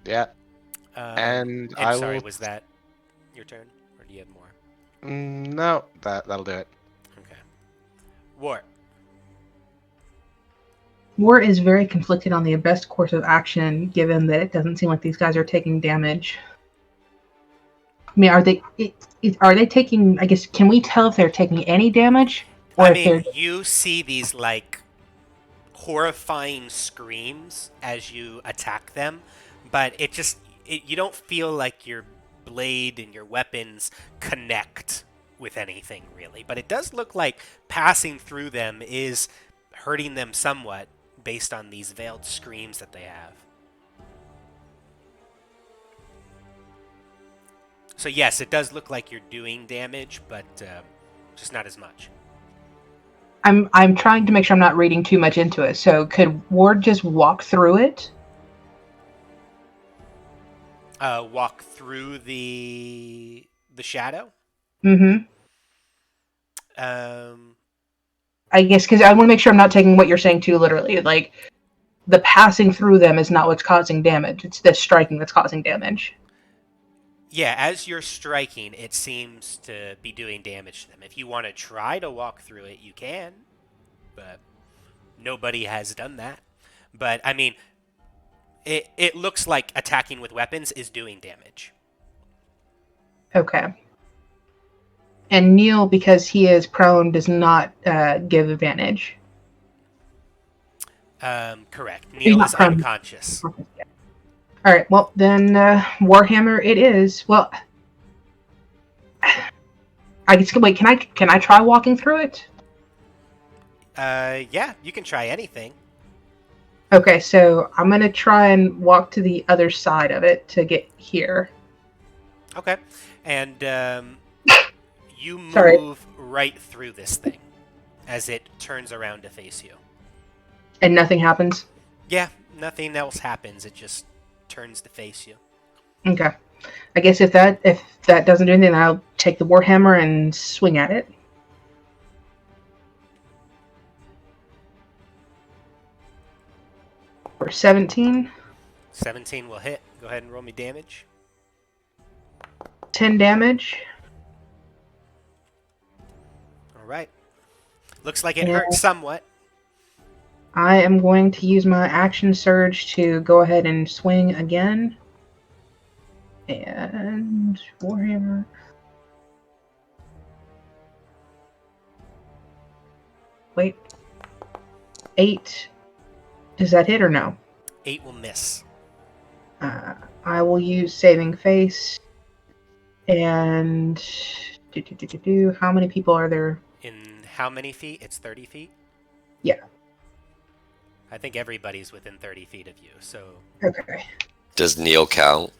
Yeah. And I sorry, will- was that your turn, or do you have more? No, that'll do it. Okay. Wart. War is very conflicted on the best course of action, given that it doesn't seem like these guys are taking damage. I mean, are they taking? I guess, can we tell if they're taking any damage, or I if they're? mean, you see these like horrifying screams as you attack them, but you don't feel like your blade and your weapons connect with anything really. But it does look like passing through them is hurting them somewhat based on these veiled screams that they have. So yes, it does look like you're doing damage, but just not as much. I'm trying to make sure I'm not reading too much into it. So could Ward just walk through it? Walk through the shadow. Mm-hmm. I guess because I want to make sure I'm not taking what you're saying too literally. Like, the passing through them is not what's causing damage. It's the striking that's causing damage. Yeah, as you're striking, it seems to be doing damage to them. If you want to try to walk through it, you can, but nobody has done that. But, I mean, it looks like attacking with weapons is doing damage. Okay. And Neil, because he is prone, does not give advantage. Correct. He's Neil not is prone. unconscious. All right. Well, then Warhammer it is. Well, I guess. Wait. Can I try walking through it? Yeah, you can try anything. Okay. So I'm gonna try and walk to the other side of it to get here. Okay. And you Sorry. move right through this thing as it turns around to face you. And nothing happens. Yeah, nothing else happens. It just turns to face you. Okay. I guess if that doesn't do anything, I'll take the Warhammer and swing at it. For 17. 17 will hit. Go ahead and roll me damage. 10 damage. All right. Looks like it hurts somewhat. I am going to use my action surge to go ahead and swing again. And Warhammer. Wait. 8. Does that hit or no? 8 will miss. I will use Saving Face. And how many people are there? In how many feet? It's 30 feet? Yeah. I think everybody's within 30 feet of you, so... Okay. Does Neil count?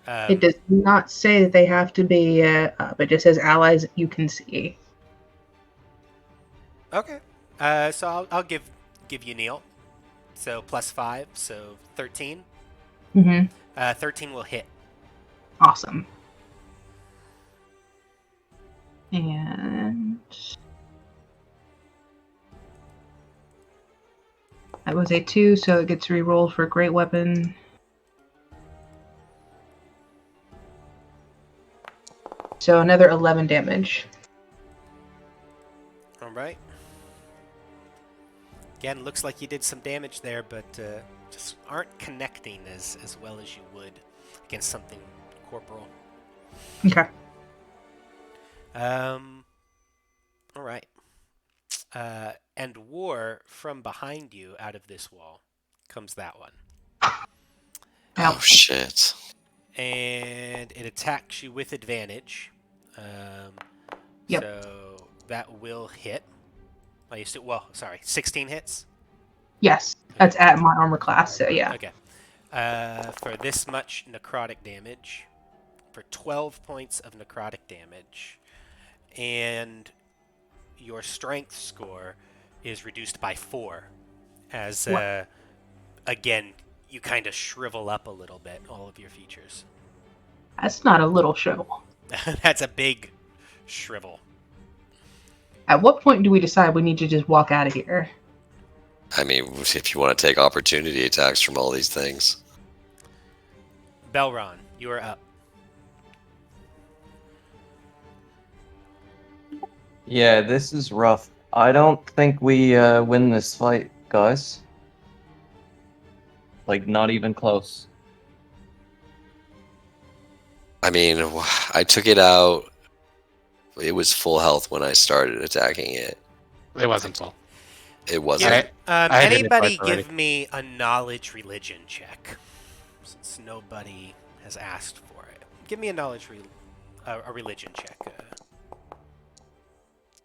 It does not say that they have to be up. It just says allies you can see. Okay. So I'll give you Neil. So +5, so 13. Mm-hmm. 13 will hit. Awesome. And that was a 2, so it gets re-rolled for a great weapon. So another 11 damage. All right. Again, looks like you did some damage there, but just aren't connecting as well as you would against something corporal. Okay. All right. And War, from behind you, out of this wall, comes that one. Oh shit! And it attacks you with advantage. Yep. So that will hit. I used to, well, sorry, 16 hits? Yes, that's at my armor class, so yeah. Okay. For this much necrotic damage, for 12 points of necrotic damage, and your strength score is reduced by 4, as, again, you kind of shrivel up a little bit, all of your features. That's not a little shrivel. That's a big shrivel. At what point do we decide we need to just walk out of here? I mean, if you want to take opportunity attacks from all these things. Belron, you are up. Yeah, this is rough. I don't think we win this fight, guys. Like, not even close. I mean, I took it out. It was full health when I started attacking it. It wasn't full. It wasn't. I had hit it Anybody twice already. give me a knowledge religion check? Since nobody has asked for it. Give me a a religion check.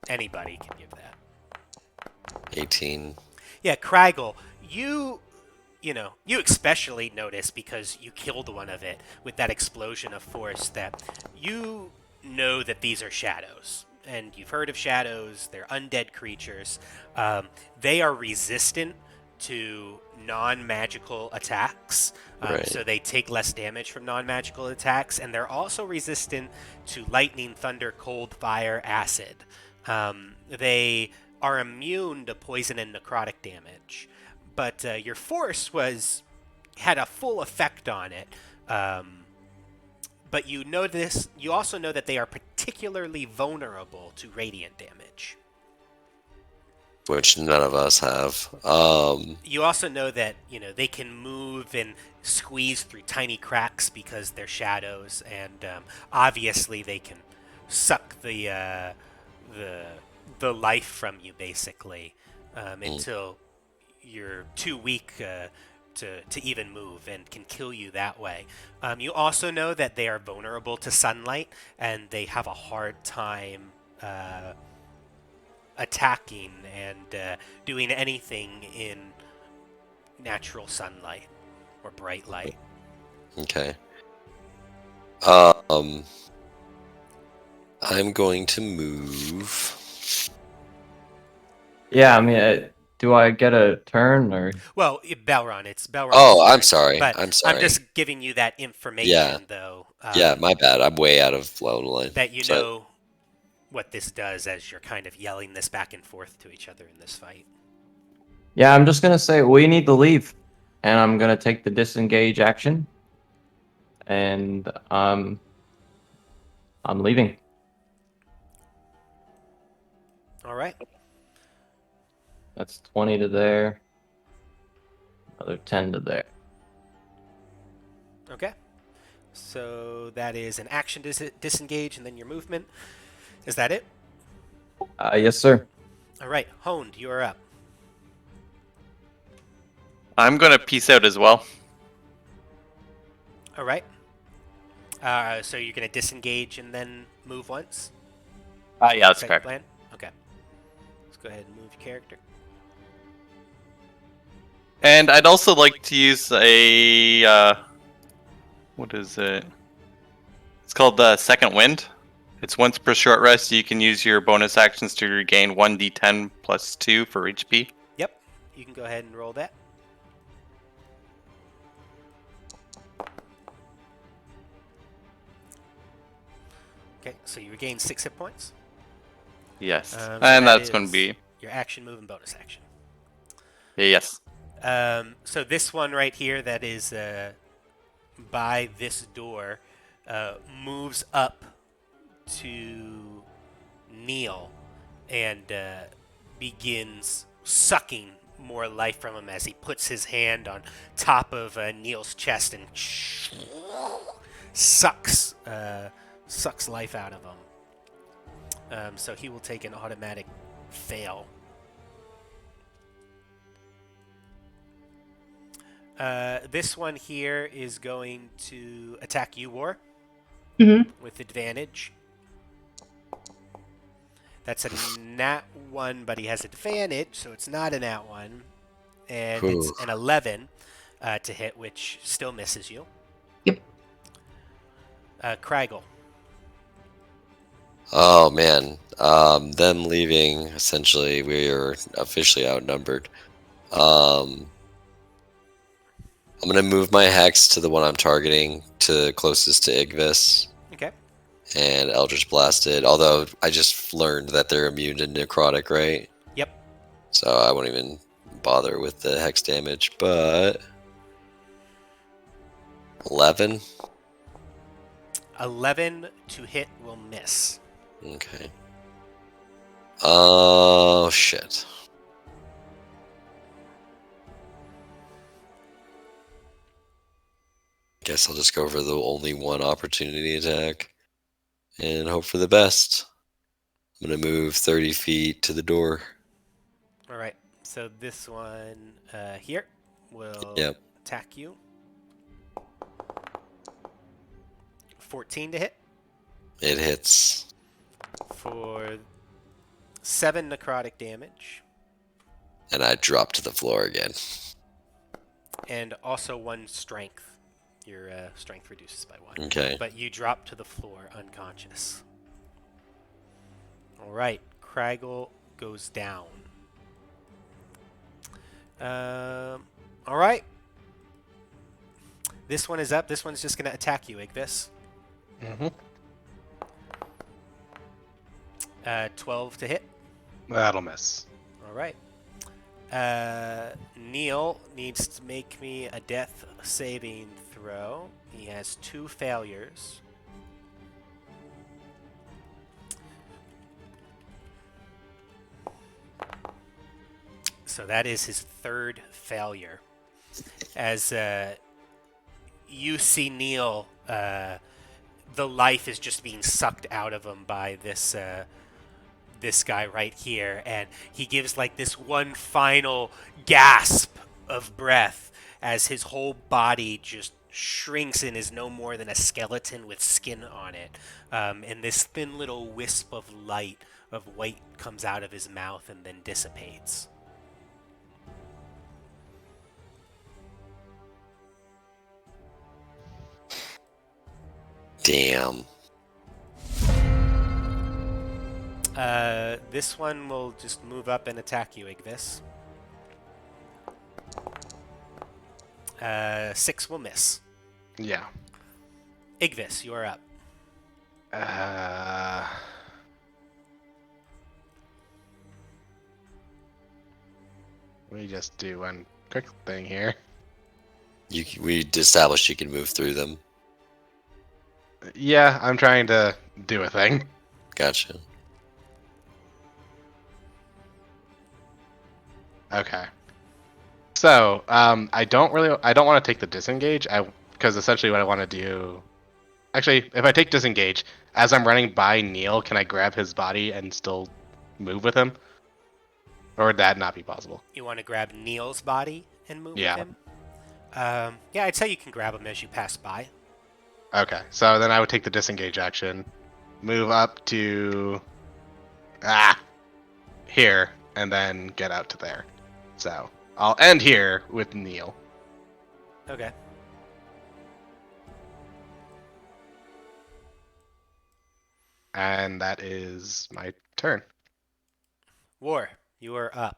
Anybody can give that. 18. Yeah, Craigle, you especially notice because you killed one of it with that explosion of force that you know that these are shadows. And you've heard of shadows. They're undead creatures. They are resistant to non-magical attacks. Right. So they take less damage from non-magical attacks, and they're also resistant to lightning, thunder, cold, fire, acid. They are immune to poison and necrotic damage. But your force had a full effect on it. But you also know that they are particularly vulnerable to radiant damage. Which none of us have. You also know that they can move and squeeze through tiny cracks because they're shadows, and obviously they can suck the life from you basically until you're too weak to even move, and can kill you that way. You also know that they are vulnerable to sunlight, and they have a hard time attacking and doing anything in natural sunlight or bright light. Okay. I'm going to move. Yeah, I mean, do I get a turn or? Well, Belron, it's Belron's Oh, I'm turn, sorry. but I'm sorry. just giving you that information, Yeah. though. Yeah, my bad. I'm way out of flow line. That you So- know what this does as you're kind of yelling this back and forth to each other in this fight. Yeah, I'm just gonna say we need to leave, and I'm gonna take the disengage action, and I'm leaving. All right. That's 20 to there. Another 10 to there. Okay. So that is an action disengage, and then your movement. Is that it? Yes, sir. All right, Honed, you are up. I'm gonna peace out as well. All right. So you're going to disengage and then move once? Yeah, that's Is that your correct. plan? Okay. Let's go ahead and move your character. And I'd also like to use a what is it? It's called the Second Wind. It's once per short rest. You can use your bonus actions to regain 1d10 plus 2 for HP. Yep. You can go ahead and roll that. Okay, so you regain 6 hit points. Yes, So and that that's going is to be your action, move, and bonus action. yes. So this one right here that is by this door moves up to Neil and begins sucking more life from him as he puts his hand on top of Neil's chest and sucks life out of him. So he will take an automatic fail. This one here is going to attack you, War, with advantage. That's a nat 1, but he has advantage, so it's not a nat 1. And it's an 11 to hit, which still misses you. Yep. Craigle. Oh man, them leaving. Essentially, we are officially outnumbered. I'm gonna move my hex to the one I'm targeting, to closest to Igvis, Okay. and Eldritch Blasted. Although I just learned that they're immune to necrotic, right? Yep. So I won't even bother with the hex damage. But 11. 11 to hit will miss. Okay. Oh shit. Guess I'll just go for the only one opportunity attack and hope for the best. I'm gonna move 30 feet to the door. All right. So this one here will Yep. attack you. 14 to hit It hits. for 7 necrotic damage, And I drop to the floor again. and also 1 strength. Your strength reduces by 1. Okay. But you drop to the floor unconscious. All right. Craigle goes down. All right. This one is up. This one's just going to attack you, Igvis. Mm-hmm. 12 to hit. That'll miss. All right. Neil needs to make me a death saving throw. He has 2 failures. So that is his 3rd failure. As you see Neil, the life is just being sucked out of him by this guy right here, and he gives like this one final gasp of breath as his whole body just shrinks and is no more than a skeleton with skin on it. And this thin little wisp of light of white comes out of his mouth and then dissipates. Damn. This one will just move up and attack you, Igvis. 6 will miss. Yeah. Igvis, you are up. Let me just do one quick thing here. We established you can move through them. Yeah, I'm trying to do a thing. Gotcha. Okay. So, I don't want to take the disengage. Because essentially what I want to do. Actually, if I take disengage, as I'm running by Neil, can I grab his body and still move with him? Or would that not be possible? You want to grab Neil's body and move Yeah. with him? Yeah, I'd say you can grab him as you pass by. Okay, so then I would take the disengage action, move up to here, and then get out to there. So I'll end here with Neil. Okay. And that is my turn. War, you are up.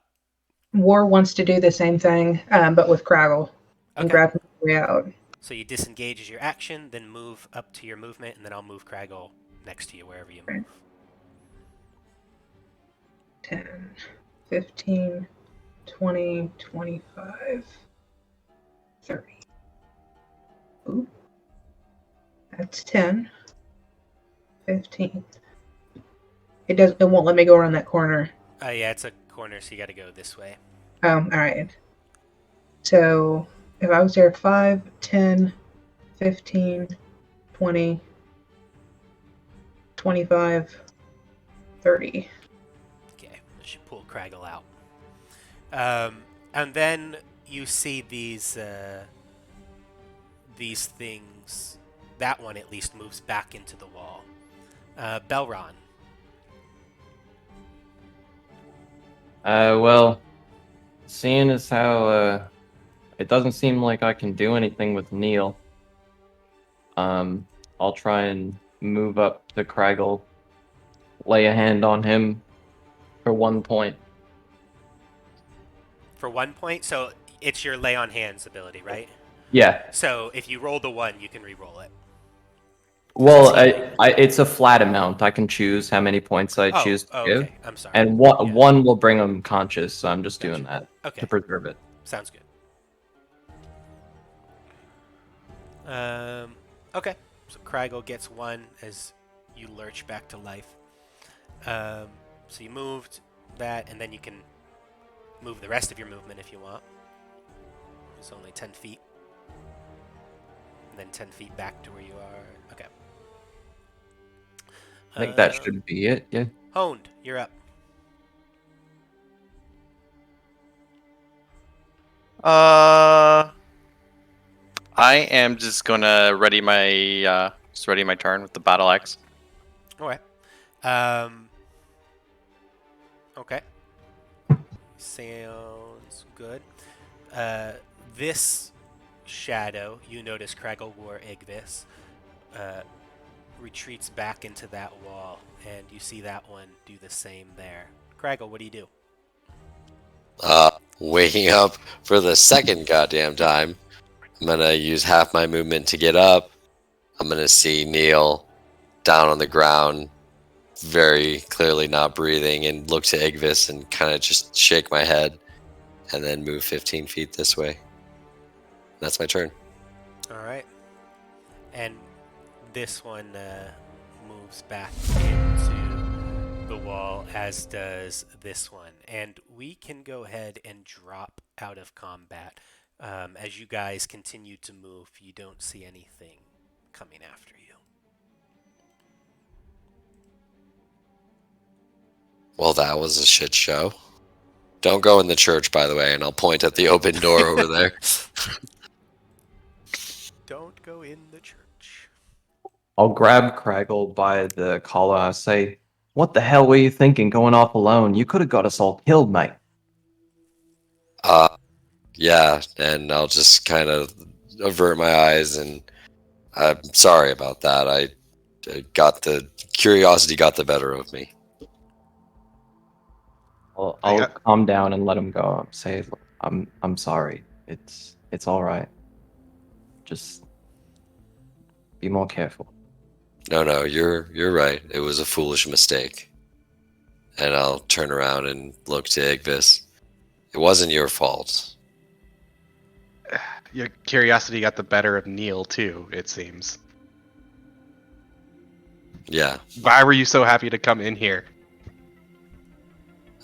War wants to do the same thing, but with Craggle and Okay. grab him way out. So you disengage as your action, then move up to your movement, and then I'll move Craggle next to you wherever you move. 10, 15, 20, 25, 30. Ooh. That's 10, 15. It won't let me go around that corner. Yeah, it's a corner, so you got to go this way. All right. So if I was there 5, 10, 15, 20, 25, 30. Okay, I should pull Craggle out. And then you see these things. That one at least moves back into the wall. Belron. Well, seeing as how it doesn't seem like I can do anything with Neil, I'll try and move up to Craggle, lay a hand on him for 1 point. For 1 point, so it's your lay on hands ability, right? Yeah. So if you roll the 1, you can re-roll it. Well, it's a flat amount. I can choose how many points I choose to give. Okay. I'm sorry. And Yeah. one will bring him conscious, so I'm just doing Gotcha. that Okay. to preserve it. Sounds good. Okay. So Craggle gets 1 as you lurch back to life. So you moved that, and then you can move the rest of your movement if you want. It's only 10 feet. And then 10 feet back to where you are. Okay. I think that should be it, yeah. Honed, you're up. I am just gonna ready my turn with the battle axe. Okay. Okay. Sounds good. This shadow, you notice Craggle wore Igvis, retreats back into that wall, and you see that one do the same there. Craggle, what do you do? waking up for the second goddamn time. I'm gonna use half my movement to get up. I'm gonna see Neil down on the ground, very clearly not breathing, and look to Igvis and kind of just shake my head, and then move 15 feet this way. That's my turn. All right. And this one moves back into the wall, as does this one. And we can go ahead and drop out of combat. As you guys continue to move, you don't see anything coming after you. Well, that was a shit show. Don't go in the church, by the way, and I'll point at the open door over there. Don't go in the church. I'll grab Craggle by the collar. I say, "What the hell were you thinking going off alone? You could have got us all killed, mate." Yeah, and I'll just kind of avert my eyes, and I'm sorry about that. I got the curiosity got the better of me. I'll calm down and let him go. Say, I'm sorry. It's all right. Just be more careful. No, you're right. It was a foolish mistake. And I'll turn around and look to Igvis. It wasn't your fault. Your curiosity got the better of Neil too, it seems. Yeah. Why were you so happy to come in here?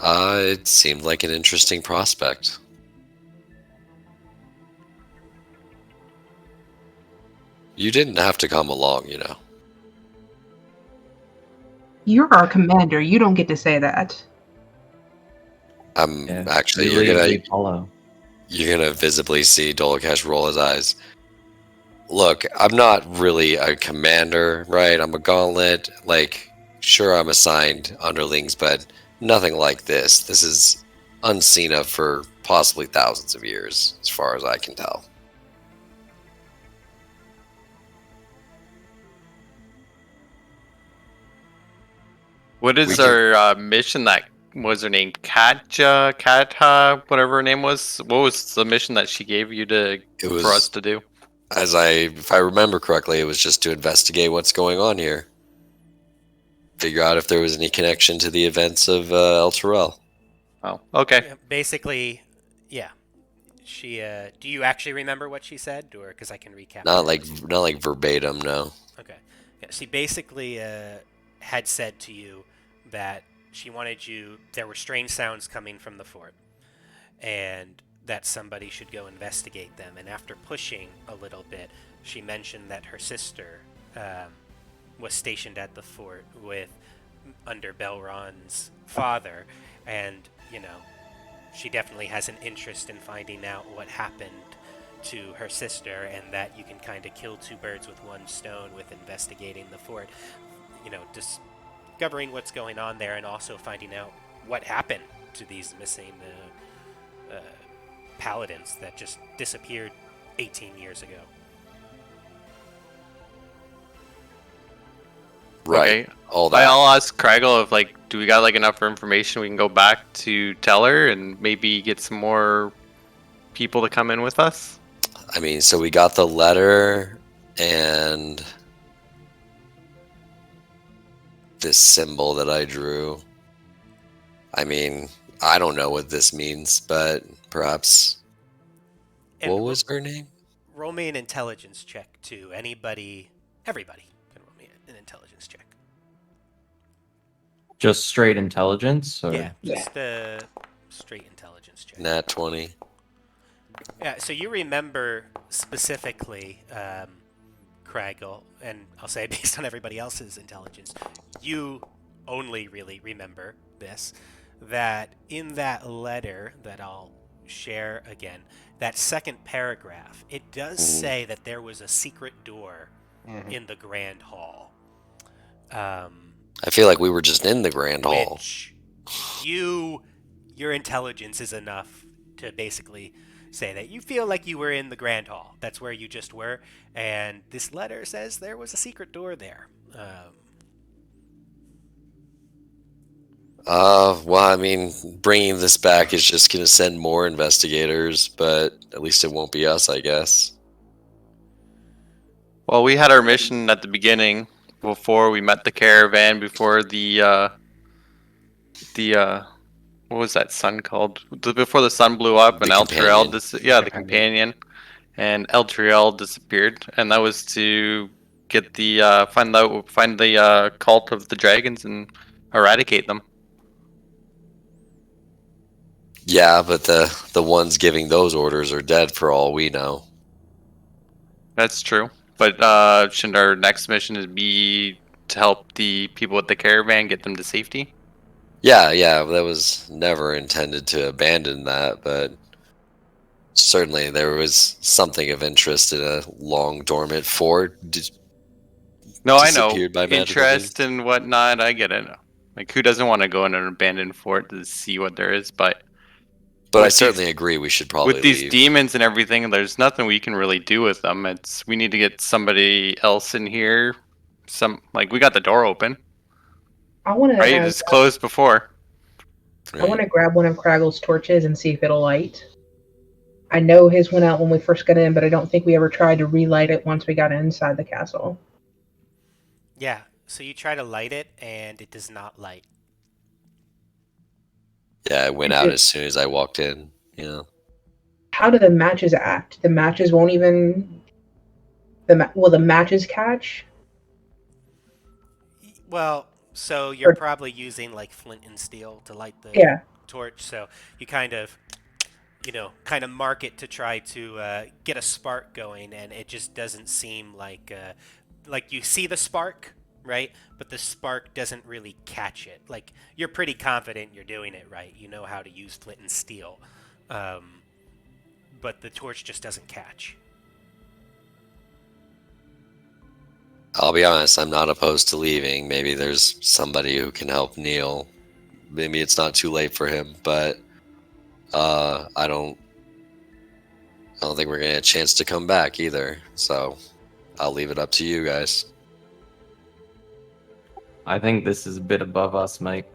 It seemed like an interesting prospect. You didn't have to come along, you know. You're our commander. You don't get to say that. Actually, we you're lead, we follow. You're gonna visibly see Dolakesh roll his eyes. Look, I'm not really a commander, right? I'm a gauntlet. Like, sure, I'm assigned underlings, but nothing like this. This is unseen of for possibly thousands of years, as far as I can tell. What is We our mission? That was her name, Katha, whatever her name was. What was the mission that she gave you for us to do? If I remember correctly, it was just to investigate what's going on here. Figure out if there was any connection to the events of El Terrell. Oh, okay. Yeah, basically, yeah. She. Do you actually remember what she said, or because I can recap? Not like verbatim, no. Okay. Yeah, she basically had said to you that she wanted you. There were strange sounds coming from the fort, and that somebody should go investigate them. And after pushing a little bit, she mentioned that her sister was stationed at the fort under Belron's father, and she definitely has an interest in finding out what happened to her sister, and that you can kind of kill two birds with one stone with investigating the fort. Discovering what's going on there, and also finding out what happened to these missing paladins that just disappeared 18 years ago. Right. Okay. All that. I'll ask Craggle if do we got enough information we can go back to tell her and maybe get some more people to come in with us? I mean, so we got the letter and this symbol that I drew. I mean, I don't know what this means, but perhaps. And what was her name? Roll me an intelligence check too. Everybody can roll me an intelligence check. Just straight intelligence? Or? Yeah, just a straight intelligence check. Nat 20. Yeah, so you remember specifically, Craggle, and I'll say based on everybody else's intelligence, you only really remember this, that in that letter that I'll share again, that second paragraph, it does say that there was a secret door in the Grand Hall. I feel like we were just in the Grand Hall. Which your intelligence is enough to basically say that you feel like you were in the Grand Hall. That's where you just were. And this letter says there was a secret door there. Well, I mean, bringing this back is just going to send more investigators, but at least it won't be us, I guess. Well, we had our mission at the beginning before we met the caravan, before the what was that sun called? Before the sun blew up and The Elturel companion. the companion, and Elturel disappeared, and that was to get the find the cult of the dragons and eradicate them. Yeah, but the ones giving those orders are dead for all we know. That's true. But shouldn't our next mission is be to help the people with the caravan get them to safety? Yeah, that was never intended to abandon that, but certainly there was something of interest in a long dormant fort No, I know. disappeared by magical Interest means. and whatnot, I get it. Like, who doesn't want to go in an abandoned fort to see what there is? But But I with these certainly agree we should probably with these leave. demons and everything, there's nothing we can really do with them. We need to get somebody else in here. We got the door open, I want right? to. It's closed before. I want to grab one of Craggle's torches and see if it'll light. I know his went out when we first got in, but I don't think we ever tried to relight it once we got inside the castle. Yeah, so you try to light it, and it does not light. Yeah, it went out as soon as I walked in. You know. How do the matches act? The matches won't even. Will the matches catch? Well, so you're Or- probably using like flint and steel to light the Yeah. torch, so you kind of mark it to try to get a spark going, and it just doesn't seem like you see the spark, right? But the spark doesn't really catch it. Like, you're pretty confident you're doing it right. You know how to use flint and steel, but the torch just doesn't catch. I'll be honest, I'm not opposed to leaving. Maybe there's somebody who can help Neil. Maybe it's not too late for him, but I don't think we're gonna get a chance to come back either. So I'll leave it up to you guys. I think this is a bit above us, mate.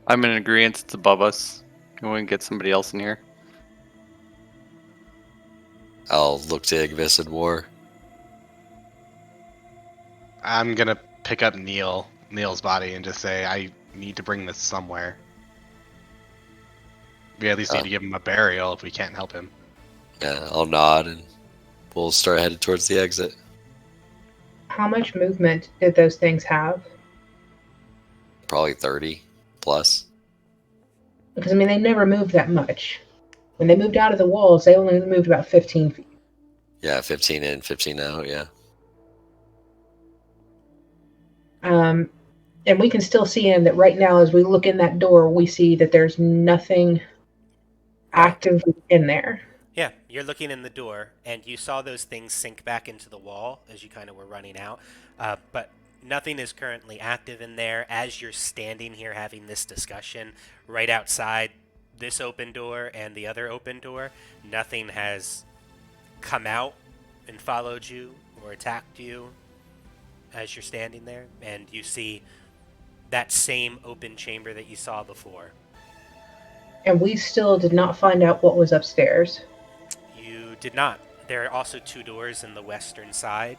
I'm in agreement. It's above us. Can we get somebody else in here? I'll look to Igvis and War. I'm gonna pick up Neil's body and just say I need to bring this somewhere. We at least need to give him a burial if we can't help him. Yeah, I'll nod and we'll start headed towards the exit. How much movement did those things have? Probably 30 plus. Because, I mean, they never moved that much. When they moved out of the walls, they only moved about 15 feet. Yeah, 15 in, 15 out, yeah. And we can still see in that right now as we look in that door, we see that there's nothing active in there. Yeah, you're looking in the door, and you saw those things sink back into the wall as you kind of were running out. But nothing is currently active in there. As you're standing here having this discussion, right outside this open door and the other open door, nothing has come out and followed you or attacked you as you're standing there. And you see that same open chamber that you saw before. And we still did not find out what was upstairs. You did not. There are also two doors in the western side.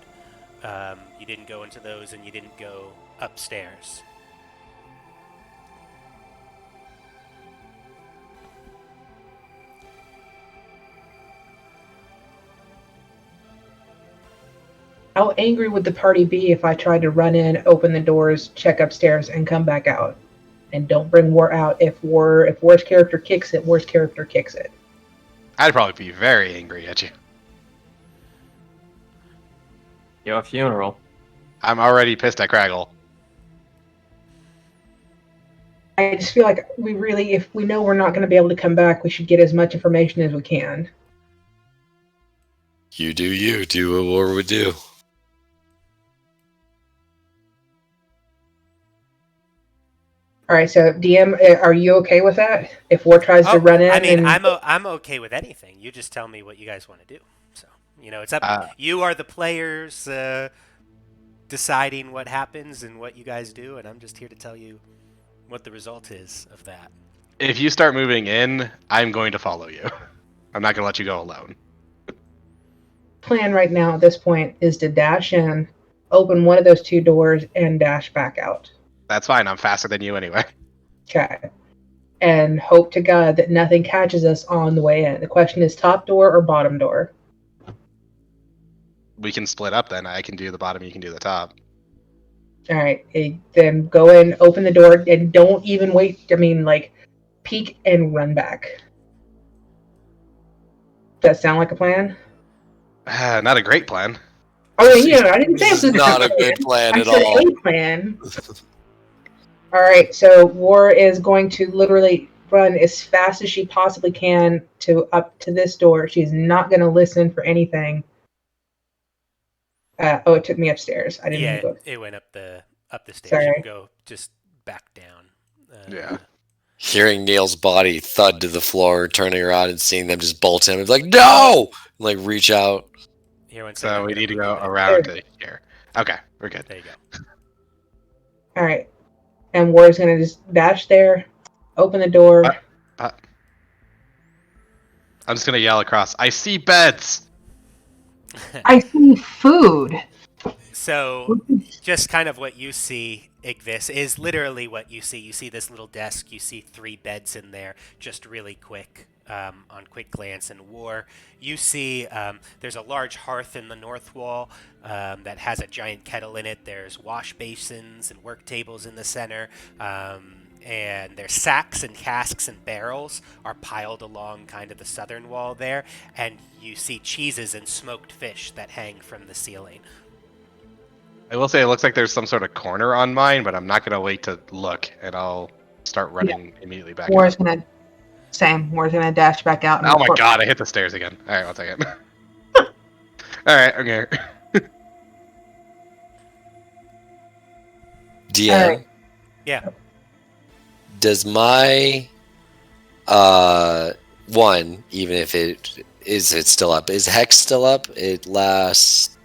You didn't go into those, and you didn't go upstairs. How angry would the party be if I tried to run in, open the doors, check upstairs, and come back out? And don't bring War out. If War's character kicks it, War's character kicks it. I'd probably be very angry at you. Your funeral. I'm already pissed at Craggle. I just feel like if we know we're not going to be able to come back, we should get as much information as we can. You do what War would do. All right, so DM, are you okay with that? If War tries to run in, I mean, and I'm okay with anything. You just tell me what you guys want to do. So, it's up. You are the players deciding what happens and what you guys do, and I'm just here to tell you what the result is of that. If you start moving in, I'm going to follow you. I'm not going to let you go alone. Plan right now at this point is to dash in, open one of those two doors, and dash back out. That's fine. I'm faster than you anyway. Okay. And hope to God that nothing catches us on the way in. The question is top door or bottom door? We can split up then. I can do the bottom, you can do the top. All right. Then go in, open the door, and don't even wait. I mean, like, peek and run back. Does that sound like a plan? Not a great plan. Oh, yeah, I didn't say This it was is not a good plan I at said all. a plan. All right, so War is going to literally run as fast as she possibly can to up to this door. She's not going to listen for anything. It took me upstairs. I didn't Yeah, even go. it went up the stairs. You Sorry. can go just back down. Yeah. Hearing Neil's body thud to the floor, turning around and seeing them just bolt him, it's like, no! Like, reach out. Here, one second, So I'm we gonna need to move go you back. around to here. Okay, we're good. There you go. All right, and War is going to just dash there, open the door. I'm just going to yell across, I see beds! I see food. So, just kind of what you see, Igvis, is literally what you see. You see this little desk. You see 3 beds in there, just really quick, on quick glance. And War, you see there's a large hearth in the north wall that has a giant kettle in it. There's wash basins and work tables in the center. And there's sacks and casks and barrels are piled along kind of the southern wall there. And you see cheeses and smoked fish that hang from the ceiling. I will say it looks like there's some sort of corner on mine, but I'm not going to wait to look, and I'll start running immediately back War out. is going to War's going to dash back out. And Oh my report. god, I hit the stairs again. Alright, one second. Alright, I'm here. DM. Alright. Yeah. Does my one, even if it's still up, is Hex still up? It lasts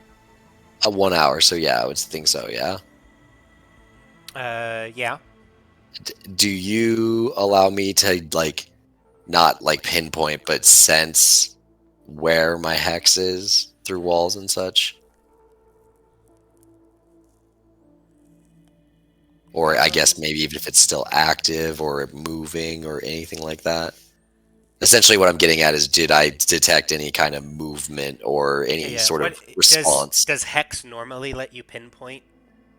1 hour, so yeah, I would think so, yeah. Yeah. Do you allow me to like not like pinpoint but sense where my hex is through walls and such? Or I guess maybe even if it's still active or moving or anything like that. Essentially what I'm getting at is, did I detect any kind of movement or any sort of response? Does Hex normally let you pinpoint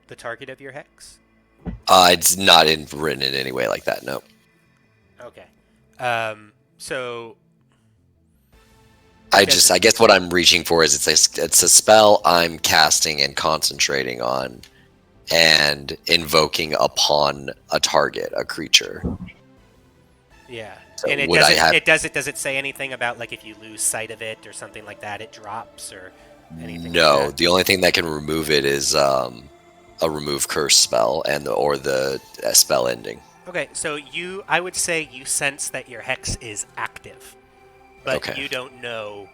the target of your Hex? It's not written in any way like that, no. Okay. So I guess what I'm reaching for is it's a spell I'm casting and concentrating on and invoking upon a target, a creature. yeah. So And would I have... does it say anything about like if you lose sight of it or something like that, it drops or anything? No, like that? the only thing that can remove it is a remove curse spell or the spell ending. Okay, so I would say you sense that your Hex is active, but Okay. you don't know.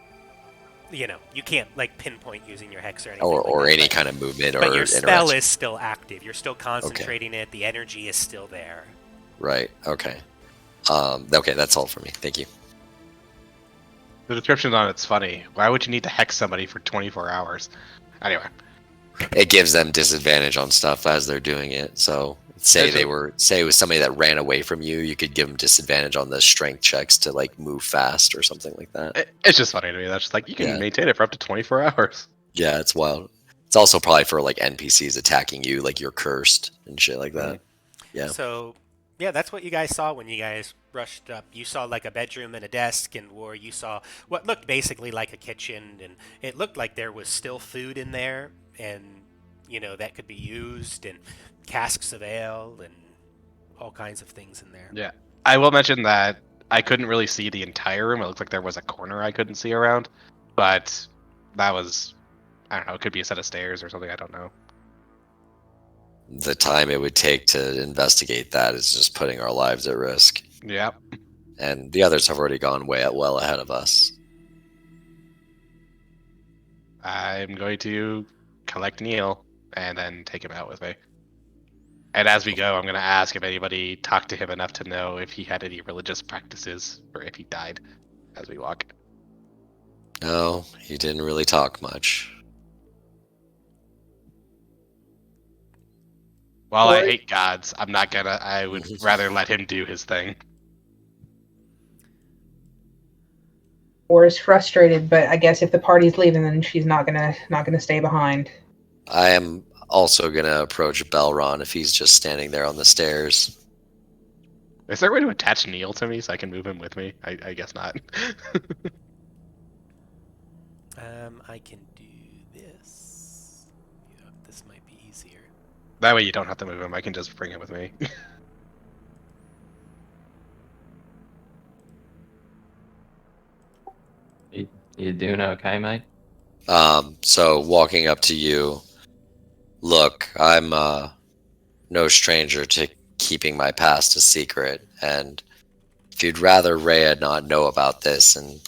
You can't like pinpoint using your Hex or anything. Or like that, any but- kind of movement or But your spell interaction. is still active. You're still concentrating it. The energy is still there. Right, okay. Okay, that's all for me. Thank you. The description on it's funny. Why would you need to hex somebody for 24 hours? Anyway. It gives them disadvantage on stuff as they're doing it. So say it was somebody that ran away from you, you could give them disadvantage on the strength checks to like move fast or something like that. It's just funny to me. That's just like, you can maintain it for up to 24 hours. Yeah, it's wild. It's also probably for like NPCs attacking you, like you're cursed and shit like that. Yeah. So, yeah, that's what you guys saw when you guys rushed up. You saw like a bedroom and a desk, and you saw what looked basically like a kitchen, and it looked like there was still food in there, and that could be used, and casks of ale, and all kinds of things in there. Yeah, I will mention that I couldn't really see the entire room. It looked like there was a corner I couldn't see around, but that was, I don't know, it could be a set of stairs or something. I don't know. The time it would take to investigate that is just putting our lives at risk. Yeah. And the others have already gone well ahead of us. I'm going to collect Neil and then take him out with me. And as we go, I'm going to ask if anybody talked to him enough to know if he had any religious practices or if he died as we walk. No, he didn't really talk much. While I Or- hate gods, I would rather let him do his thing. Or is frustrated, but I guess if the party's leaving, then she's not gonna stay behind. I am also gonna approach Belron if he's just standing there on the stairs. Is there a way to attach Neil to me so I can move him with me? I guess not. I can do this. Yeah, this might be easier. That way you don't have to move him. I can just bring him with me. You doing okay, mate? So walking up to you, look, I'm no stranger to keeping my past a secret, and if you'd rather Rhea not know about this, and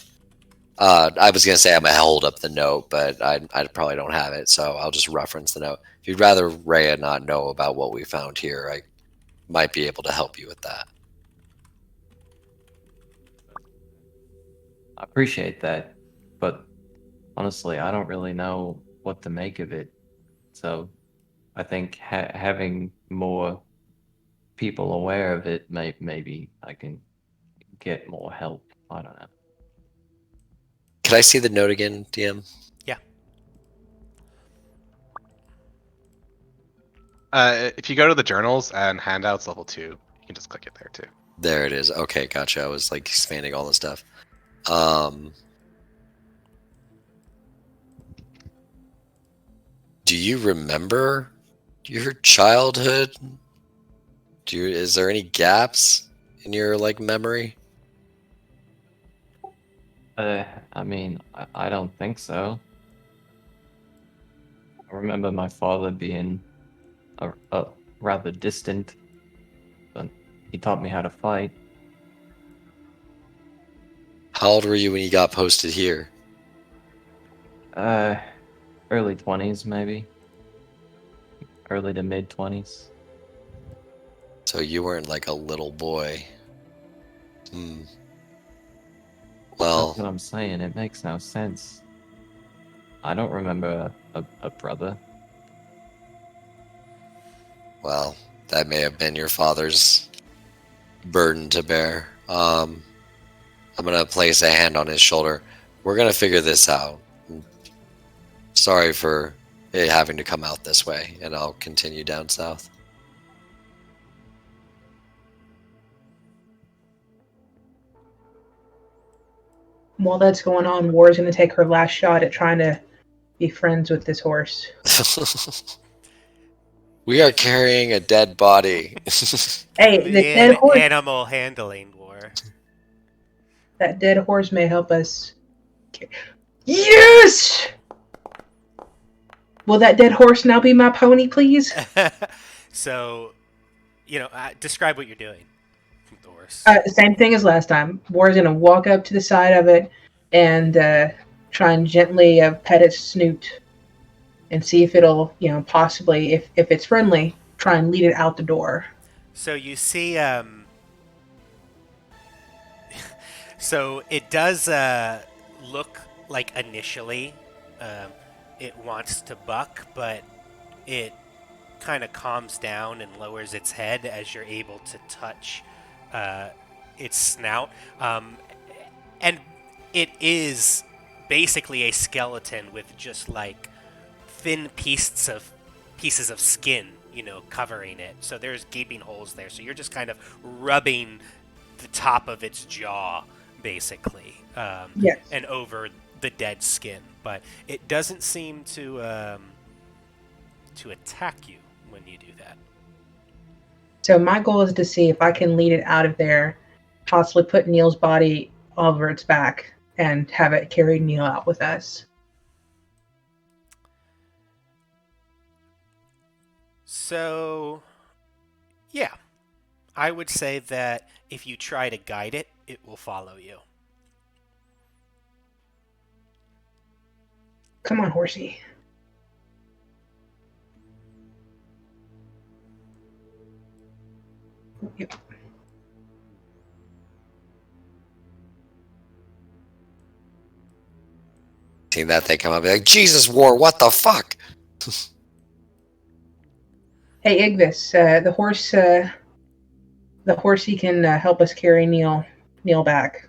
I was gonna say I'm gonna hold up the note, but I probably don't have it, so I'll just reference the note. If you'd rather Rhea not know about what we found here, I might be able to help you with that. I appreciate that, but honestly, I don't really know what to make of it. So I think having more people aware of it, maybe I can get more help. I don't know. Could I see the note again, DM? Yeah. If you go to the journals and handouts level 2, you can just click it there too. There it is. Okay, gotcha. I was like expanding all the stuff. Do you remember your childhood? Is there any gaps in your like memory? I mean, I don't think so. I remember my father being a rather distant, but he taught me how to fight. How old were you when you got posted here? Uh, early 20s, maybe. Early to mid 20s. So you weren't like a little boy. Hmm. That's what Well, I'm saying. It makes no sense. I don't remember a brother. well, that may have been your father's burden to bear. I'm gonna place a hand on his shoulder. We're gonna figure this out. Sorry for it having to come out this way, and I'll continue down south. While that's going on, War's gonna take her last shot at trying to be friends with this horse. We are carrying a dead body. Hey, the dead horse. Animal handling war. That dead horse may help us. Yes! Will that dead horse now be my pony, please? So, describe what you're doing with the horse. Same thing as last time. War's gonna walk up to the side of it and try and gently pet its snoot and see if it'll, possibly, if it's friendly, try and lead it out the door. So you see, so it does look like initially it wants to buck, but it kind of calms down and lowers its head as you're able to touch its snout. And it is basically a skeleton with just like thin pieces of skin, covering it. So there's gaping holes there. So you're just kind of rubbing the top of its jaw, basically, Yes. and over the dead skin. But it doesn't seem to attack you when you do that. So my goal is to see if I can lead it out of there, possibly put Neil's body over its back and have it carry Neil out with us. So, yeah, I would say that if you try to guide it, it will follow you. Come on, horsey. Yep. Seeing that thing come up, be like, Jesus, War, what the fuck? Hey, Igvis, the horse he can help us carry Neil back.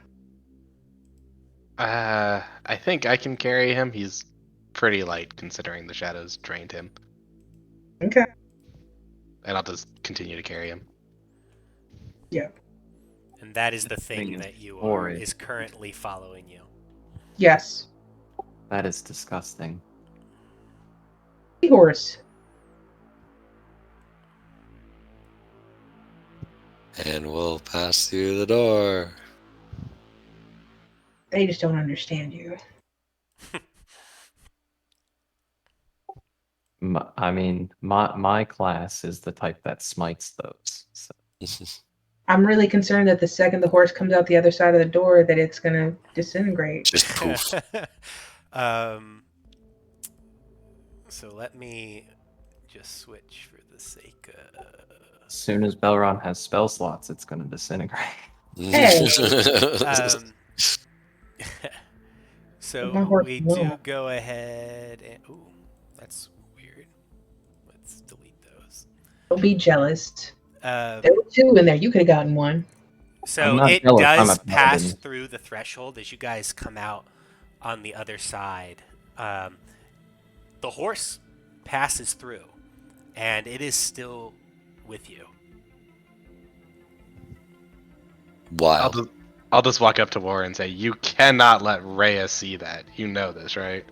I think I can carry him. He's pretty light considering the shadows drained him. Okay. And I'll just continue to carry him. Yeah. And that is the This thing thing is that you are horrid. is currently following you. Yes. That is disgusting. Horse. And we'll pass through the door. They just don't understand you. My class is the type that smites those. So. I'm really concerned that the second the horse comes out the other side of the door, that it's gonna disintegrate. Just poof. So let me just switch for the sake of... As soon as Belron has spell slots, it's going to disintegrate. Hey. So My horse we will. do go ahead and... Ooh, that's weird. Let's delete those. Don't be jealous. Um, There were two in there. You could have gotten one. I'm So not it jealous, I'm does a pass paladin. through the threshold as you guys come out on the other side. The horse passes through, and it is still with you. Wow. I'll just walk up to War and say, "You cannot let Rhea see that. You know this, right?"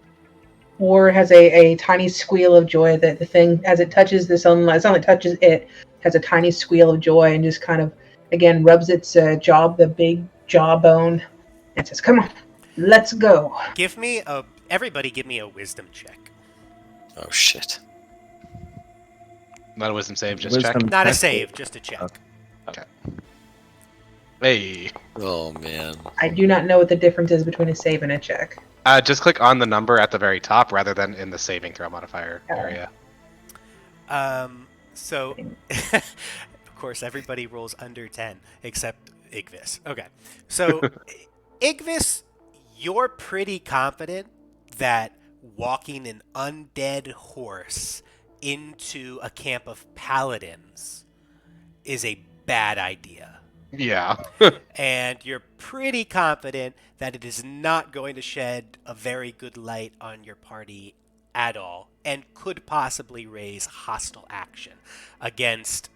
War has a tiny squeal of joy that the thing, as it touches the sunlight, it's not like it touches it, has a tiny squeal of joy and just kind of, again, rubs its the big jawbone, and says, "Come on, let's go." Everybody give me a wisdom check. Oh, shit. Not a wisdom save, just Wisdom check. Not a check. save, just a check. Okay. Hey. Oh, man. I do not know what the difference is between a save and a check. Just click on the number at the very top rather than in the saving throw modifier area. So, of course, everybody rolls under 10 except Igvis. Okay. So, Igvis, you're pretty confident that walking an undead horse into a camp of paladins is a bad idea. Yeah. And you're pretty confident that it is not going to shed a very good light on your party at all and could possibly raise hostile action against,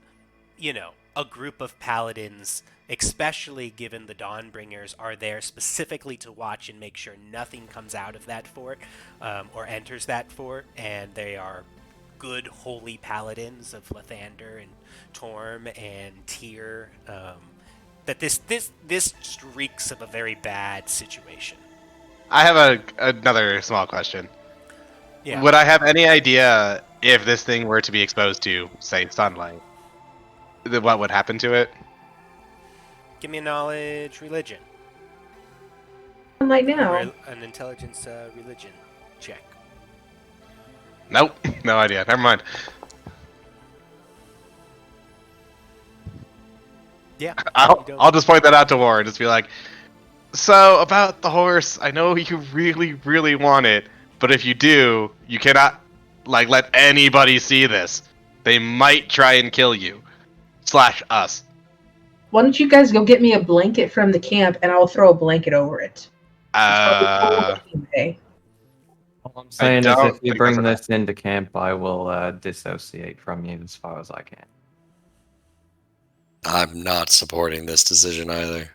a group of paladins, especially given the Dawnbringers are there specifically to watch and make sure nothing comes out of that fort or enters that fort, and they are good holy paladins of Lathander and Torm and Tyr. That this reeks of a very bad situation. I have another small question. Yeah. Would I have any idea if this thing were to be exposed to, say, sunlight? What would happen to it? Give me a knowledge religion. Sunlight now. An intelligence religion check. Nope. No idea. Never mind. Yeah. I'll just point that out to War and just be like, so about the horse, I know you really, really want it, but if you do, you cannot let anybody see this. They might try and kill you. / us. Why don't you guys go get me a blanket from the camp, and I'll throw a blanket over it. Anyway. All I'm saying is don't if you think bring that's this into camp, I will dissociate from you as far as I can. I'm not supporting this decision either.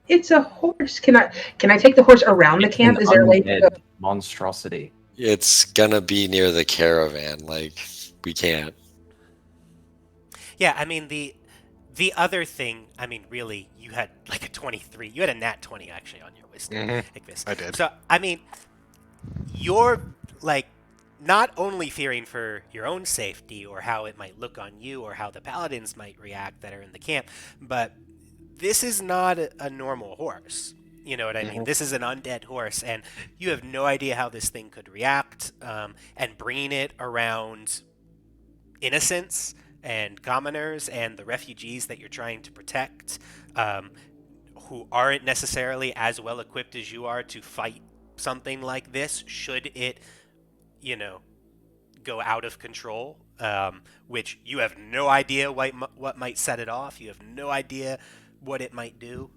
It's a horse. Can I take the horse around the It's camp? an Is there a way to undead go? monstrosity. It's gonna be near the caravan. We can't. Yeah, I mean the other thing, really, you had like a 23. You had a nat 20 actually on your wisdom, Igvis. I did. So, you're not only fearing for your own safety or how it might look on you or how the paladins might react that are in the camp, but this is not a normal horse. You know what I mean? This is an undead horse, and you have no idea how this thing could react. And bringing it around innocents, and commoners and the refugees that you're trying to protect, who aren't necessarily as well equipped as you are to fight something like this, should it, you know, go out of control, which you have no idea what might set it off. You have no idea what it might do.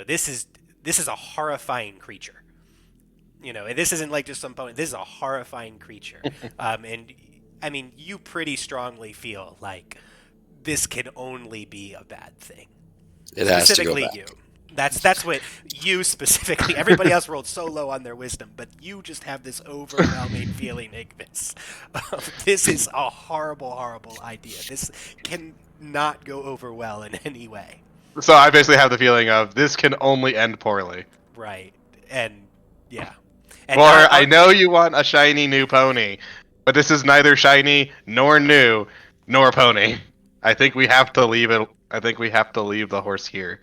This is a horrifying creature. This isn't like just some opponent. This is a horrifying creature. And I mean, you pretty strongly feel like this can only be a bad thing. It has to go Specifically back. you. That's what you specifically. Everybody else rolled so low on their wisdom, but you just have this overwhelming feeling, Ignis. This is a horrible, horrible idea. This cannot go over well in any way. So I basically have the feeling of this can only end poorly. Right. And yeah. And Or not- I know you want a shiny new pony, but this is neither shiny nor new nor pony. I think we have to leave it. I think we have to leave the horse here.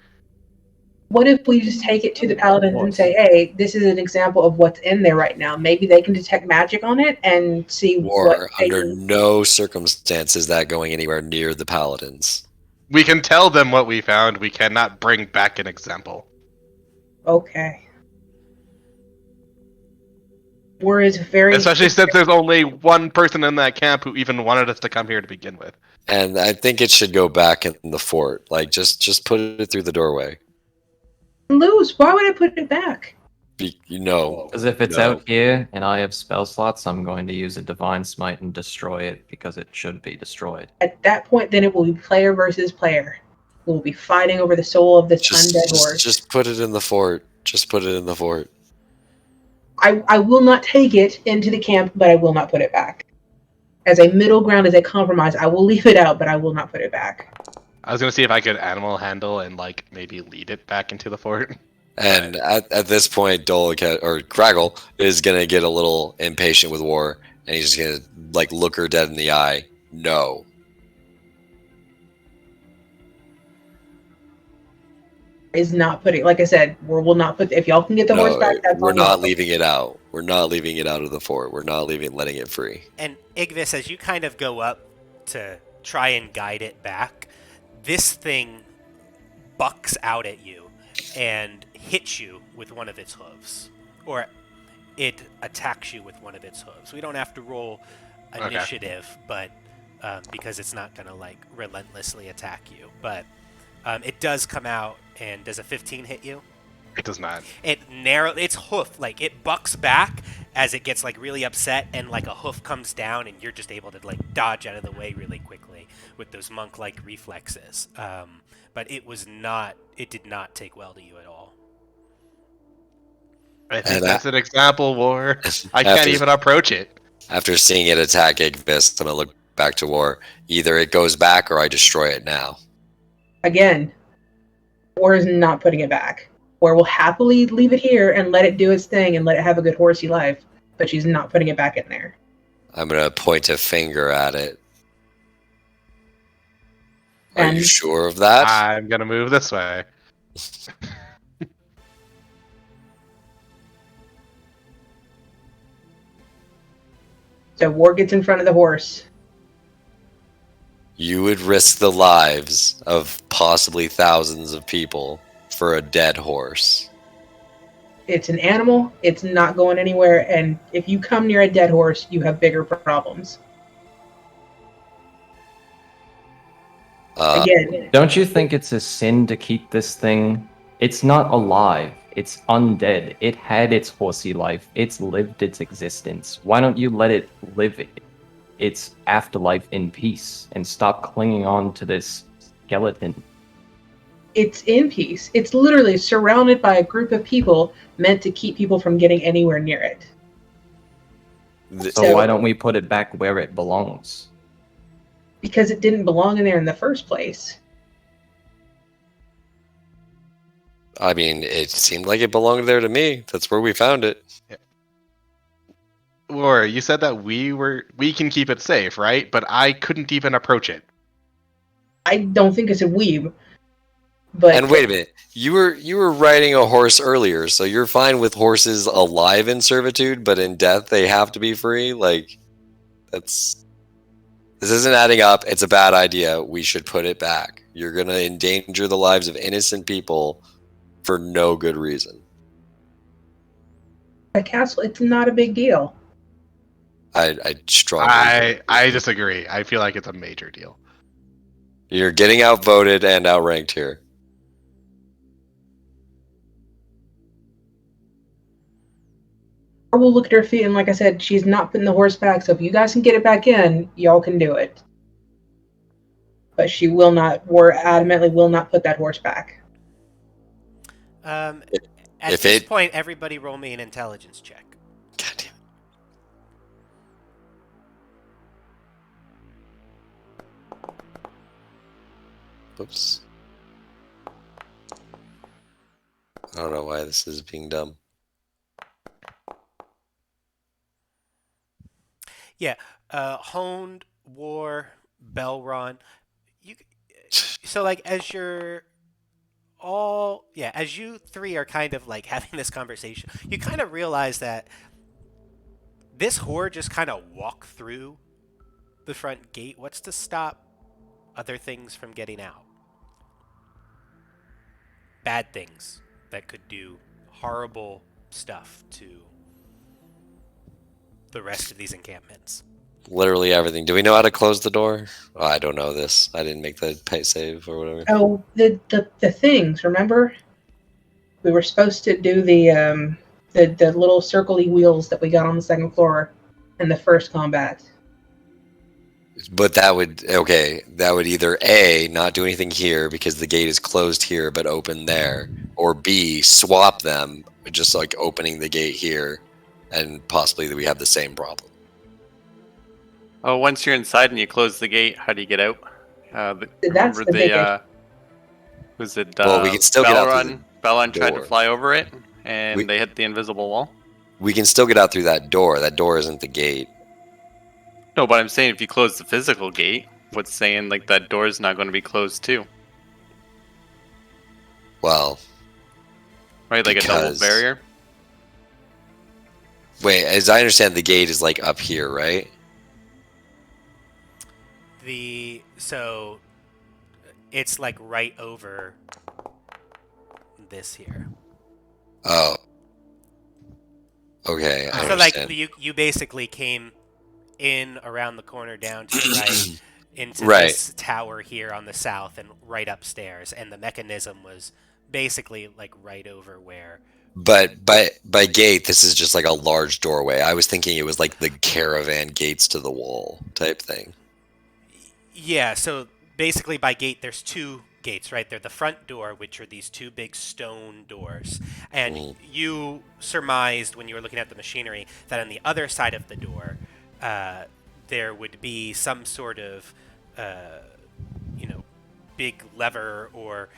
What if we just take it to the paladins and say, hey, this is an example of what's in there right now. Maybe they can detect magic on it and see what Or they under can... no circumstance is that going anywhere near the paladins. We can tell them what we found. We cannot bring back an example. Okay. War is very... Especially since there's only one person in that camp who even wanted us to come here to begin with. And I think it should go back in the fort. Like, just put it through the doorway. Lose. Why would I put it back? Because if it's out here and I have spell slots, I'm going to use a Divine Smite and destroy it because it should be destroyed. At that point, then it will be player versus player. We'll be fighting over the soul of this undead horse. Just put it in the fort. Just put it in the fort. I will not take it into the camp, but I will not put it back. As a middle ground, as a compromise, I will leave it out, but I will not put it back. I was gonna see if I could animal handle and like maybe lead it back into the fort. And at this point, Craggle is gonna get a little impatient with War, and he's just gonna like look her dead in the eye. No. Is not putting, like I said, we will not put. If y'all can get the horse back, that's we're on not y'all. leaving it out. We're not leaving it out of the fort. We're not letting it free. And Igvis, as you kind of go up to try and guide it back, this thing bucks out at you and hits you with one of its hooves. Or it attacks you with one of its hooves. We don't have to roll initiative, but because it's not going to like relentlessly attack you. But it does come out, and does a 15 hit you? It does not. Its hoof, like it bucks back as it gets like really upset, and like a hoof comes down, and you're just able to like dodge out of the way really quickly with those monk-like reflexes. But it did not take well to you at all. I think that's an example, War. I can't even approach it. After seeing it attack Igvis, I'm gonna look back to War. Either it goes back or I destroy it now. Again, War is not putting it back. War will happily leave it here and let it do its thing and let it have a good horsey life, but she's not putting it back in there. I'm gonna point a finger at it. Are you sure of that? I'm gonna move this way. So War gets in front of the horse. You would risk the lives of possibly thousands of people for a dead horse. It's an animal. It's not going anywhere. And if you come near a dead horse, you have bigger problems. Again, don't you think it's a sin to keep this thing? It's not alive. It's undead. It had its horsey life. It's lived its existence. Why don't you let it live its afterlife in peace and stop clinging on to this skeleton? it's in peace. It's literally surrounded by a group of people meant to keep people from getting anywhere near it. So why don't we put it back where it belongs? Because it didn't belong in there in the first place. I mean, it seemed like it belonged there to me. That's where we found it. Laura, you said that we can keep it safe, right? But I couldn't even approach it. I don't think it's a weeb. But And wait a minute, you were riding a horse earlier, so you're fine with horses alive in servitude, but in death they have to be free? Like, that's This isn't adding up. It's a bad idea. We should put it back. You're going to endanger the lives of innocent people for no good reason. A castle, it's not a big deal. I strongly I disagree. I feel like it's a major deal. You're getting outvoted and outranked here. Or we'll look at her feet, and like I said, she's not putting the horse back, so if you guys can get it back in, y'all can do it. But she will not, adamantly will not put that horse back. At If this it- point, everybody roll me an intelligence check. God damn it. Oops. I don't know why this is being dumb. Yeah, honed, war, Belron. So like as you're all as you three are kind of like having this conversation, you kind of realize that this horde just kind of walked through the front gate. What's to stop other things from getting out? Bad things that could do horrible stuff to the rest of these encampments. Literally everything. Do we know how to close the door? Oh, I don't know this. I didn't make the pay save or whatever. Oh, the things, remember? We were supposed to do the little circly wheels that we got on the second floor in the first combat. But that would either A, not do anything here because the gate is closed here but open there, or B, swap them, just like opening the gate here, and possibly we have the same problem. Oh, once you're inside and you close the gate, how do you get out? That's the big issue. Was it Well, we can still get out through Balron tried to door. fly over it, and they hit the invisible wall? We can still get out through that door. That door isn't the gate. No, but I'm saying if you close the physical gate, what's saying like that door is not going to be closed too? Well, Right, like a double because- barrier? wait, as I understand, the gate is like up here, right? So it's like right over this here. Oh. Okay, I So understand. like you basically came in around the corner down to the right into Right. this tower here on the south and right upstairs, and the mechanism was basically like right over where. But by gate, this is just like a large doorway. I was thinking it was like the caravan gates to the wall type thing. Yeah, so basically by gate there's two gates, right? They're the front door, which are these two big stone doors. And you surmised when you were looking at the machinery that on the other side of the door there would be some sort of big lever or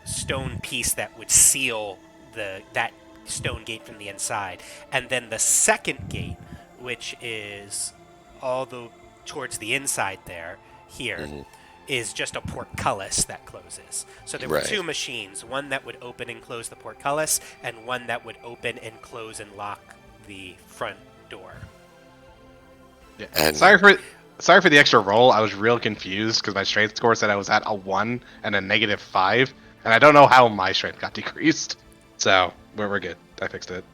stone piece that would seal that stone gate from the inside. And then the second gate, which is all the towards the inside there, here, is just a portcullis that closes. So there were Right. two machines, one that would open and close the portcullis, and one that would open and close and lock the front door. Yeah. And- Sorry for the extra roll. I was real confused because my strength score said I was at a 1 and a -5, and I don't know how my strength got decreased. So we're good. I fixed it.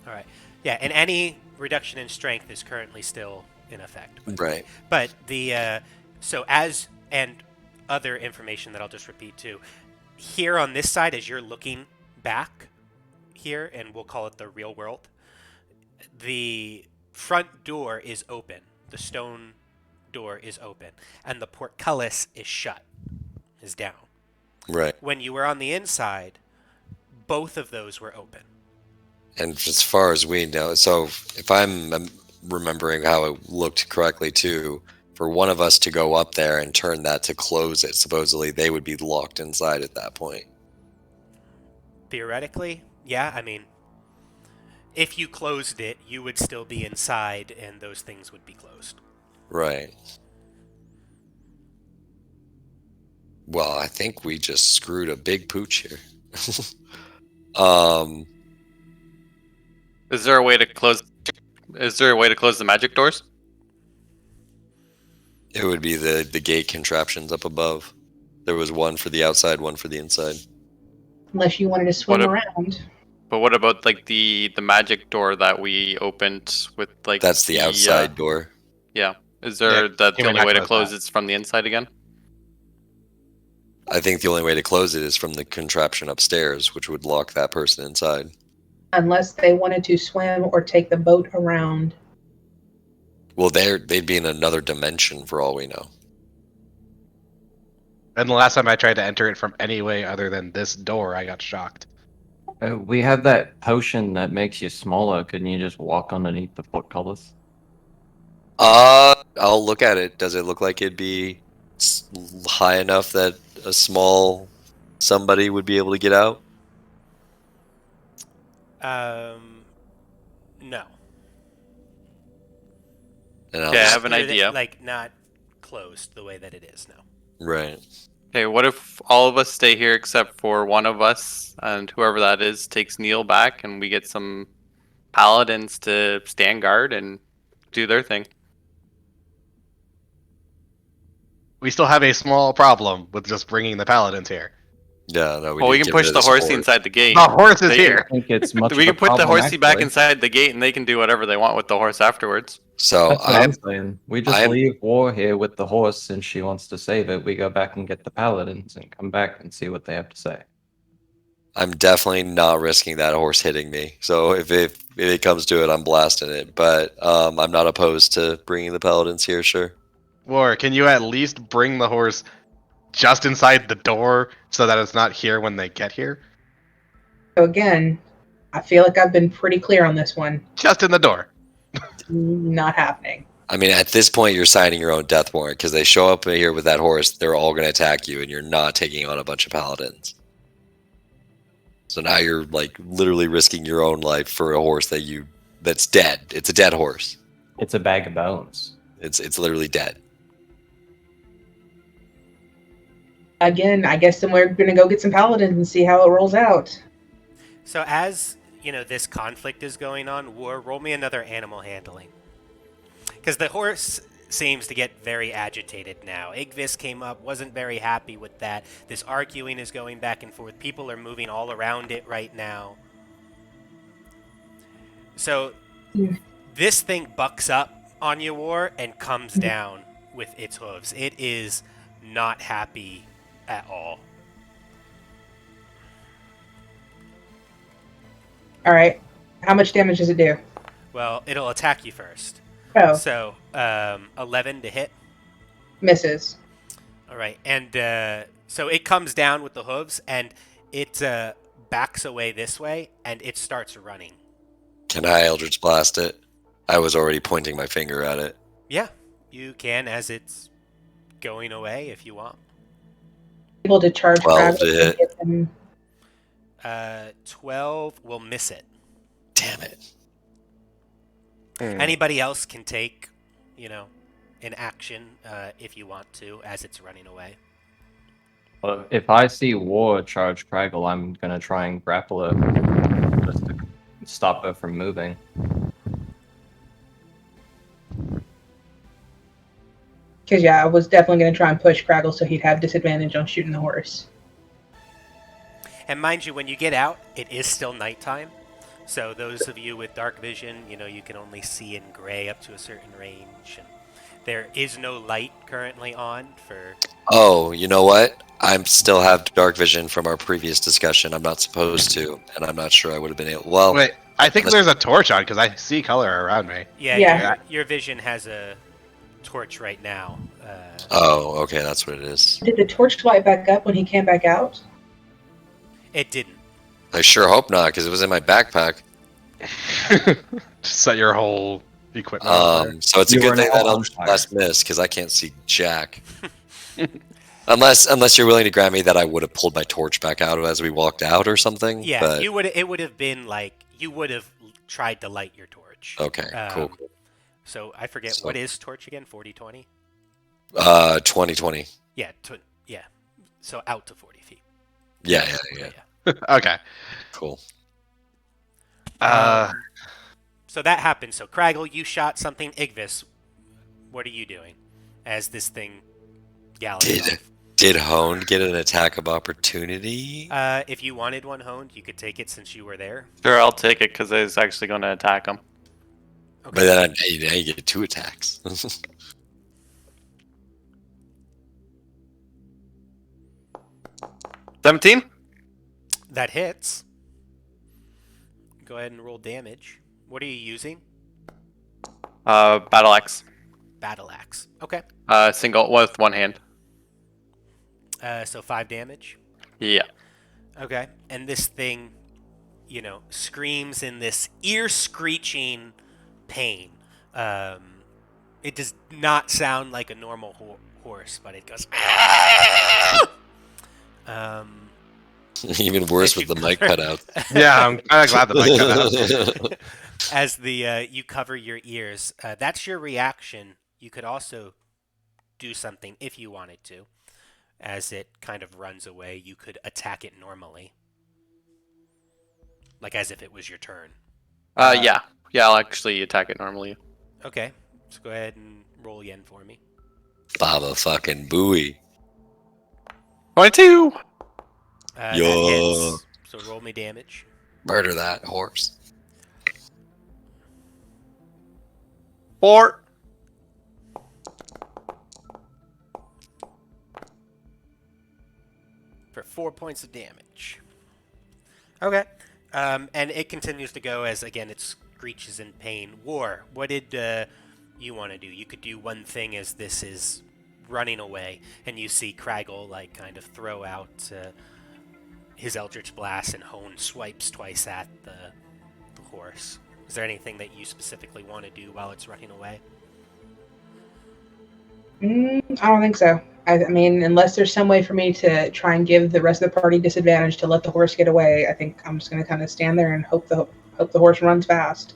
All right. Yeah, and any reduction in strength is currently still in effect. Right. But the so as and other information that I'll just repeat too. Here on this side, as you're looking back here, and we'll call it the real world, the front door is open. The stone door is open, and the portcullis is shut, is down. Right. When you were on the inside, both of those were open. And as far as we know, so if I'm remembering how it looked correctly too, for one of us to go up there and turn that to close it, supposedly they would be locked inside at that point. Theoretically, yeah, I mean, if you closed it, you would still be inside, and those things would be closed. Right. Well, I think we just screwed a big pooch here. Is there a way to close the magic doors? It would be the gate contraptions up above. There was one for the outside, one for the inside. Unless you wanted to swim What if- around. But what about like the magic door that we opened with like That's the outside door. Yeah. Is there can that we the only not way to close close that? it's from the inside again? I think the only way to close it is from the contraption upstairs, which would lock that person inside. Unless they wanted to swim or take the boat around. Well, they'd be in another dimension for all we know. And the last time I tried to enter it from any way other than this door, I got shocked. We have that potion that makes you smaller. Couldn't you just walk underneath the portcullis? I'll look at it. Does it look like it'd be high enough that a small somebody would be able to get out? No. And I'll Yeah, I just- have an Near the- idea. like, not closed the way that it is now. right. Okay, what if all of us stay here except for one of us, and whoever that is takes Neil back, and we get some paladins to stand guard and do their thing? We still have a small problem with just bringing the paladins here. Yeah, no, Well, we need can to get push rid of the this horsey horde. inside the gate. The horse is They- here. I think it's much. We of a can put the problem, horsey back actually. inside the gate, and they can do whatever they want with the horse afterwards. So That's what I'm saying. We just I'm- leave War here with the horse, and she wants to save it. We go back and get the paladins and come back and see what they have to say. I'm definitely not risking that horse hitting me. So if it comes to it, I'm blasting it. But I'm not opposed to bringing the paladins here. Sure. Or can you at least bring the horse just inside the door so that it's not here when they get here? So again, I feel like I've been pretty clear on this one. Just in the door. Not happening. I mean, at this point, you're signing your own death warrant because they show up here with that horse. They're all going to attack you, and you're not taking on a bunch of paladins. So now you're like literally risking your own life for a horse that's dead. It's a dead horse. It's a bag of bones. It's literally dead. Again, I guess then we're gonna go get some paladins and see how it rolls out. So as, this conflict is going on, War, roll me another animal handling. Because the horse seems to get very agitated now. Igvis came up, wasn't very happy with that. This arguing is going back and forth. People are moving all around it right now. So this thing bucks up on you, War, and comes down with its hooves. It is not happy at all. All right. How much damage does it do? Well, it'll attack you first. Oh, So, 11 to hit. misses. All right, and so it comes down with the hooves, and it backs away this way, and it starts running. Can I Eldritch Blast it? I was already pointing my finger at it. Yeah, you can as it's going away if you want. Able to charge 12 crab to and hit. get them. 12 will miss it. Damn it. Anybody else can take, an action if you want to as it's running away. Well, if I see War charge Craggle, I'm gonna try and grapple her just to stop her from moving. Because I was definitely gonna try and push Craggle so he'd have disadvantage on shooting the horse. And mind you, when you get out, it is still nighttime. So those of you with dark vision, you can only see in gray up to a certain range. And there is no light currently on for... Oh, you know what? I still have dark vision from our previous discussion. I'm not supposed to, and I'm not sure I would have been able. Well, Wait, I think Unless- there's a torch on because I see color around me. Yeah, Yeah. Your vision has a torch right now. oh, okay, that's what it is. Did the torch light back up when he came back out? It didn't. I sure hope not, because it was in my backpack. Just set your whole equipment on fire. So it's a You good were thing now that on Eldritch fire. Blast missed, because I can't see jack. unless you're willing to grant me that I would have pulled my torch back out as we walked out or something. Yeah, But, it would have been like, you would have tried to light your torch. okay, cool. So I forget, So- what is torch again? 40-20? 2020. Yeah, yeah. So out to 40 feet. Yeah. Okay. Cool. So that happened. So Craggle, you shot something. Igvis, what are you doing? as this thing gallops Did off. did Honed get an attack of opportunity? If you wanted one honed, you could take it since you were there. Sure, I'll take it because it's actually going to attack him. But Okay. then now you get 2 attacks. 17? That hits. Go ahead and roll damage. What are you using? Battle axe. Battle axe. Okay. Single with one hand. So 5 damage. Yeah. Okay. And this thing, screams in this ear-screeching pain. It does not sound like a normal horse, but it goes. Even worse As with you the mic cover- cutout. Yeah, I'm kind of glad the mic cut out. As you cover your ears, that's your reaction. You could also do something if you wanted to. As it kind of runs away, you could attack it normally, like as if it was your turn. Yeah. Yeah, I'll actually attack it normally. Okay, so go ahead and roll yen for me. Baba fucking Booey. 22! That Yo. hits. So roll me damage. Murder that horse. 4. For 4 points of damage. Okay. And it continues to go as, again, it screeches in pain. War, what did you want to do? You could do one thing as this is running away, and you see Craggle, kind of throw out his Eldritch Blast, and Hone swipes twice at the horse. Is there anything that you specifically want to do while it's running away? I don't think so. I mean, unless there's some way for me to try and give the rest of the party disadvantage to let the horse get away, I think I'm just going to kind of stand there and hope the horse runs fast.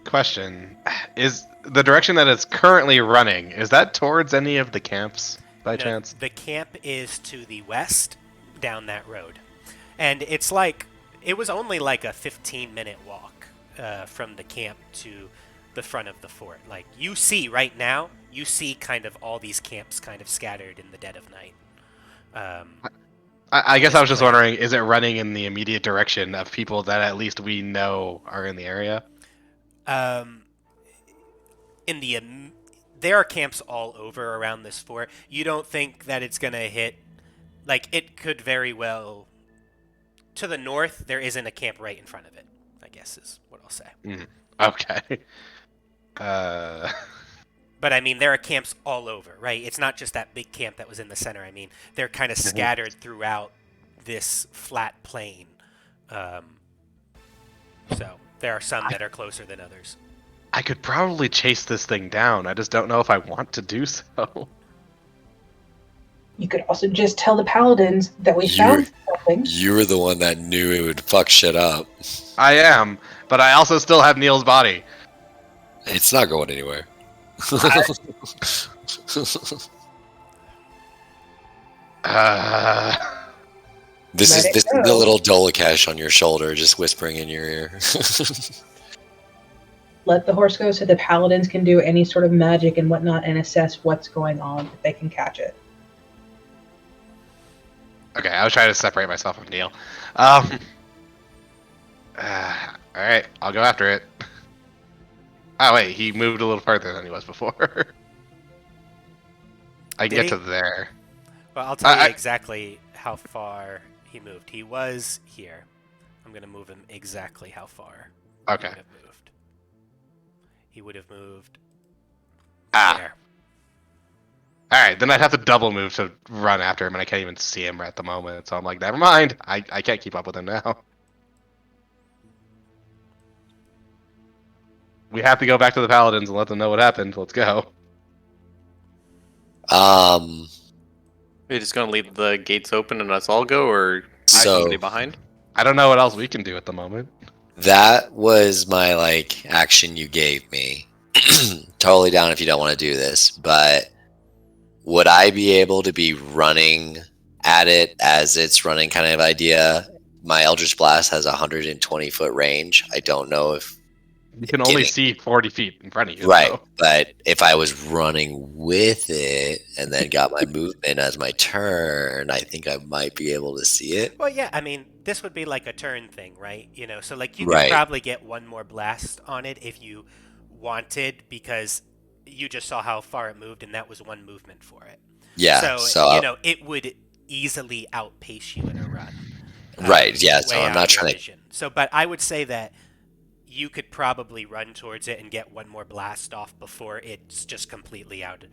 Question: Is the direction that it's currently running, is that towards any of the camps by No, chance? The camp is to the west, down that road. And it was only like a 15-minute walk from the camp to the front of the fort. Like, you see right now, you see kind of all these camps kind of scattered in the dead of night. I guess I was just Plan. wondering, is it running in the immediate direction of people that at least we know are in the area? There are camps all over around this fort. You don't think that it's going to hit... it could very well... To the north, there isn't a camp right in front of it, I guess is what I'll say. Okay. But I mean, there are camps all over, right? It's not just that big camp that was in the center. I mean, they're kind of scattered throughout this flat plain. So there are some that are closer than others. I could probably chase this thing down. I just don't know if I want to do so. You could also just tell the paladins that we You're- found something. You were the one that knew it would fuck shit up. I am, but I also still have Neil's body. It's not going anywhere. This Let is it the go. little Dolacash on your shoulder, just whispering in your ear. Let the horse go so the paladins can do any sort of magic and whatnot and assess what's going on if they can catch it. Okay, I was trying to separate myself from Neil. Alright, I'll go after it. Oh wait, he moved a little farther than he was before. I Did get he? to there. Well, I'll tell you I- exactly how far he moved. He was here. I'm going to move him exactly how far Okay. he would have moved. He would have moved there. Alright, then I'd have to double move to run after him, and I can't even see him at the moment. So I'm like, never mind. I can't keep up with him now. We have to go back to the paladins and let them know what happened. Let's go. You're just gonna leave the gates open and us all go, or leave So- somebody behind? I don't know what else we can do at the moment. That was my action you gave me. Totally down if you don't want to do this, but would I be able to be running at it as it's running kind of idea? My Eldritch Blast has a 120-foot range. I don't know if You can only getting see 40 feet in front of you, right. though. But if I was running with it and then got my movement as my turn, I think I might be able to see it. Well, yeah, I mean, this would be like a turn thing, right? You know, so like you could Right. probably get one more blast on it if you wanted, because you just saw how far it moved, and that was one movement for it. Yeah. So, So you know, it would easily outpace you in a run, right. Yeah. So way I'm out not of your trying to. vision. So, but I would say that you could probably run towards it and get one more blast off before it's just completely out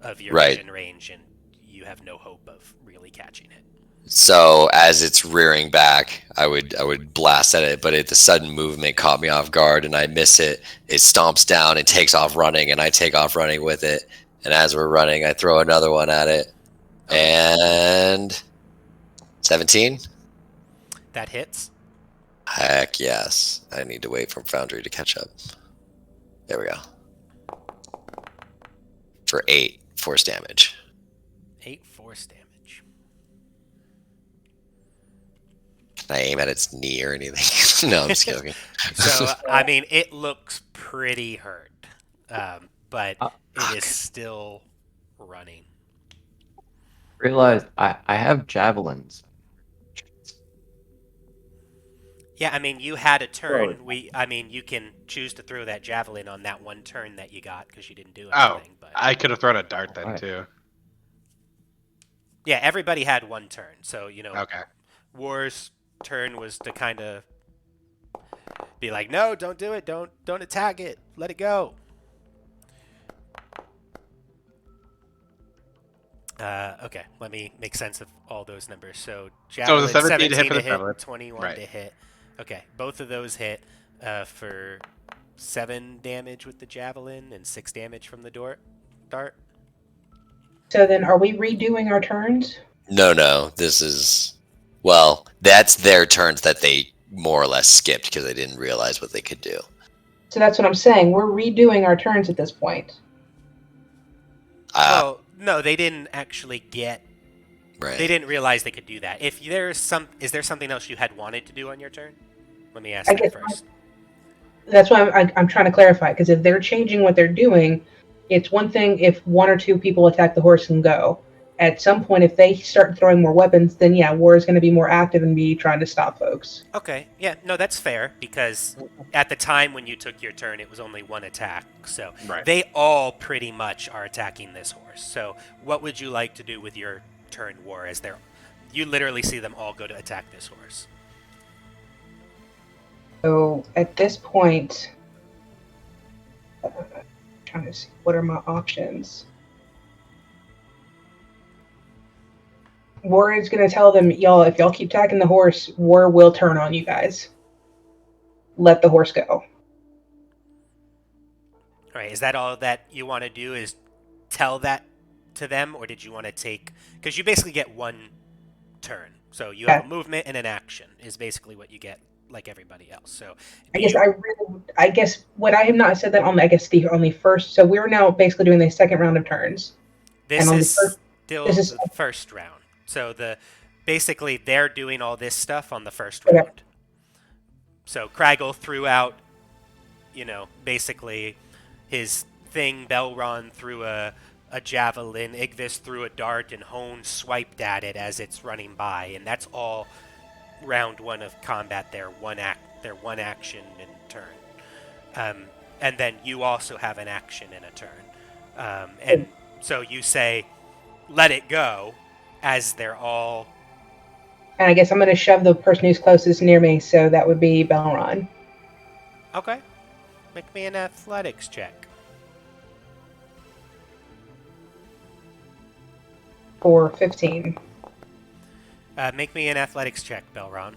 of your Right. vision range, and you have no hope of really catching it. So as it's rearing back, I would blast at it, but the sudden movement caught me off guard, and I miss it. It stomps down and takes off running, and I take off running with it. And as we're running, I throw another one at it, Okay. and 17. That hits. Heck yes! I need to wait for Foundry to catch up. There we go. For 8 force damage. 8 force damage. Can I aim at its knee or anything? No, I'm just joking. So, I mean, it looks pretty hurt, but it is fuck. still running. Realized I have javelins. Yeah, I mean, you had a turn. Whoa. I mean, you can choose to throw that javelin on that one turn that you got because you didn't do Oh, anything. But I could have thrown a dart then, Alright. too. yeah, everybody had one turn. So, you know, Okay. War's turn was to kind of be like, no, don't do it. Don't attack it. Let it go. Okay, let me make sense of all those numbers. So javelin, 17 to hit 17 for to the hit, javelin. 21 Right. to hit. Okay, both of those hit for 7 damage with the javelin and 6 damage from the dart. So then, are we redoing our turns? No. This is that's their turns that they more or less skipped because they didn't realize what they could do. So that's what I'm saying. We're redoing our turns at this point. Well, no, they didn't actually get. Right. They didn't realize they could do that. If there's is there something else you had wanted to do on your turn? Let me ask I that guess first. That's why I'm trying to clarify, because if they're changing what they're doing, it's one thing if 1 or 2 people attack the horse and go. At some point, if they start throwing more weapons, then yeah, War is going to be more active and be trying to stop folks. Okay, yeah, no, that's fair, because at the time when you took your turn, it was only 1 attack. So Right. they all pretty much are attacking this horse. So what would you like to do with your turn, War, as you literally see them all go to attack this horse? So at this point, trying to see what are my options. War is going to tell them, y'all, if y'all keep attacking the horse, War will turn on you guys. Let the horse go. All right, is that all that you want to do, is tell that to them, or did you want to take... Because you basically get 1 turn. So you have a movement and an action is basically what you get, like everybody else. So I guess what I have not said that on, I guess, the only first. So we're now basically doing the second round of turns. this and is still this is- the first round. So basically they're doing all this stuff on the first Okay. round. So Craggle threw out, basically his thing. Belron threw a javelin. Igvis threw a dart, and Hone swiped at it as it's running by. And that's all round 1 of combat. Their one action and turn. And then you also have an action and a turn. And so you say, let it go, as they're all... And I guess I'm going to shove the person who's closest near me, so that would be Belron. Okay. Make me an athletics check. For 15. Make me an athletics check, Belron.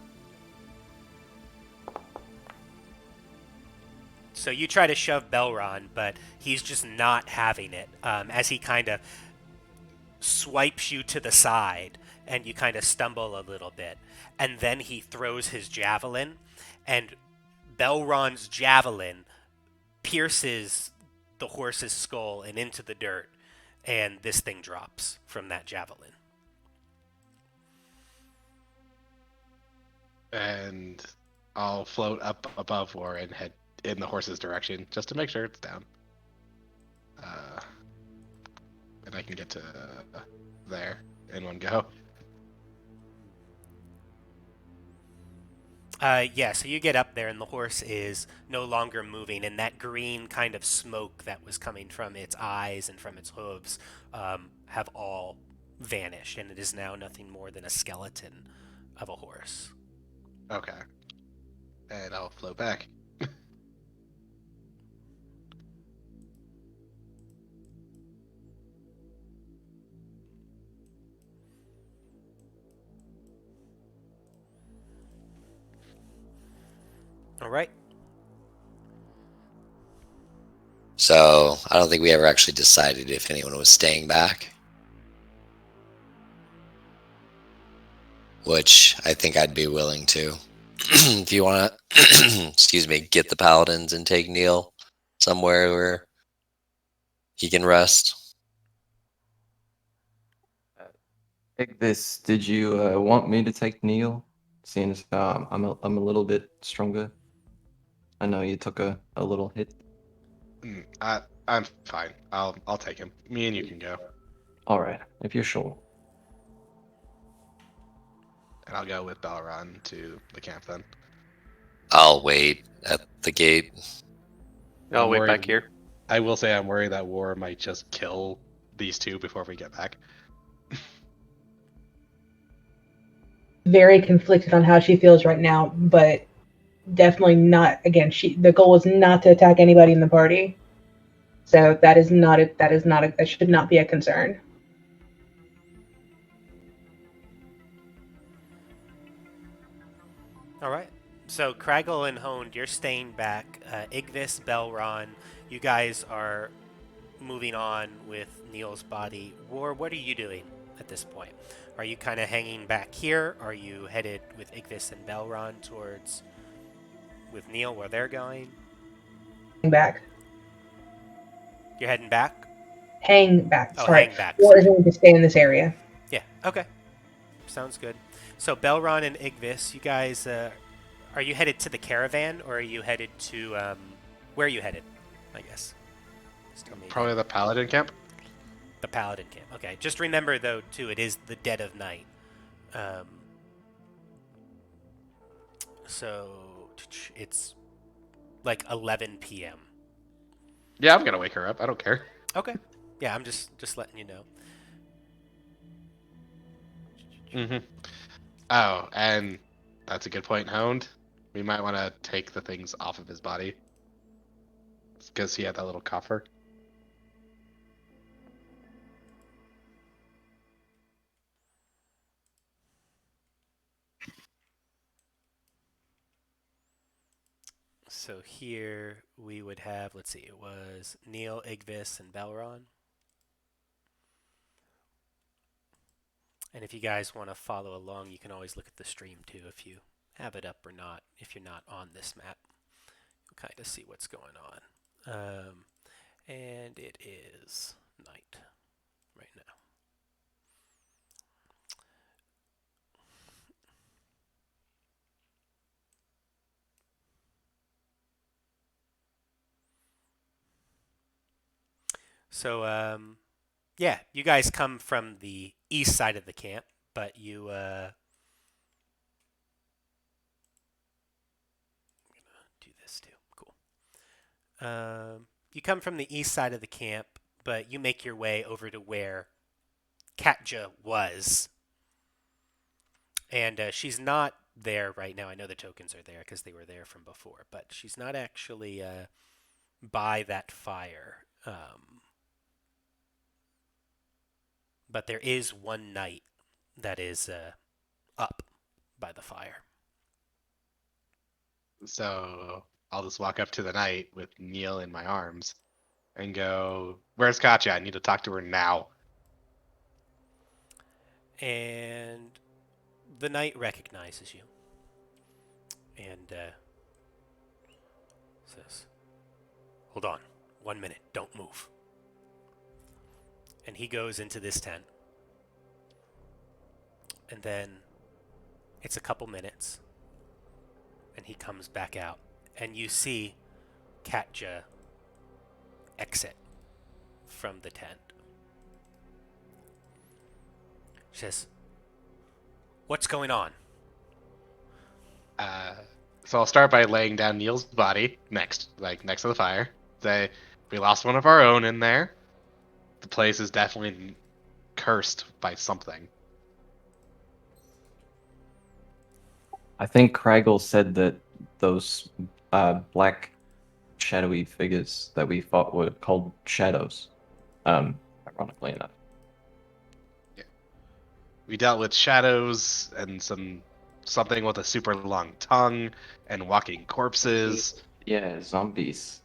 So you try to shove Belron, but he's just not having it, as he kind of swipes you to the side, and you kind of stumble a little bit. And then he throws his javelin, and Belron's javelin pierces the horse's skull and into the dirt, and this thing drops from that javelin. And I'll float up above War and head in the horse's direction just to make sure it's down. And I can get to there in one go. Yeah, so you get up there and the horse is no longer moving, and that green kind of smoke that was coming from its eyes and from its hooves have all vanished, and it is now nothing more than a skeleton of a horse. Okay. And I'll float back. All right. So I don't think we ever actually decided if anyone was staying back. Which I think I'd be willing to. If you want to, excuse me, get the paladins and take Neil somewhere where he can rest. Igvis, did you want me to take Neil? Seeing as how I'm a little bit stronger. I know you took a little hit. I'm fine. I'll take him. Me and you can go. All right, if you're sure. And I'll go with Balron to the camp then. I'll wait at the gate. I'll I'm wait worried- back here. I will say I'm worried that War might just kill these two before we get back. Very conflicted on how she feels right now, but definitely not. Again, the goal is not to attack anybody in the party, so that should not be a concern. All right. So Craggle and Honed, you're staying back. Igvis, Belron, you guys are moving on with Neil's body. War, what are you doing at this point? Are you kind of hanging back here? Are you headed with Igvis and Belron towards with Neil where they're going? Back. You're heading back? Hang back. Oh, Sorry. hang back. War is Sorry. going to stay in this area. Yeah. Okay. Sounds good. So Belron and Igvis, you guys, are you headed to the caravan or are you headed to where are you headed? I guess. Just tell me again. Probably the Paladin camp. The Paladin camp. Okay. Just remember though, too, it is the dead of night. So it's like 11 p.m. Yeah, I'm gonna wake her up. I don't care. Okay. Yeah, I'm just letting you know. Mm-hmm. Oh, and that's a good point, Honed. We might want to take the things off of his body. Because he had that little coffer. So here we would have, let's see, it was Neil, Igvis, and Belron. And if you guys want to follow along, you can always look at the stream too if you have it up or not. If you're not on this map, you'll kind of see what's going on. And it is night right now. So, yeah, you guys come from the east side of the camp, but you, I'm gonna do this too. Cool. You come from the east side of the camp, but you make your way over to where Katja was. And she's not there right now. I know the tokens are there because they were there from before, but she's not actually by that fire. But there is one knight that is up by the fire. So I'll just walk up to the knight with Neil in my arms and go, "Where's Katya? I need to talk to her now." And the knight recognizes you and says, "Hold on, 1 minute, don't move." And he goes into this tent. And then it's a couple minutes. And he comes back out. And you see Katja exit from the tent. She says, "What's going on?" So I'll start by laying down Neil's body next to the fire. Say, we lost one of our own in there. The place is definitely cursed by something. I think Craggle said that those black shadowy figures that we fought were called shadows. Ironically enough. We dealt with shadows and something with a super long tongue and walking corpses. Yeah, zombies.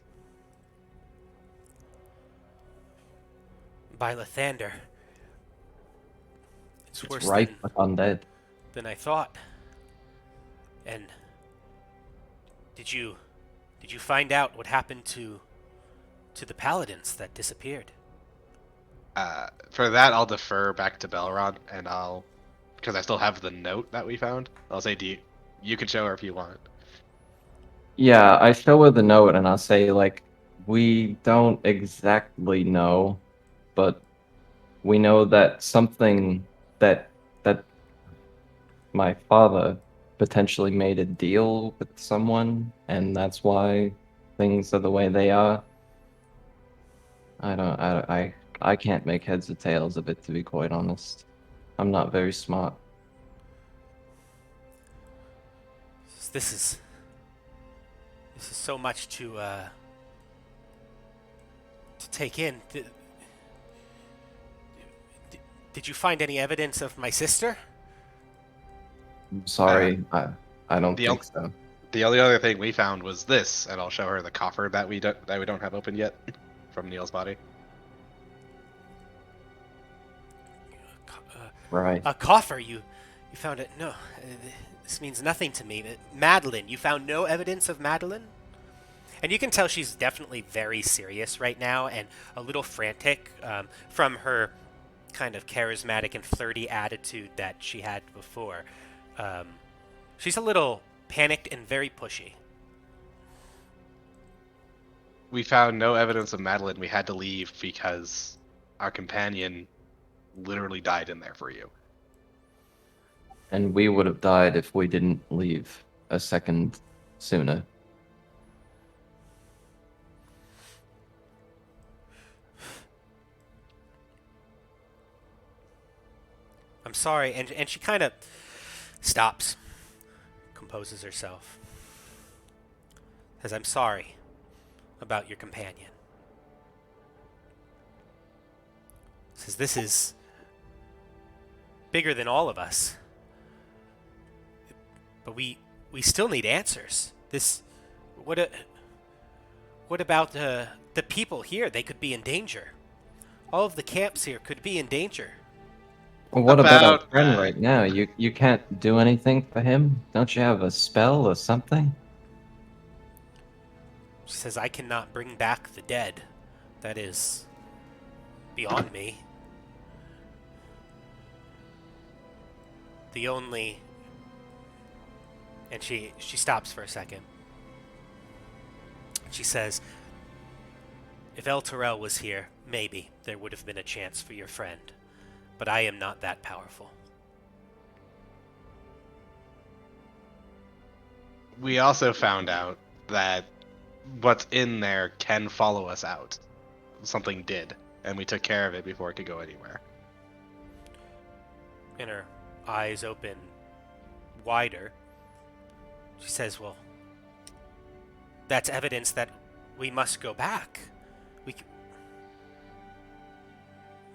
By Lathander. It's worse right with undead. than I thought. And did you find out what happened to the paladins that disappeared? For that, I'll defer back to Belron, and because I still have the note that we found. I'll say, you can show her if you want. Yeah, I show her the note and I say, like, we don't exactly know, but we know that something that my father potentially made a deal with someone, and that's why things are the way they are. I can't make heads or tails of it, to be quite honest. I'm not very smart. This is so much to take in. Did you find any evidence of my sister? I'm sorry, I don't the think so. The only other thing we found was this, and I'll show her the coffer that we don't have open yet from Neil's body. Right. A coffer. You found it? No, this means nothing to me. Madeline. You found no evidence of Madeline? And you can tell she's definitely very serious right now and a little frantic from her kind of charismatic and flirty attitude that she had before. She's a little panicked and very pushy. We found no evidence of Madeline. We had to leave because our companion literally died in there for you. And we would have died if we didn't leave a second sooner. I'm sorry, and she kind of stops, composes herself. Says, "I'm sorry about your companion." Says, "This is bigger than all of us. But we still need answers. What about the people here? They could be in danger. All of the camps here could be in danger." Well, what about our About friend that. right now? You can't do anything for him? Don't you have a spell or something? She says, "I cannot bring back the dead. That is beyond me. The only..." And she stops for a second. She says, "If El Terrell was here, maybe there would have been a chance for your friend. But I am not that powerful." We also found out that what's in there can follow us out. Something did, and we took care of it before it could go anywhere. And her eyes open wider. She says, "Well, that's evidence that we must go back.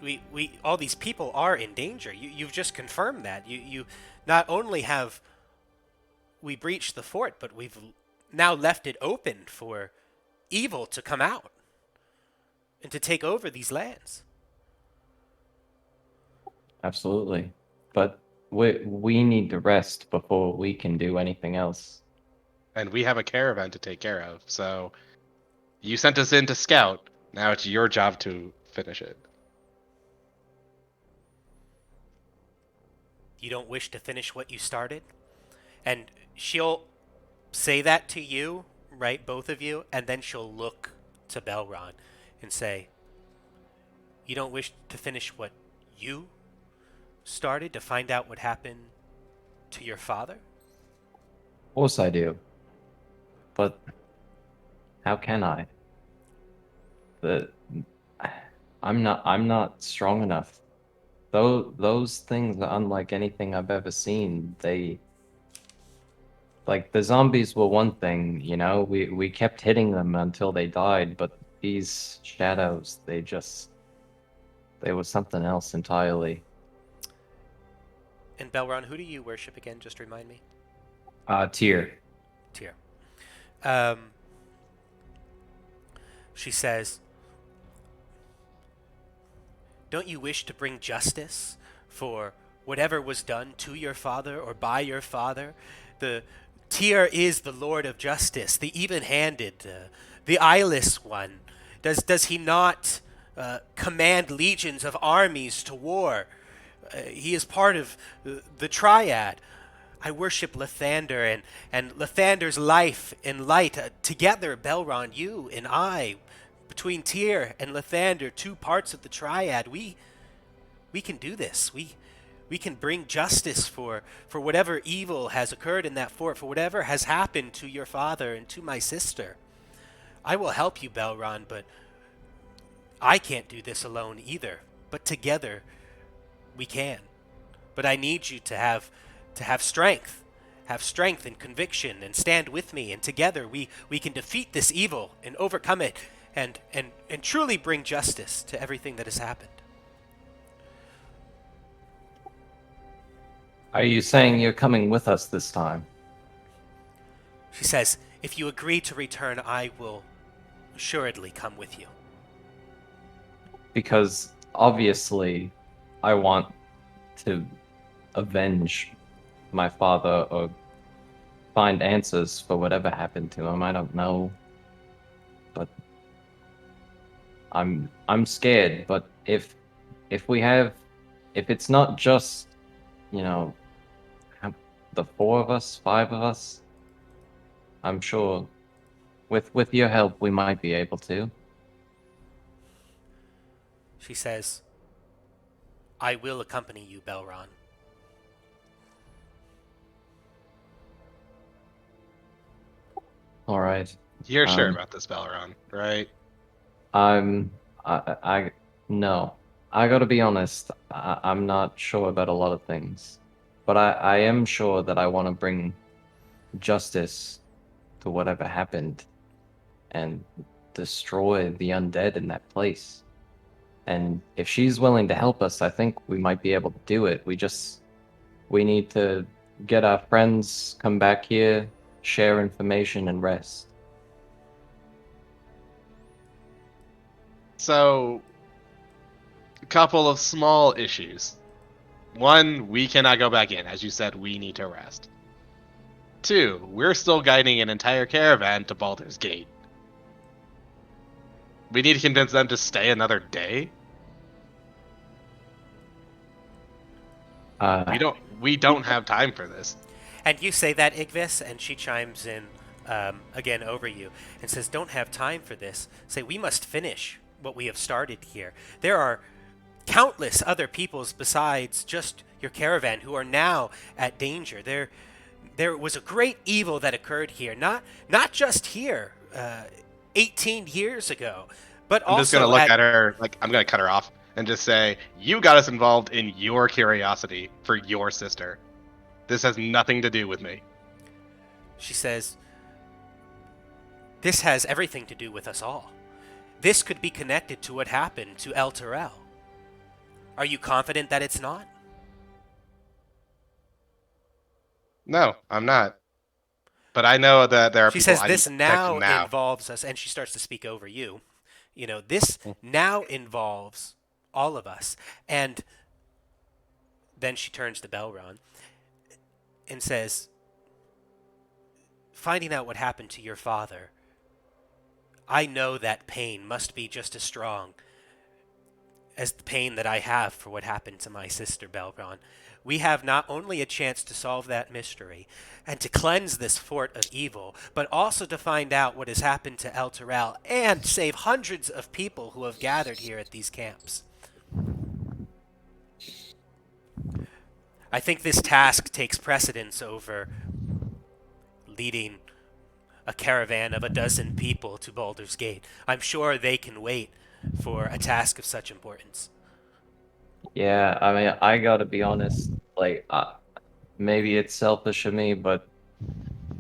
We all these people are in danger. You've just confirmed that. You not only have we breached the fort, but we've now left it open for evil to come out and to take over these lands." Absolutely. But we need to rest before we can do anything else. And we have a caravan to take care of, so you sent us in to scout. Now it's your job to finish it. You don't wish to finish what you started? And she'll say that to you right, both of you, and then she'll look to Belron and say, "You don't wish to finish what you started, to find out what happened to your father?" Of course I do. But how can I? The I'm not strong enough. Those things are unlike anything I've ever seen. They like the zombies were one thing, you know. We kept hitting them until they died, but these shadows, they were something else entirely. And Belron, who do you worship again? Just remind me. Tyr. Tyr. Um, she says, "Don't you wish to bring justice for whatever was done to your father or by your father? The Tyr is the Lord of Justice, the even-handed, the eyeless one. Does he not command legions of armies to war? He is part of the Triad. I worship Lathander and Lathander's life and light. Together, Belron, you and I, between Tyr and Lathander, two parts of the Triad, we can do this. We can bring justice for whatever evil has occurred in that fort, for whatever has happened to your father and to my sister. I will help you, Belron, but I can't do this alone either. But together, we can. But I need you to have strength. Have strength and conviction and stand with me, and together we can defeat this evil and overcome it and truly bring justice to everything that has happened." Are you saying you're coming with us this time? She says, "If you agree to return, I will assuredly come with you." Because obviously I want to avenge my father or find answers for whatever happened to him. I don't know. But I'm scared, but if we have if it's not just, you know, the four of us, five of us, I'm sure with your help we might be able to. She says, "I will accompany you, Belron." All right. You're sure Um, about this, Balron, right? I'm I no. I gotta be honest. I'm not sure about a lot of things, but I am sure that I want to bring justice to whatever happened and destroy the undead in that place. And if she's willing to help us, I think we might be able to do it. We need to get our friends, come back here, share information, and rest. So, a couple of small issues. One, we cannot go back in. As you said, we need to rest. Two, we're still guiding an entire caravan to Baldur's Gate. We need to convince them to stay another day. Uh, We don't have time for this. And you say that, Igvis, and she chimes in again over you and says, "Don't have time for this." Say, "We must finish what we have started here. There are countless other peoples besides just your caravan who are now at danger. There was a great evil that occurred here, not just here, 18 years ago, but I'm just also gonna look at her like I'm gonna cut her off and just say, "You got us involved in your curiosity for your sister. This has nothing to do with me." She says, "This has everything to do with us all. This could be connected to what happened to El Terrell. Are you confident that it's not?" No, I'm not. But I know that there are She people says, I need "This to protect now now. involves us," and she starts to speak over you. You know, this now involves all of us. And then she turns to Belron and says, "Finding out what happened to your father, I know that pain must be just as strong as the pain that I have for what happened to my sister Belron, we have not only a chance to solve that mystery and to cleanse this fort of evil, but also to find out what has happened to El Terrell and save hundreds of people who have gathered here at these camps. I think this task takes precedence over leading a caravan of a dozen people to Baldur's Gate. I'm sure they can wait for a task of such importance. Yeah, I mean, I gotta be honest, like, maybe it's selfish of me, but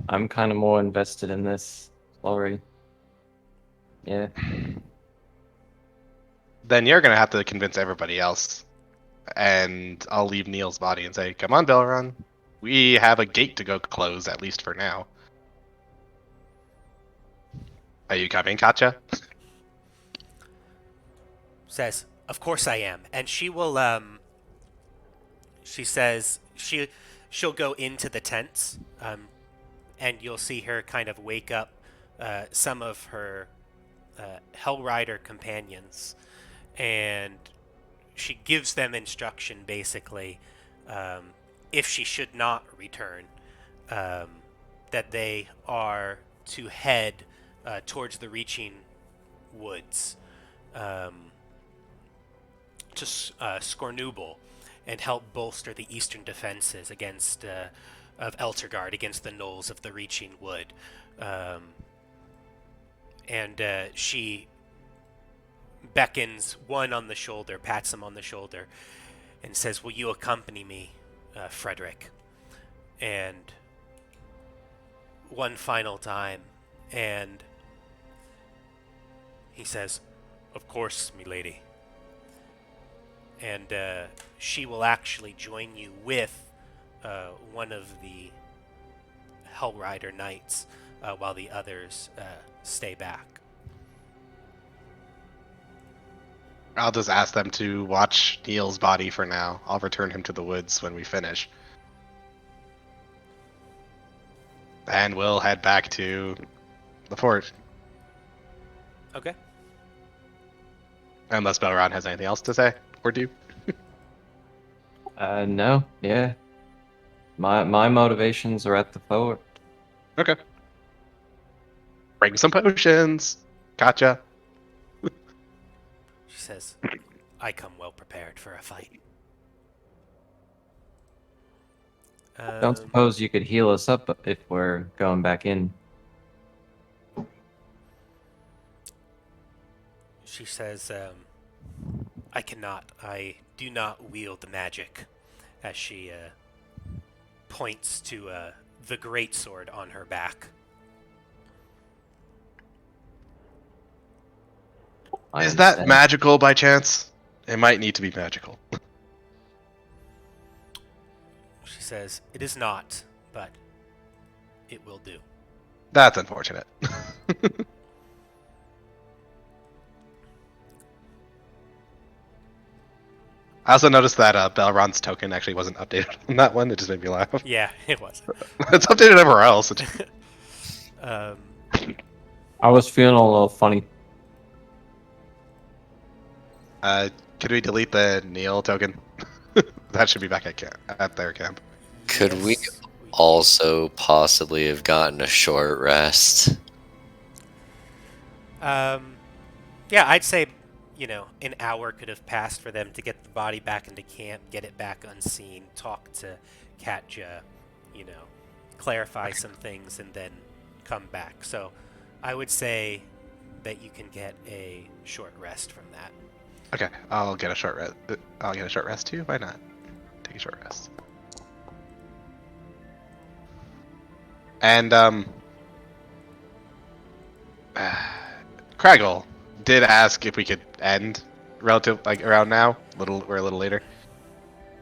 I'm kind of more invested in this story. Yeah. Then you're gonna have to convince everybody else, and I'll leave Neil's body and say, "Come on, Belron, we have a gate to go close at least for now. Are you coming, Katja?" Says, "Of course I am," and she will. She says she'll go into the tents, and you'll see her kind of wake up some of her Hellrider companions, and she gives them instruction basically, if she should not return, that they are to head towards the reaching woods, to Scornubel, and help bolster the eastern defenses against of Eltergard against the gnolls of the reaching wood. And she beckons one on the shoulder, pats him on the shoulder, and says, "Will you accompany me, Frederick?" And one final time, and he says, "Of course, milady." And she will actually join you with one of the Hellrider knights, while the others stay back. I'll just ask them to watch Neil's body for now. I'll return him to the woods when we finish. And we'll head back to the fort. Okay. Unless Belron has anything else to say or do. No, yeah. My motivations are at the fort. Okay. Bring some potions. Gotcha. She says, "I come well prepared for a fight." Don't suppose you could heal us up if we're going back in. She says, "I cannot. I do not wield the magic," as she points to the greatsword on her back. I Is that understand. magical by chance? It might need to be magical. She says, "It is not, but it will do." That's unfortunate. I also noticed that Belron's token actually wasn't updated on that one. It just made me laugh. Yeah, it was. It's updated everywhere else. um, I was feeling a little funny. Could we delete the Neil token? That should be back at their camp. Could we yes, also possibly have gotten a short rest? Yeah, I'd say, an hour could have passed for them to get the body back into camp, get it back unseen, talk to Katja, clarify some things, and then come back. So I would say that you can get a short rest from that. Okay, I'll get a short rest. I'll get a short rest too. Why not? Take a short rest. And Craggle did ask if we could end around now. We're a little later.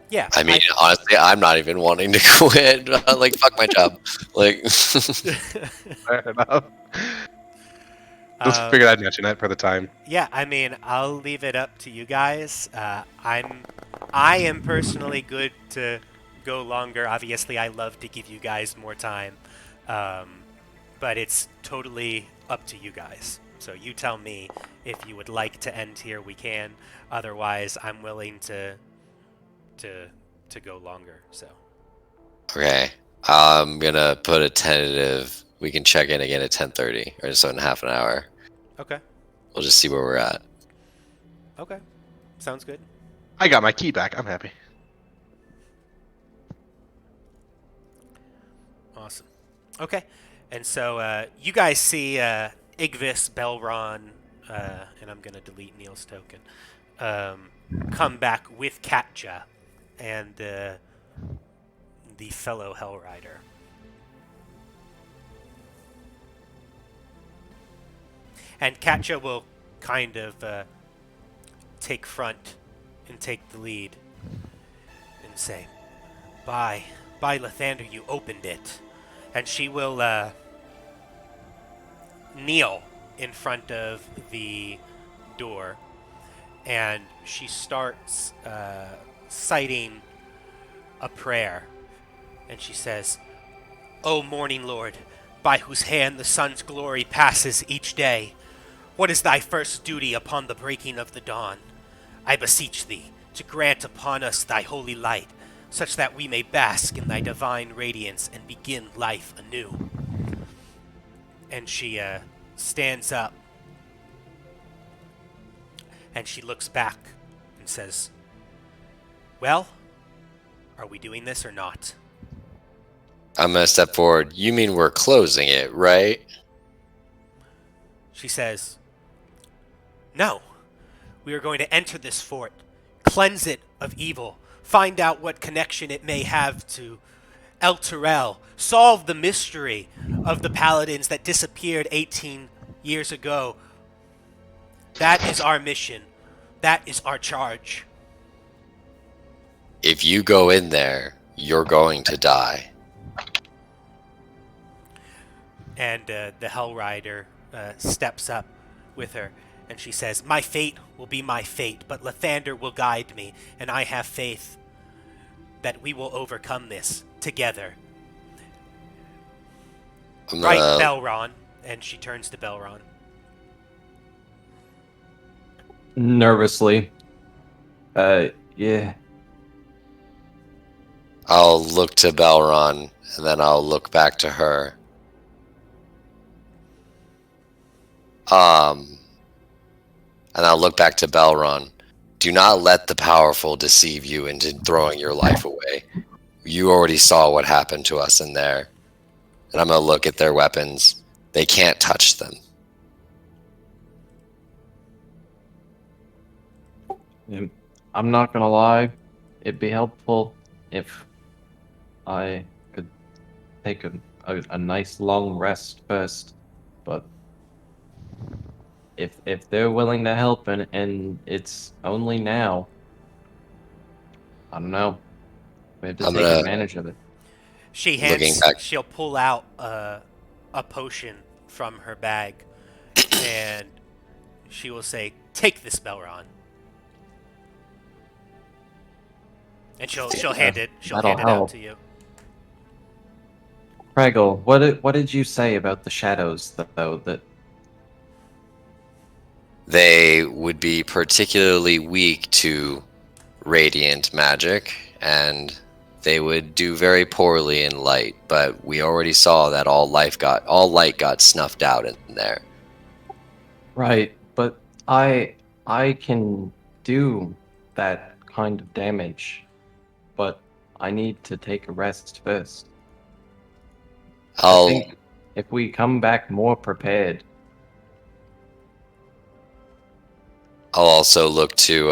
Yeah. I mean, honestly, I'm not even wanting to quit. Like, fuck my job. Like, Fair enough. Just Um, figured I'd mention it for the time. Yeah, I mean, I'll leave it up to you guys. I am personally good to go longer. Obviously, I love to give you guys more time, but it's totally up to you guys. So you tell me if you would like to end here. We can. Otherwise, I'm willing to go longer. So Okay. I'm gonna put a tentative. We can check in again at 10:30, or so in half an hour. okay, We'll just see where we're at. okay, sounds good. I got my key back. I'm happy. Awesome. Okay, and so you guys see Igvis, Belron, and I'm gonna delete Neil's token. Come back with Katja and the fellow Hellrider. And Katja will kind of take front and take the lead and say, By Lathander, you opened it. And she will kneel in front of the door, and she starts citing a prayer. And she says, O Morning Lord, by whose hand the sun's glory passes each day, what is thy first duty upon the breaking of the dawn? I beseech thee to grant upon us thy holy light, such that we may bask in thy divine radiance and begin life anew. And she stands up, and she looks back and says, Well, are we doing this or not? I'm gonna step forward. You mean we're closing it, right? She says, No, we are going to enter this fort, cleanse it of evil, find out what connection it may have to El Terrell, solve the mystery of the paladins that disappeared 18 years ago. That is our mission. That is our charge. If you go in there, you're going to die. And the Hellrider steps up with her, and she says, My fate will be my fate, but Lathander will guide me, and I have faith that we will overcome this together. Right, Belron. And she turns to Belron. Nervously. Yeah. I'll look to Belron, and then I'll look back to her. And I'll look back to Belron. Do not let the powerful deceive you into throwing your life away. You already saw what happened to us in there. And I'm going to look at their weapons. They can't touch them. I'm not gonna lie. It'd be helpful if I could take a nice long rest first. But if they're willing to help and it's only now, I don't know. We have to I'm take gonna- advantage of it. She Looking hands. back- She'll pull out a potion from her bag, and she will say, "Take this, Belron." And she'll hand it. She'll That'll hand it out help. to you. Craigle, what did you say about the shadows though? That They would be particularly weak to radiant magic, and they would do very poorly in light, but we already saw that all light got snuffed out in there. right, but I can do that kind of damage, but I need to take a rest first. I I'll think if we come back more prepared, also look to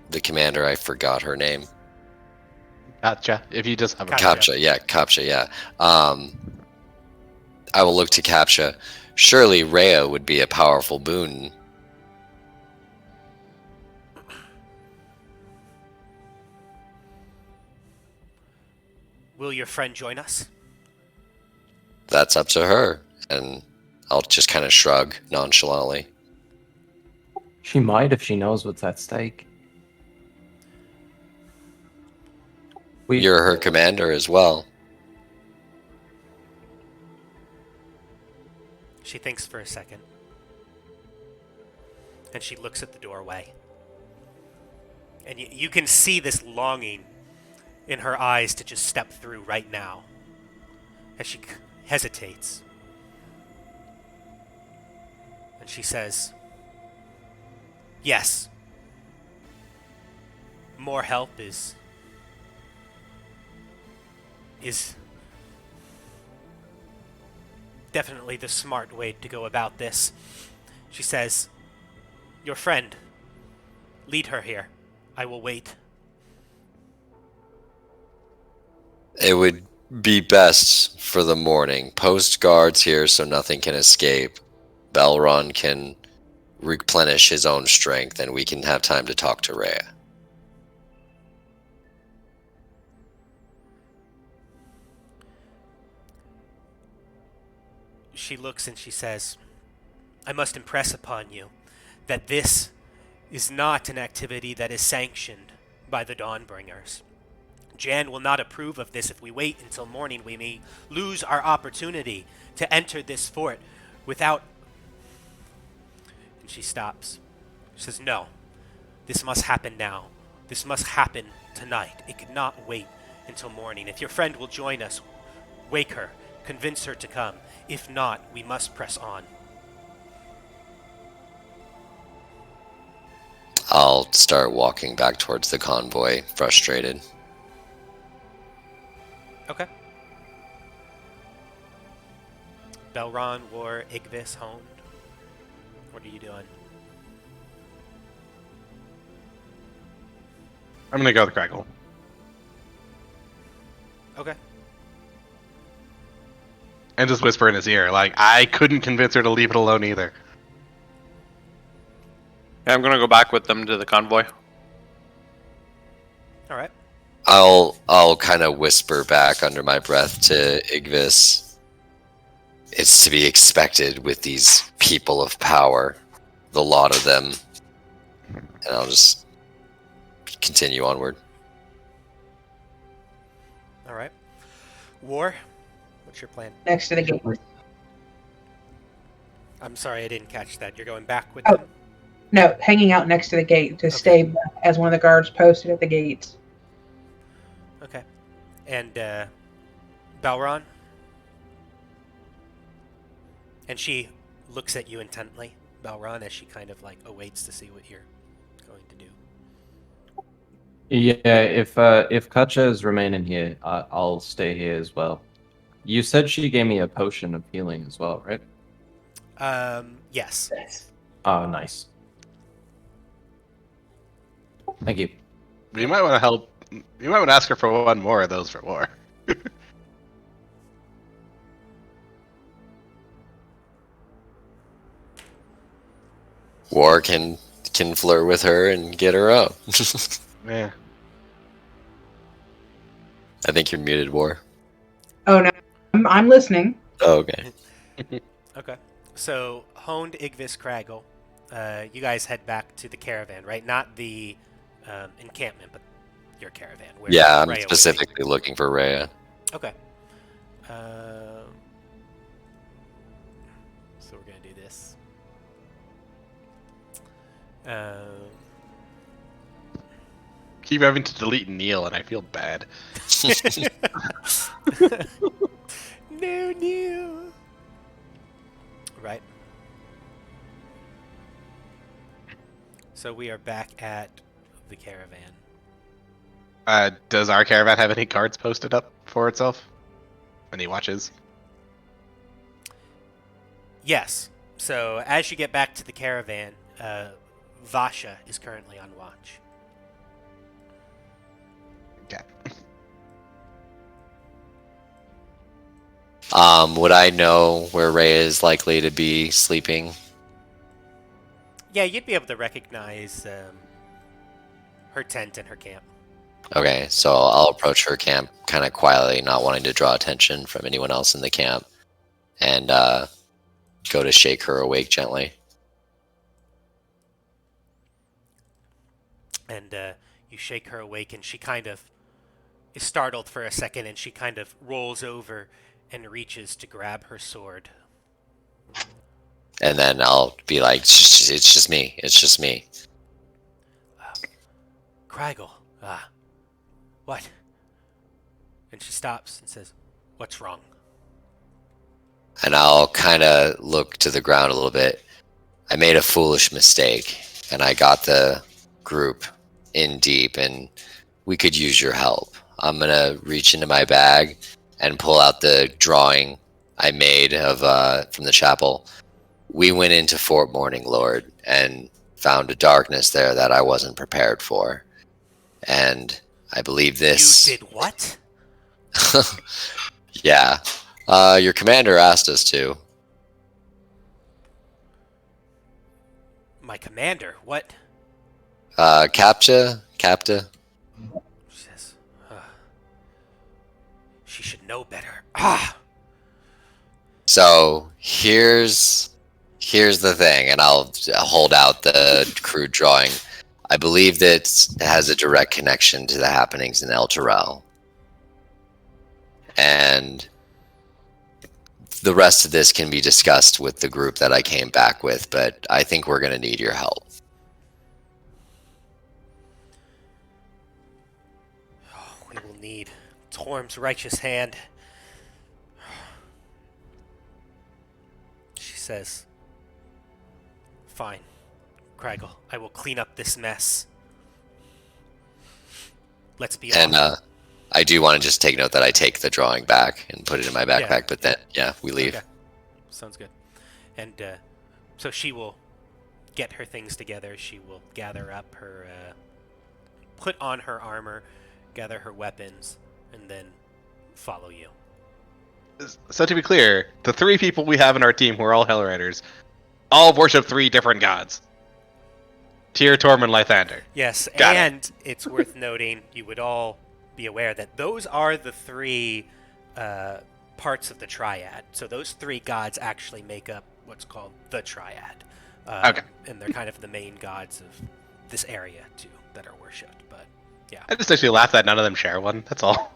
the commander. I forgot her name. Gotcha. If you just have a Gotcha. Captcha, yeah. I will look to Captcha. Surely Rhea would be a powerful boon. Will your friend join us? That's up to her. And I'll just kind of shrug nonchalantly. she might if she knows what's at stake. You're her commander as well. She thinks for a second. And she looks at the doorway. And you can see this longing in her eyes to just step through right now. As she hesitates. And she says, yes. More help is definitely the smart way to go about this. She says, your friend, lead her here. I will wait. It would be best for the morning. Post guards here so nothing can escape. Belron can replenish his own strength, and we can have time to talk to Rhea. She looks and she says, I must impress upon you that this is not an activity that is sanctioned by the Dawnbringers. Jan will not approve of this. If we wait until morning, we may lose our opportunity to enter this fort without... And she stops. She says, no, this must happen now. This must happen tonight. It could not wait until morning. If your friend will join us, wake her, convince her to come. If not, we must press on. I'll start walking back towards the convoy, frustrated. Okay. Belron, War, Igvis, Honed. What are you doing? I'm gonna go with Crackle. Okay. And just whisper in his ear, like, I couldn't convince her to leave it alone either. Yeah, I'm gonna go back with them to the convoy. All right. I'll kind of whisper back under my breath to Igvis. It's to be expected with these people of power, the lot of them. And I'll just continue onward. All right. War, what's your plan? Next to the gate. I'm sorry, I didn't catch that. You're going back with Oh. them? No, hanging out next to the gate to Okay. stay as one of the guards posted at the gates. Okay. And Balron? And she looks at you intently, Balron, as she kind of like awaits to see what you're going to do. Yeah, if Katja is remaining here, I'll stay here as well. You said she gave me a potion of healing as well, right? Yes. Oh, nice. Thank you. You might want to help. You might want to ask her for one more of those for War. War can flirt with her and get her up. Yeah. I think you're muted, War. Oh no, I'm listening. Oh, okay. Okay. So, Honed, Igvis, Craggle, you guys head back to the caravan, right? Not the encampment, but your caravan. Where Yeah, I'm Rhea was specifically looking for Rhea. Okay. So we're gonna do this. Keep having to delete Neil, and I feel bad. No. Right. So we are back at the caravan. Does our caravan have any cards posted up for itself? Any watches? Yes. So as you get back to the caravan, Vasha is currently on watch. Okay. Would I know where Rhea is likely to be sleeping? Yeah, you'd be able to recognize her tent and her camp. Okay, so I'll approach her camp kind of quietly, not wanting to draw attention from anyone else in the camp, and go to shake her awake gently. And you shake her awake, and she kind of is startled for a second, and she kind of rolls over and reaches to grab her sword. And then I'll be like, it's just me. It's just me. Craggle, what? And she stops and says, "What's wrong?" And I'll kind of look to the ground a little bit. I made a foolish mistake, and I got the group in deep, and we could use your help. I'm going to reach into my bag and pull out the drawing I made of from the chapel. We went into Fort Morning Lord and found a darkness there that I wasn't prepared for. And I believe this... You did what? Yeah. Your commander asked us to. My commander, what? Capta? She says, she should know better. So here's the thing, and I'll hold out the crude drawing. I believe that it has a direct connection to the happenings in El Terrell. And the rest of this can be discussed with the group that I came back with, but I think we're going to need your help. We will need Torm's righteous hand. She says, "Fine, Craggle, I will clean up this mess. Let's be And off." I do want to just take note that I take the drawing back and put it in my backpack, Yeah. but then, yeah, we leave. Okay. Sounds good. And so she will get her things together. She will gather up her, put on her armor, gather her weapons, and then follow you. So to be clear, the 3 people we have in our team who are all Hellriders all worship 3 different gods. Tyr, Torm, and Lythander. Yes, Got it. and it's worth noting, you would all be aware that those are the 3 parts of the triad. So those 3 gods actually make up what's called the triad. Okay. And they're kind of the main gods of this area, too, that are worshipped. But, yeah. I just actually laugh that none of them share one. That's all.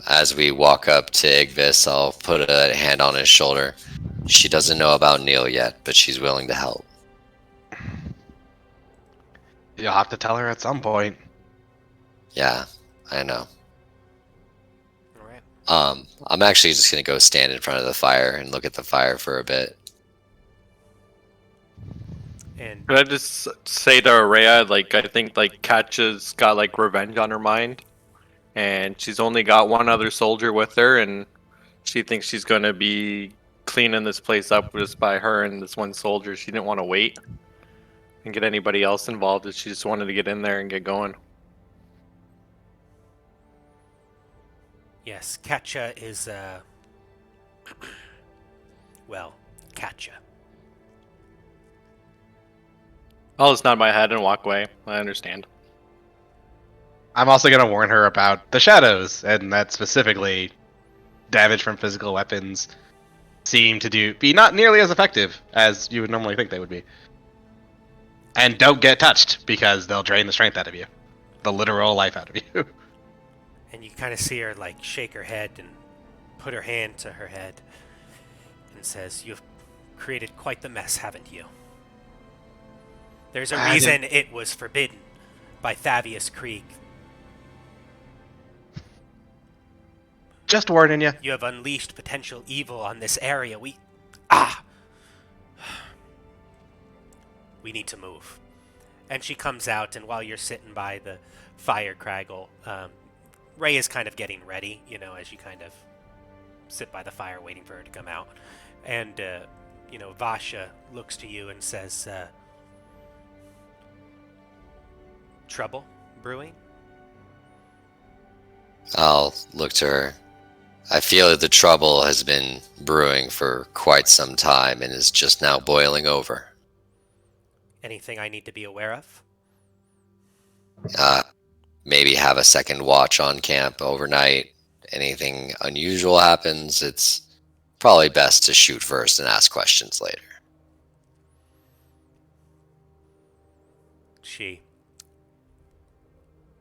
As we walk up to Igvis, I'll put a hand on his shoulder. She doesn't know about Neil yet, but she's willing to help. You'll have to tell her at some point. Yeah, I know. All right. I'm actually just gonna go stand in front of the fire and look at the fire for a bit. And Could I just say to Araya, like, I think, like, Katja's got, like, revenge on her mind. And she's only got one other soldier with her, and she thinks she's going to be cleaning this place up just by her and this one soldier. She didn't want to wait and get anybody else involved. She just wanted to get in there and get going. yes, Katja is, well, Katja. I'll just nod my head and walk away. I understand. I'm also going to warn her about the shadows, and that specifically damage from physical weapons seem to be not nearly as effective as you would normally think they would be. And don't get touched, because they'll drain the strength out of you. The literal life out of you. And you kind of see her, like, shake her head and put her hand to her head and says, "You've created quite the mess, haven't you? There's a reason it was forbidden by Thavius Krieg. Just warning you. You have unleashed potential evil on this area. We need to move." And she comes out, and while you're sitting by the fire, Craggle, Ray is kind of getting ready, you know, as you kind of sit by the fire waiting for her to come out. And, Vasha looks to you and says, "Trouble brewing?" I'll look to her. I feel that the trouble has been brewing for quite some time and is just now boiling over. Anything I need to be aware of? Maybe have a second watch on camp overnight. Anything unusual happens, it's probably best to shoot first and ask questions later. She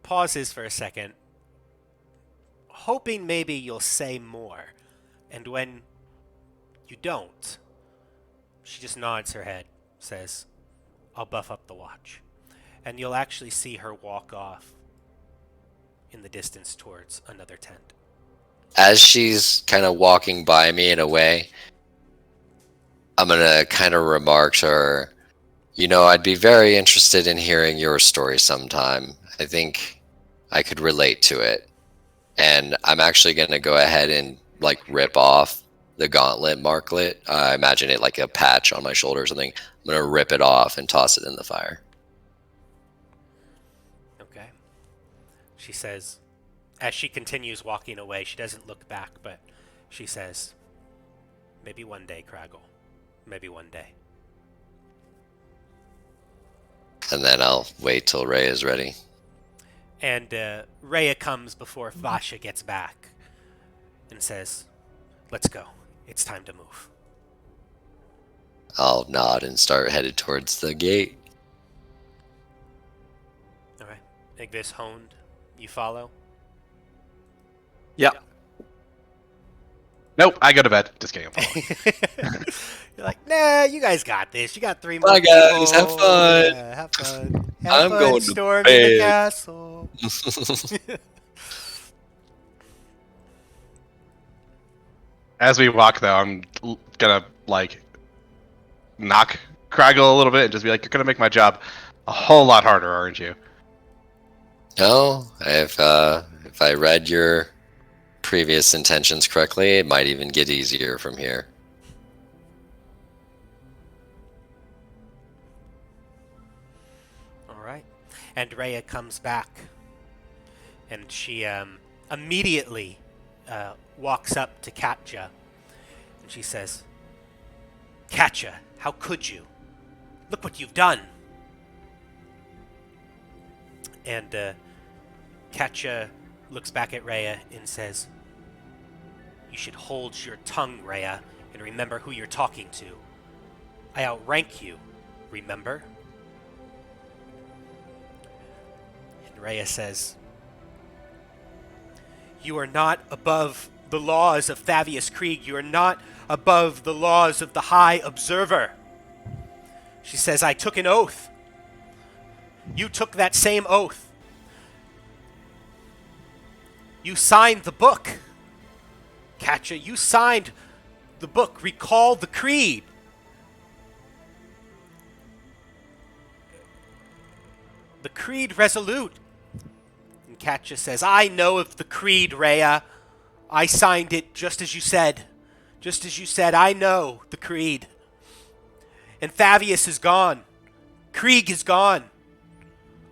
pauses for a second, hoping maybe you'll say more. And when you don't, she just nods her head, says, I'll buff up the watch. And you'll actually see her walk off in the distance towards another tent. As she's kind of walking by me in a way, I'm going to kind of remark to her, I'd be very interested in hearing your story sometime. I think I could relate to it. And I'm actually going to go ahead and rip off the gauntlet marklet. I imagine it like a patch on my shoulder or something. I'm going to rip it off and toss it in the fire. Okay. She says, as she continues walking away, she doesn't look back, but she says, maybe one day, Craggle. Maybe one day. And then I'll wait till Ray is ready. And Rhea comes before Vasha gets back and says, let's go. It's time to move. I'll nod and start headed towards the gate. All right. Igvis, Honed, you follow? Yeah. Nope, I go to bed. Just kidding. I'm following. You're like, nah, you guys got this. You got 3 more Bye, guys. Have people. fun. Yeah, have fun. I'm fun going to storming bed. the castle. As we walk, though, I'm gonna knock Craggle a little bit and just be like, "You're gonna make my job a whole lot harder, aren't you?" No, if I read your previous intentions correctly, it might even get easier from here. All right. And Rhea comes back, and she immediately walks up to Katja, and she says, Katja, how could you? Look what you've done. And Katja looks back at Rhea and says, you should hold your tongue, Rhea, and remember who you're talking to. I outrank you, remember? And Rhea says, you are not above the laws of Thavius Krieg. You are not above the laws of the High Observer. She says, I took an oath. You took that same oath. You signed the book. Katja, you signed the book. Recall the creed. The creed resolute. And Katja says, I know of the creed, Rhea. I signed it just as you said. Just as you said, I know the creed. And Thavius is gone. Krieg is gone.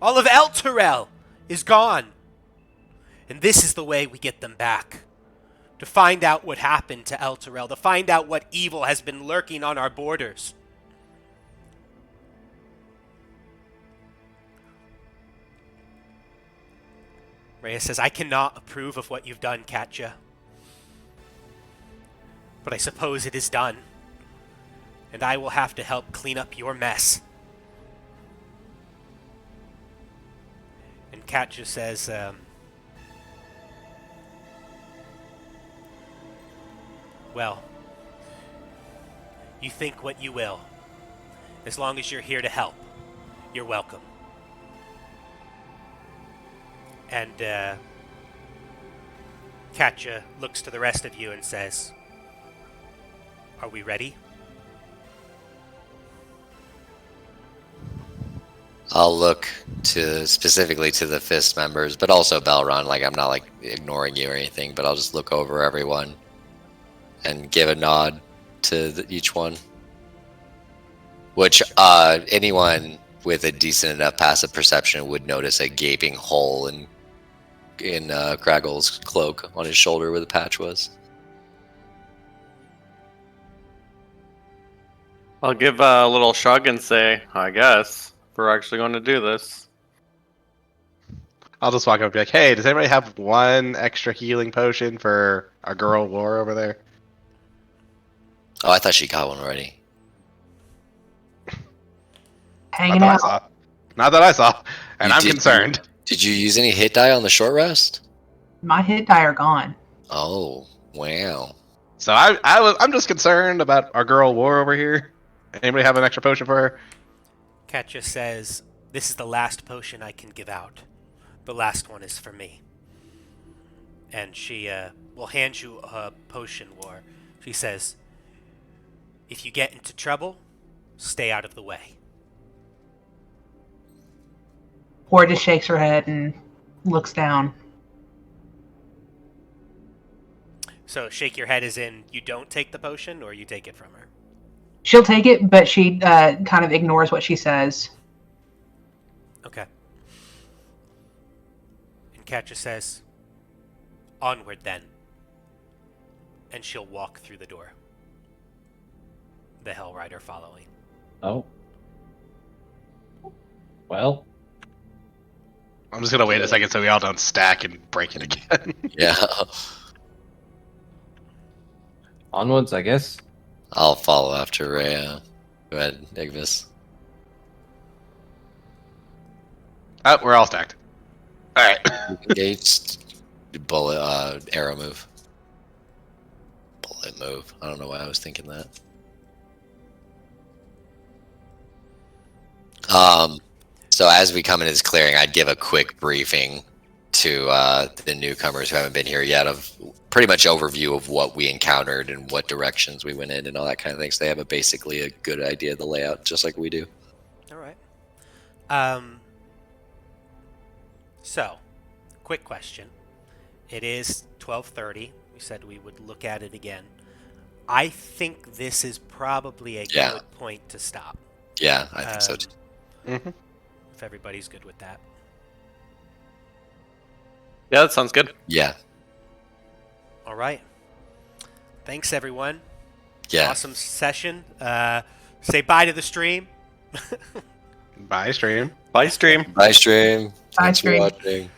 All of Elturel is gone. And this is the way we get them back. To find out what happened to Elturel. To find out what evil has been lurking on our borders. Rhea says, I cannot approve of what you've done, Katja. But I suppose it is done. And I will have to help clean up your mess. And Katja says, well, you think what you will. As long as you're here to help, you're welcome. And Katja looks to the rest of you and says, are we ready? I'll look specifically to the Fist members, but also Belron. I'm not ignoring you or anything, but I'll just look over everyone and give a nod to each one. Which anyone with a decent enough passive perception would notice a gaping hole in Craggle's cloak on his shoulder where the patch was. I'll give a little shrug and say, I guess we're actually going to do this. I'll just walk up and be like, hey, does anybody have one extra healing potion for our girl Laura over there? Oh, I thought she got one already. Hanging Not that I out. saw. Not that I saw. And You I'm did- concerned. Did you use any hit die on the short rest? My hit die are gone. Oh, wow. So I'm just concerned about our girl War over here. Anybody have an extra potion for her? Katja says, "This is the last potion I can give out. The last one is for me." And she will hand you a potion, War. She says, "If you get into trouble, stay out of the way." Or just shakes her head and looks down. So shake your head as in you don't take the potion or you take it from her? She'll take it, but she kind of ignores what she says. Okay. And Katja says, "Onward then." And she'll walk through the door. The Hell Rider following. Oh. Well, I'm just gonna wait a second so we all don't stack and break it again. Yeah. onwards, I guess. I'll follow after Rhea. Go ahead, Igvis. Oh, we're all stacked. All right. Engaged. Bullet, arrow move. Bullet move. I don't know why I was thinking that. So as we come into this clearing, I'd give a quick briefing to the newcomers who haven't been here yet of pretty much overview of what we encountered and what directions we went in and all that kind of thing. So they have basically a good idea of the layout, just like we do. All right. So, quick question. It is 12:30. We said we would look at it again. I think this is probably a Yeah. good point to stop. Yeah, I think so too. Mm-hmm. If everybody's good with that. Yeah, that sounds good. Yeah, All right. Thanks, everyone. yeah. Awesome session. Say bye to the stream. Bye, stream. Bye, stream. Bye, stream. Bye, Thanks stream. for watching.